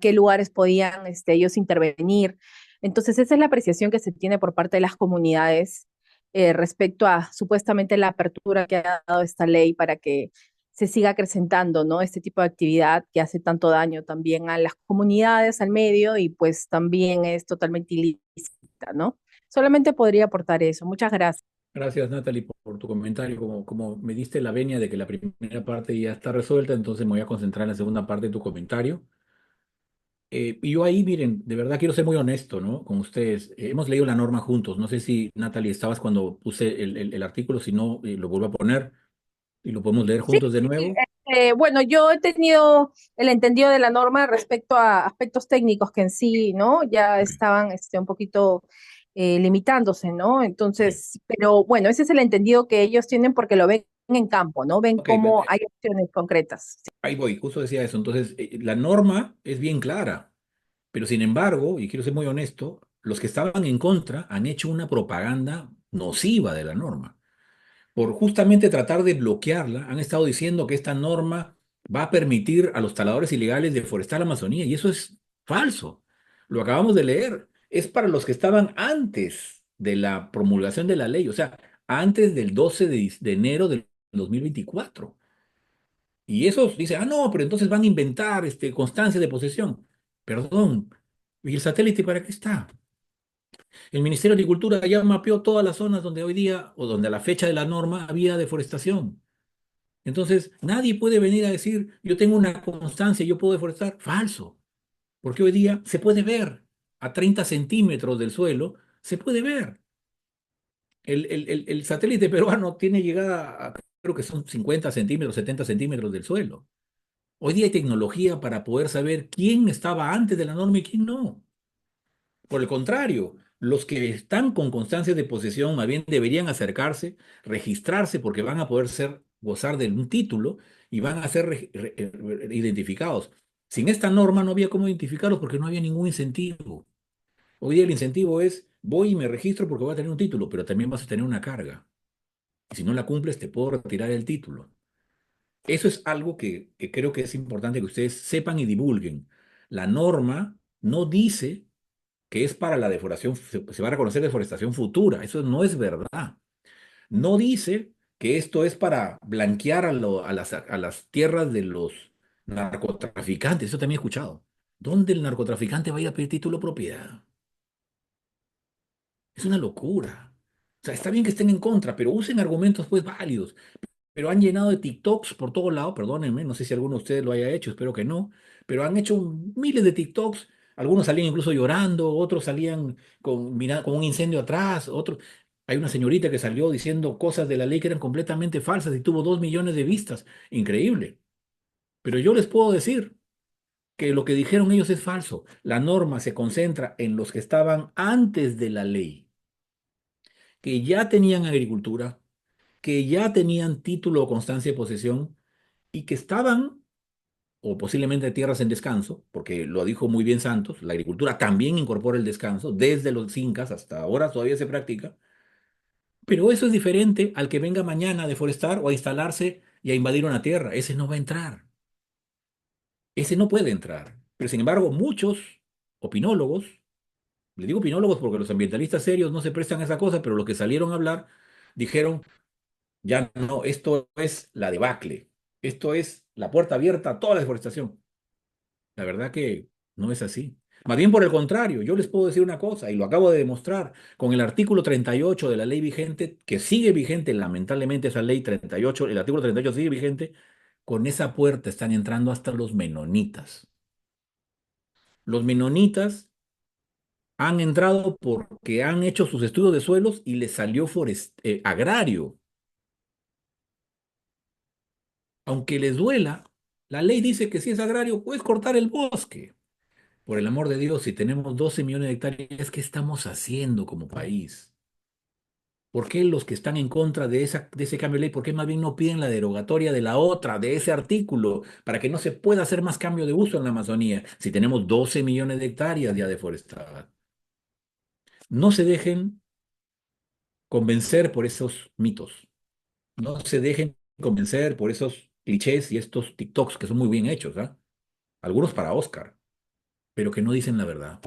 qué lugares podían ellos intervenir. Entonces, esa es la apreciación que se tiene por parte de las comunidades respecto a supuestamente la apertura que ha dado esta ley para que se siga acrecentando, ¿no? Este tipo de actividad que hace tanto daño también a las comunidades, al medio y pues también es totalmente ilícita, ¿no? Solamente podría aportar eso. Muchas gracias. Gracias, Natalie, por tu comentario. Como me diste la venia de que la primera parte ya está resuelta, entonces me voy a concentrar en la segunda parte de tu comentario. Y yo ahí, miren, de verdad quiero ser muy honesto, ¿no? Con ustedes. Hemos leído la norma juntos. No sé si, Natalie, estabas cuando puse el artículo, si no, lo vuelvo a poner y lo podemos leer Sí, juntos de nuevo. bueno, yo he tenido el entendido de la norma respecto a aspectos técnicos que en sí, ¿no? Ya Ok, estaban un poquito limitándose, ¿no? ok. Entonces, pero bueno, ese es el entendido que ellos tienen porque lo ven en campo, ¿no? Ven Ok, cómo hay acciones concretas. ahí voy, justo decía eso. Entonces, la norma es bien clara, pero sin embargo, y quiero ser muy honesto, los que estaban en contra han hecho una propaganda nociva de la norma. Por justamente tratar de bloquearla, han estado diciendo que esta norma va a permitir a los taladores ilegales deforestar la Amazonía, y eso es falso. Lo acabamos de leer. Es para los que estaban antes de la promulgación de la ley, o sea, antes del 12 de enero del 2024. Y esos dicen, no, pero entonces van a inventar constancia de posesión. Perdón, ¿y el satélite para qué está? El Ministerio de Agricultura ya mapeó todas las zonas donde hoy día, o donde a la fecha de la norma, había deforestación. Entonces, nadie puede venir a decir, yo tengo una constancia, yo puedo deforestar. Falso, porque hoy día se puede ver a 30 centímetros del suelo, se puede ver. El satélite peruano tiene llegada a, creo que son 50 centímetros, 70 centímetros del suelo. Hoy día hay tecnología para poder saber quién estaba antes de la norma y quién no. Por el contrario, los que están con constancia de posesión más bien deberían acercarse, registrarse porque van a poder gozar de un título y van a ser identificados. Sin esta norma no había cómo identificarlos porque no había ningún incentivo. Hoy día el incentivo es, voy y me registro porque voy a tener un título, pero también vas a tener una carga. Y si no la cumples, te puedo retirar el título. Eso es algo que creo que es importante que ustedes sepan y divulguen. La norma no dice que es para la deforestación, se va a reconocer deforestación futura. Eso no es verdad. No dice que esto es para blanquear a las tierras de los narcotraficantes. Eso también he escuchado. ¿Dónde el narcotraficante va a ir a pedir título de propiedad? Es una locura. O sea, está bien que estén en contra, pero usen argumentos pues válidos. Pero han llenado de TikToks por todo lado, perdónenme, no sé si alguno de ustedes lo haya hecho, espero que no, pero han hecho miles de TikToks, algunos salían incluso llorando, otros salían con un incendio atrás, otros... Hay una señorita que salió diciendo cosas de la ley que eran completamente falsas y tuvo 2 millones de vistas. Increíble. Pero yo les puedo decir que lo que dijeron ellos es falso. La norma se concentra en los que estaban antes de la ley, que ya tenían agricultura, que ya tenían título o constancia de posesión y que estaban, o posiblemente tierras en descanso, porque lo dijo muy bien Santos, la agricultura también incorpora el descanso, desde los incas hasta ahora todavía se practica, pero eso es diferente al que venga mañana a deforestar o a instalarse y a invadir una tierra. Ese no va a entrar, ese no puede entrar. Pero sin embargo, muchos opinólogos, les digo opinólogos porque los ambientalistas serios no se prestan a esa cosa, pero los que salieron a hablar dijeron, ya no, esto es la debacle, esto es la puerta abierta a toda la deforestación. La verdad que no es así. Más bien por el contrario, yo les puedo decir una cosa, y lo acabo de demostrar, con el artículo 38 de la ley vigente, que sigue vigente, lamentablemente esa ley 38, el artículo 38 sigue vigente, con esa puerta están entrando hasta los menonitas. Los menonitas han entrado porque han hecho sus estudios de suelos y les salió agrario. Aunque les duela, la ley dice que si es agrario, puedes cortar el bosque. Por el amor de Dios, si tenemos 12 millones de hectáreas, ¿qué estamos haciendo como país? ¿Por qué los que están en contra de ese cambio de ley, por qué más bien no piden la derogatoria de la otra, de ese artículo, para que no se pueda hacer más cambio de uso en la Amazonía, si tenemos 12 millones de hectáreas ya deforestadas? No se dejen convencer por esos mitos, no se dejen convencer por esos clichés y estos TikToks que son muy bien hechos, ¿ah? Algunos para Oscar, pero que no dicen la verdad.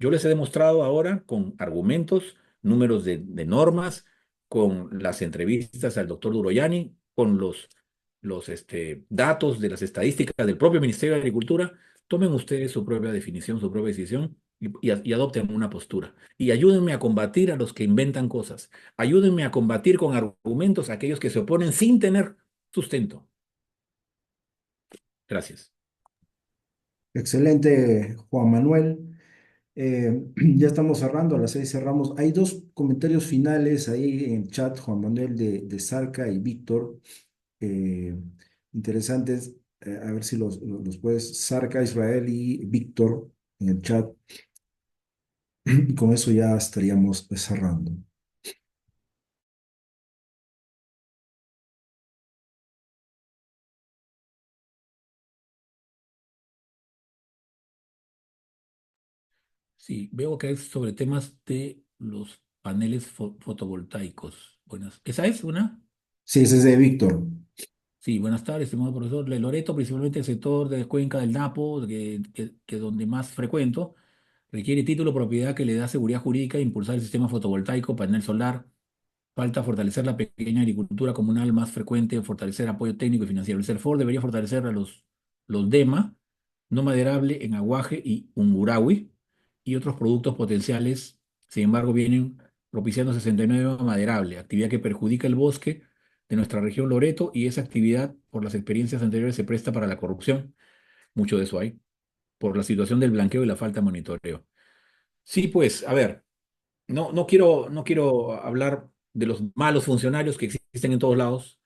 Yo les he demostrado ahora con argumentos, números de normas, con las entrevistas al doctor Duroyani, con los datos de las estadísticas del propio Ministerio de Agricultura. Tomen ustedes su propia definición, su propia decisión y adopten una postura. Y ayúdenme a combatir a los que inventan cosas. Ayúdenme a combatir con argumentos a aquellos que se oponen sin tener sustento. Gracias. Excelente, Juan Manuel. Ya estamos cerrando, a las 6 cerramos. Hay dos comentarios finales ahí en el chat, Juan Manuel de Sarca y Víctor, eh, interesantes. A ver si los puedes, Sarca, Israel y Víctor en el chat. Y con eso ya estaríamos cerrando. Sí, veo que es sobre temas de los paneles fotovoltaicos. Buenas. ¿Esa es una? Sí, ese es de Víctor. Sí, buenas tardes, estimado profesor. De Loreto, principalmente el sector de Cuenca del Napo, que es donde más frecuento, requiere título de propiedad que le da seguridad jurídica e impulsar el sistema fotovoltaico, panel solar. Falta fortalecer la pequeña agricultura comunal más frecuente, fortalecer apoyo técnico y financiero. El CERFOR debería fortalecer a los DEMA, no maderable en Aguaje y Ungurahui, y otros productos potenciales, sin embargo, vienen propiciando 69 maderable, actividad que perjudica el bosque de nuestra región Loreto, y esa actividad, por las experiencias anteriores, se presta para la corrupción. Mucho de eso hay, por la situación del blanqueo y la falta de monitoreo. Sí, pues, a ver. no quiero hablar de los malos funcionarios que existen en todos lados,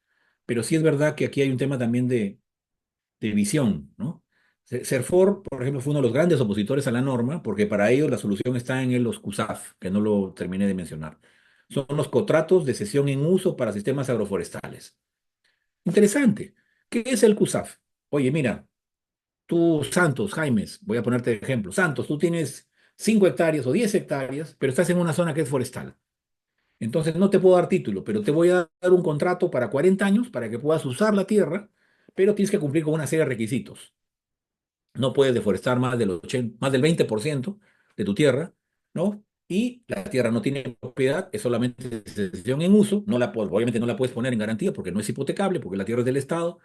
pero sí es verdad que aquí hay un tema también de visión, ¿no? Serfor, por ejemplo, fue uno de los grandes opositores a la norma, porque para ellos la solución está en los CUSAF, que no lo terminé de mencionar. Son los contratos de cesión en uso para sistemas agroforestales. Interesante. ¿Qué es el CUSAF? Oye, mira, tú, Santos, Jaimes, voy a ponerte de ejemplo. Santos, tú tienes 5 hectáreas o 10 hectáreas, pero estás en una zona que es forestal. Entonces no te puedo dar título, pero te voy a dar un contrato para 40 años para que puedas usar la tierra, pero tienes que cumplir con una serie de requisitos. No puedes deforestar más del 20% de tu tierra, ¿no? Y la tierra no tiene propiedad, es solamente cesión en uso, obviamente no la puedes poner en garantía porque no es hipotecable, porque la tierra es del Estado,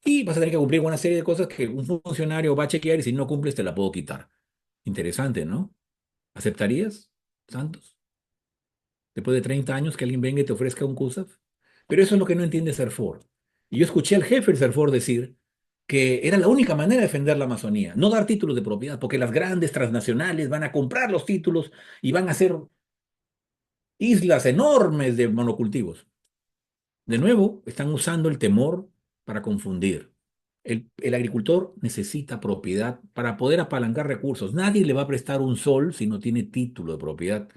y vas a tener que cumplir con una serie de cosas que un funcionario va a chequear y si no cumples te la puedo quitar. Interesante, ¿no? ¿Aceptarías, Santos? Después de 30 años que alguien venga y te ofrezca un CUSAF. Pero eso es lo que no entiende Serfor. Y yo escuché al jefe de Serfor decir que era la única manera de defender la Amazonía, no dar títulos de propiedad, porque las grandes transnacionales van a comprar los títulos y van a hacer islas enormes de monocultivos. De nuevo, están usando el temor para confundir. El agricultor necesita propiedad para poder apalancar recursos. Nadie le va a prestar un sol si no tiene título de propiedad.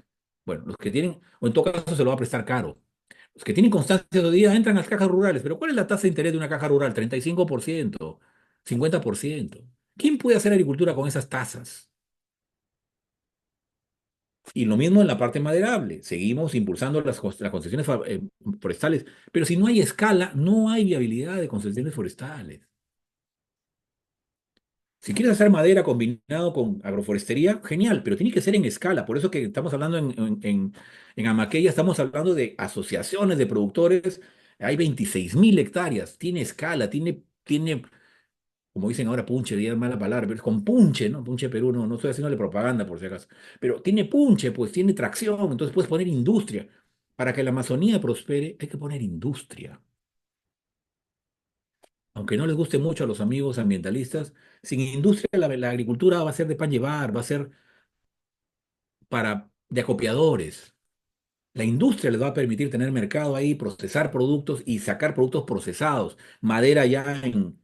Bueno, los que tienen, o en todo caso se lo va a prestar caro. Los que tienen constancia de día entran a las cajas rurales, pero ¿cuál es la tasa de interés de una caja rural? 35%, 50%. ¿Quién puede hacer agricultura con esas tasas? Y lo mismo en la parte maderable. Seguimos impulsando las concesiones forestales, pero si no hay escala, no hay viabilidad de concesiones forestales. Si quieres hacer madera combinado con agroforestería, genial, pero tiene que ser en escala. Por eso que estamos hablando en Amaqueya, estamos hablando de asociaciones de productores. Hay 26.000 hectáreas, tiene escala, tiene, como dicen ahora, punche, diría mala palabra, pero es con punche, ¿no? Punche Perú, no estoy haciéndole propaganda por si acaso. Pero tiene punche, pues tiene tracción, entonces puedes poner industria. Para que la Amazonía prospere, hay que poner industria. Aunque no les guste mucho a los amigos ambientalistas, sin industria la agricultura va a ser de pan llevar, va a ser de acopiadores. La industria les va a permitir tener mercado ahí, procesar productos y sacar productos procesados, madera ya en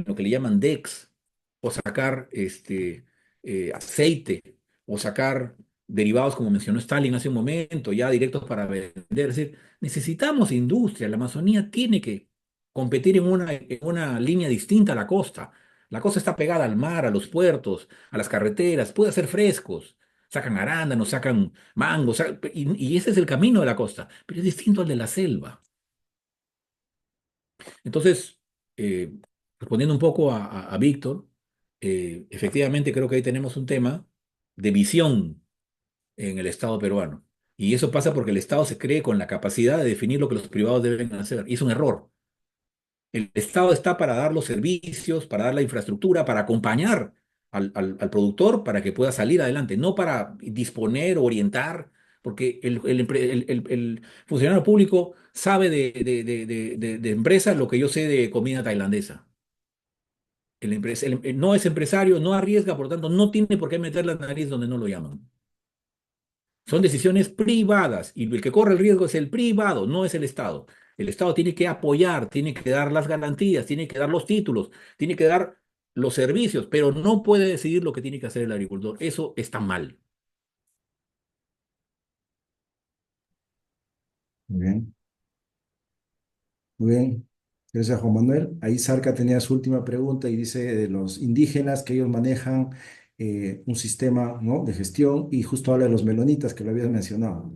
lo que le llaman DEX, o sacar aceite, o sacar derivados, como mencionó Stalin hace un momento, ya directos para vender. Es decir, necesitamos industria. La Amazonía tiene que competir en una línea distinta a la costa. La costa está pegada al mar, a los puertos, a las carreteras, puede ser frescos. Sacan arándanos, sacan mangos, y ese es el camino de la costa, pero es distinto al de la selva. Entonces, eh, respondiendo un poco a Víctor, efectivamente creo que ahí tenemos un tema de visión en el Estado peruano. Y eso pasa porque el Estado se cree con la capacidad de definir lo que los privados deben hacer. Y es un error. El Estado está para dar los servicios, para dar la infraestructura, para acompañar al productor para que pueda salir adelante, no para disponer o orientar, porque el funcionario público sabe de empresa lo que yo sé de comida tailandesa. No es empresario, no arriesga, por lo tanto, no tiene por qué meter la nariz donde no lo llaman. Son decisiones privadas y el que corre el riesgo es el privado, no es el Estado. El Estado tiene que apoyar, tiene que dar las garantías, tiene que dar los títulos, tiene que dar los servicios, pero no puede decidir lo que tiene que hacer el agricultor. Eso está mal. Muy bien, muy bien. Gracias, Juan Manuel. Ahí Sarca tenía su última pregunta y dice de los indígenas que ellos manejan un sistema, ¿no?, de gestión y justo habla de los melonitas que lo habías mencionado.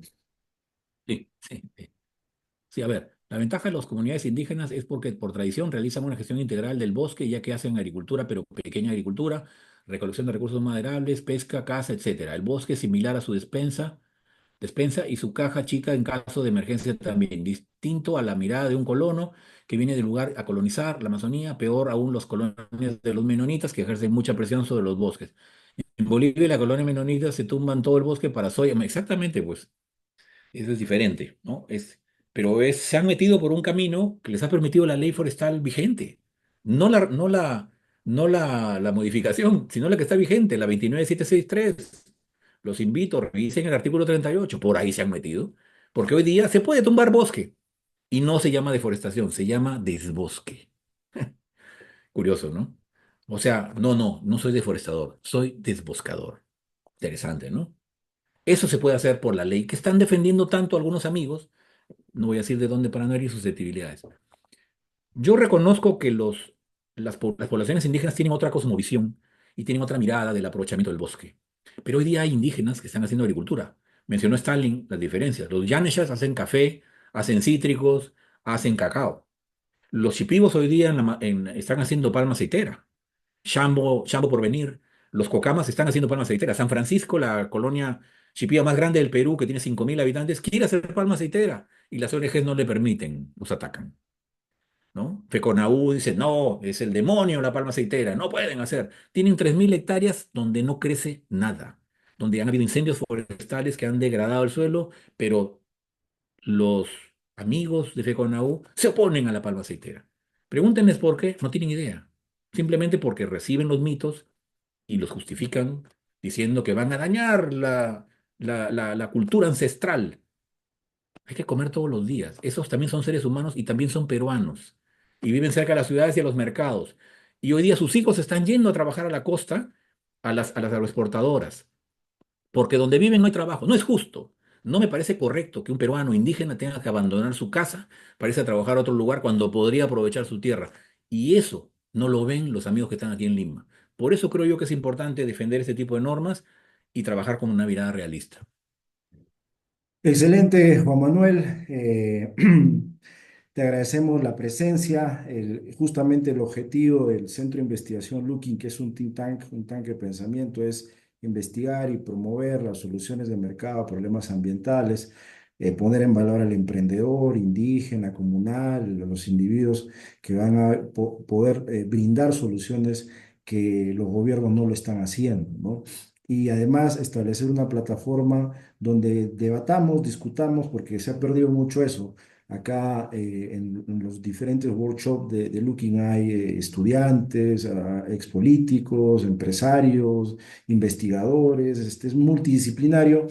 Sí, sí, sí. Sí, a ver, la ventaja de las comunidades indígenas es porque por tradición realizan una gestión integral del bosque, ya que hacen agricultura, pero pequeña agricultura, recolección de recursos maderables, pesca, caza, etcétera. El bosque es similar a su despensa y su caja chica en caso de emergencia también, distinto a la mirada de un colono que viene del lugar a colonizar la Amazonía, peor aún los colonias de los menonitas que ejercen mucha presión sobre los bosques. En Bolivia la colonia menonita se tumban todo el bosque para soya, exactamente, pues. Eso es diferente, ¿no? Se han metido por un camino que les ha permitido la ley forestal vigente. No la modificación, sino la que está vigente, la 29763. Los invito, revisen el artículo 38, por ahí se han metido, porque hoy día se puede tumbar bosque y no se llama deforestación, se llama desbosque. Curioso, ¿no? O sea, no soy deforestador, soy desboscador. Interesante, ¿no? Eso se puede hacer por la ley que están defendiendo tanto algunos amigos, no voy a decir de dónde para no herir susceptibilidades. Yo reconozco que las poblaciones indígenas tienen otra cosmovisión y tienen otra mirada del aprovechamiento del bosque. Pero hoy día hay indígenas que están haciendo agricultura. Mencionó Stalin las diferencias. Los Yaneshas hacen café, hacen cítricos, hacen cacao. Los Shipibos hoy día están haciendo palma aceitera. Shambo por venir. Los Cocamas están haciendo palma aceitera. San Francisco, la colonia shipiba más grande del Perú, que tiene 5.000 habitantes, quiere hacer palma aceitera y las ONGs no le permiten, los atacan. ¿No? FECONAU dice, no, es el demonio la palma aceitera, no pueden hacer. Tienen 3.000 hectáreas donde no crece nada, donde han habido incendios forestales que han degradado el suelo, pero los amigos de FECONAU se oponen a la palma aceitera. Pregúntenles por qué, no tienen idea. Simplemente porque reciben los mitos y los justifican diciendo que van a dañar la cultura ancestral. Hay que comer todos los días. Esos también son seres humanos y también son peruanos. Y viven cerca de las ciudades y a los mercados. Y hoy día sus hijos están yendo a trabajar a la costa, a las agroexportadoras, porque donde viven no hay trabajo. No es justo. No me parece correcto que un peruano indígena tenga que abandonar su casa para irse a trabajar a otro lugar cuando podría aprovechar su tierra. Y eso no lo ven los amigos que están aquí en Lima. Por eso creo yo que es importante defender este tipo de normas y trabajar con una mirada realista. Excelente, Juan Manuel. Te agradecemos la presencia. Justamente el objetivo del Centro de Investigación Looking, que es un think tank, un tanque de pensamiento, es investigar y promover las soluciones de mercado a problemas ambientales, poner en valor al emprendedor indígena, comunal, a los individuos que van a poder brindar soluciones que los gobiernos no lo están haciendo, ¿no? Y además establecer una plataforma donde debatamos, discutamos, porque se ha perdido mucho eso. Acá en los diferentes workshops de Looking hay estudiantes, expolíticos, empresarios, investigadores, es multidisciplinario,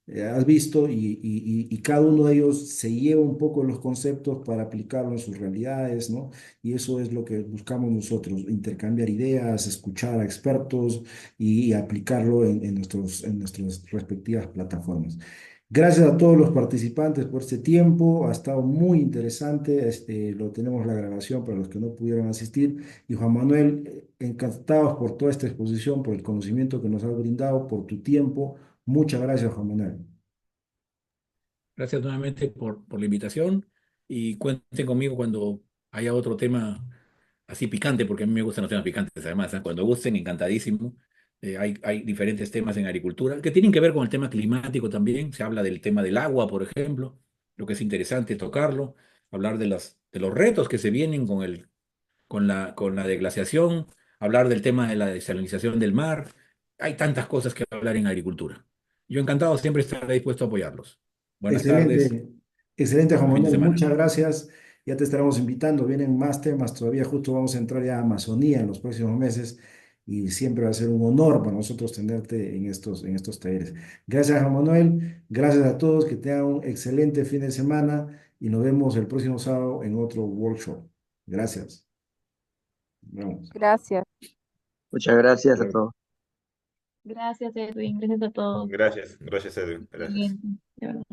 has visto, y cada uno de ellos se lleva un poco los conceptos para aplicarlo en sus realidades, ¿no? Y eso es lo que buscamos nosotros, intercambiar ideas, escuchar a expertos y aplicarlo en nuestras respectivas plataformas. Gracias a todos los participantes por este tiempo, ha estado muy interesante, lo tenemos la grabación para los que no pudieron asistir. Y Juan Manuel, encantados por toda esta exposición, por el conocimiento que nos has brindado, por tu tiempo. Muchas gracias, Juan Manuel. Gracias nuevamente por la invitación y cuenten conmigo cuando haya otro tema así picante, porque a mí me gustan los temas picantes además, ¿eh? Cuando gusten, encantadísimo. Hay diferentes temas en agricultura que tienen que ver con el tema climático también. Se habla del tema del agua, por ejemplo, lo que es interesante tocarlo, hablar de los retos que se vienen con la deglaciación, hablar del tema de la desalinización del mar. Hay tantas cosas que hablar en agricultura. Yo encantado siempre estaré dispuesto a apoyarlos. Buenas tardes, Excelente, excelente, Juan buen fin de Manuel. semana. Muchas gracias. Ya te estaremos invitando. Vienen más temas todavía. Justo vamos a entrar ya a Amazonía en los próximos meses y siempre va a ser un honor para nosotros tenerte en estos talleres. Gracias, Juan Manuel. Gracias a todos. Que tengan un excelente fin de semana y nos vemos el próximo sábado en otro workshop. Gracias. Nos vemos. Gracias. Muchas gracias a Bueno, todos. Gracias, Edwin. Gracias a todos. gracias, gracias, Edwin. Gracias. Excelente, de verdad.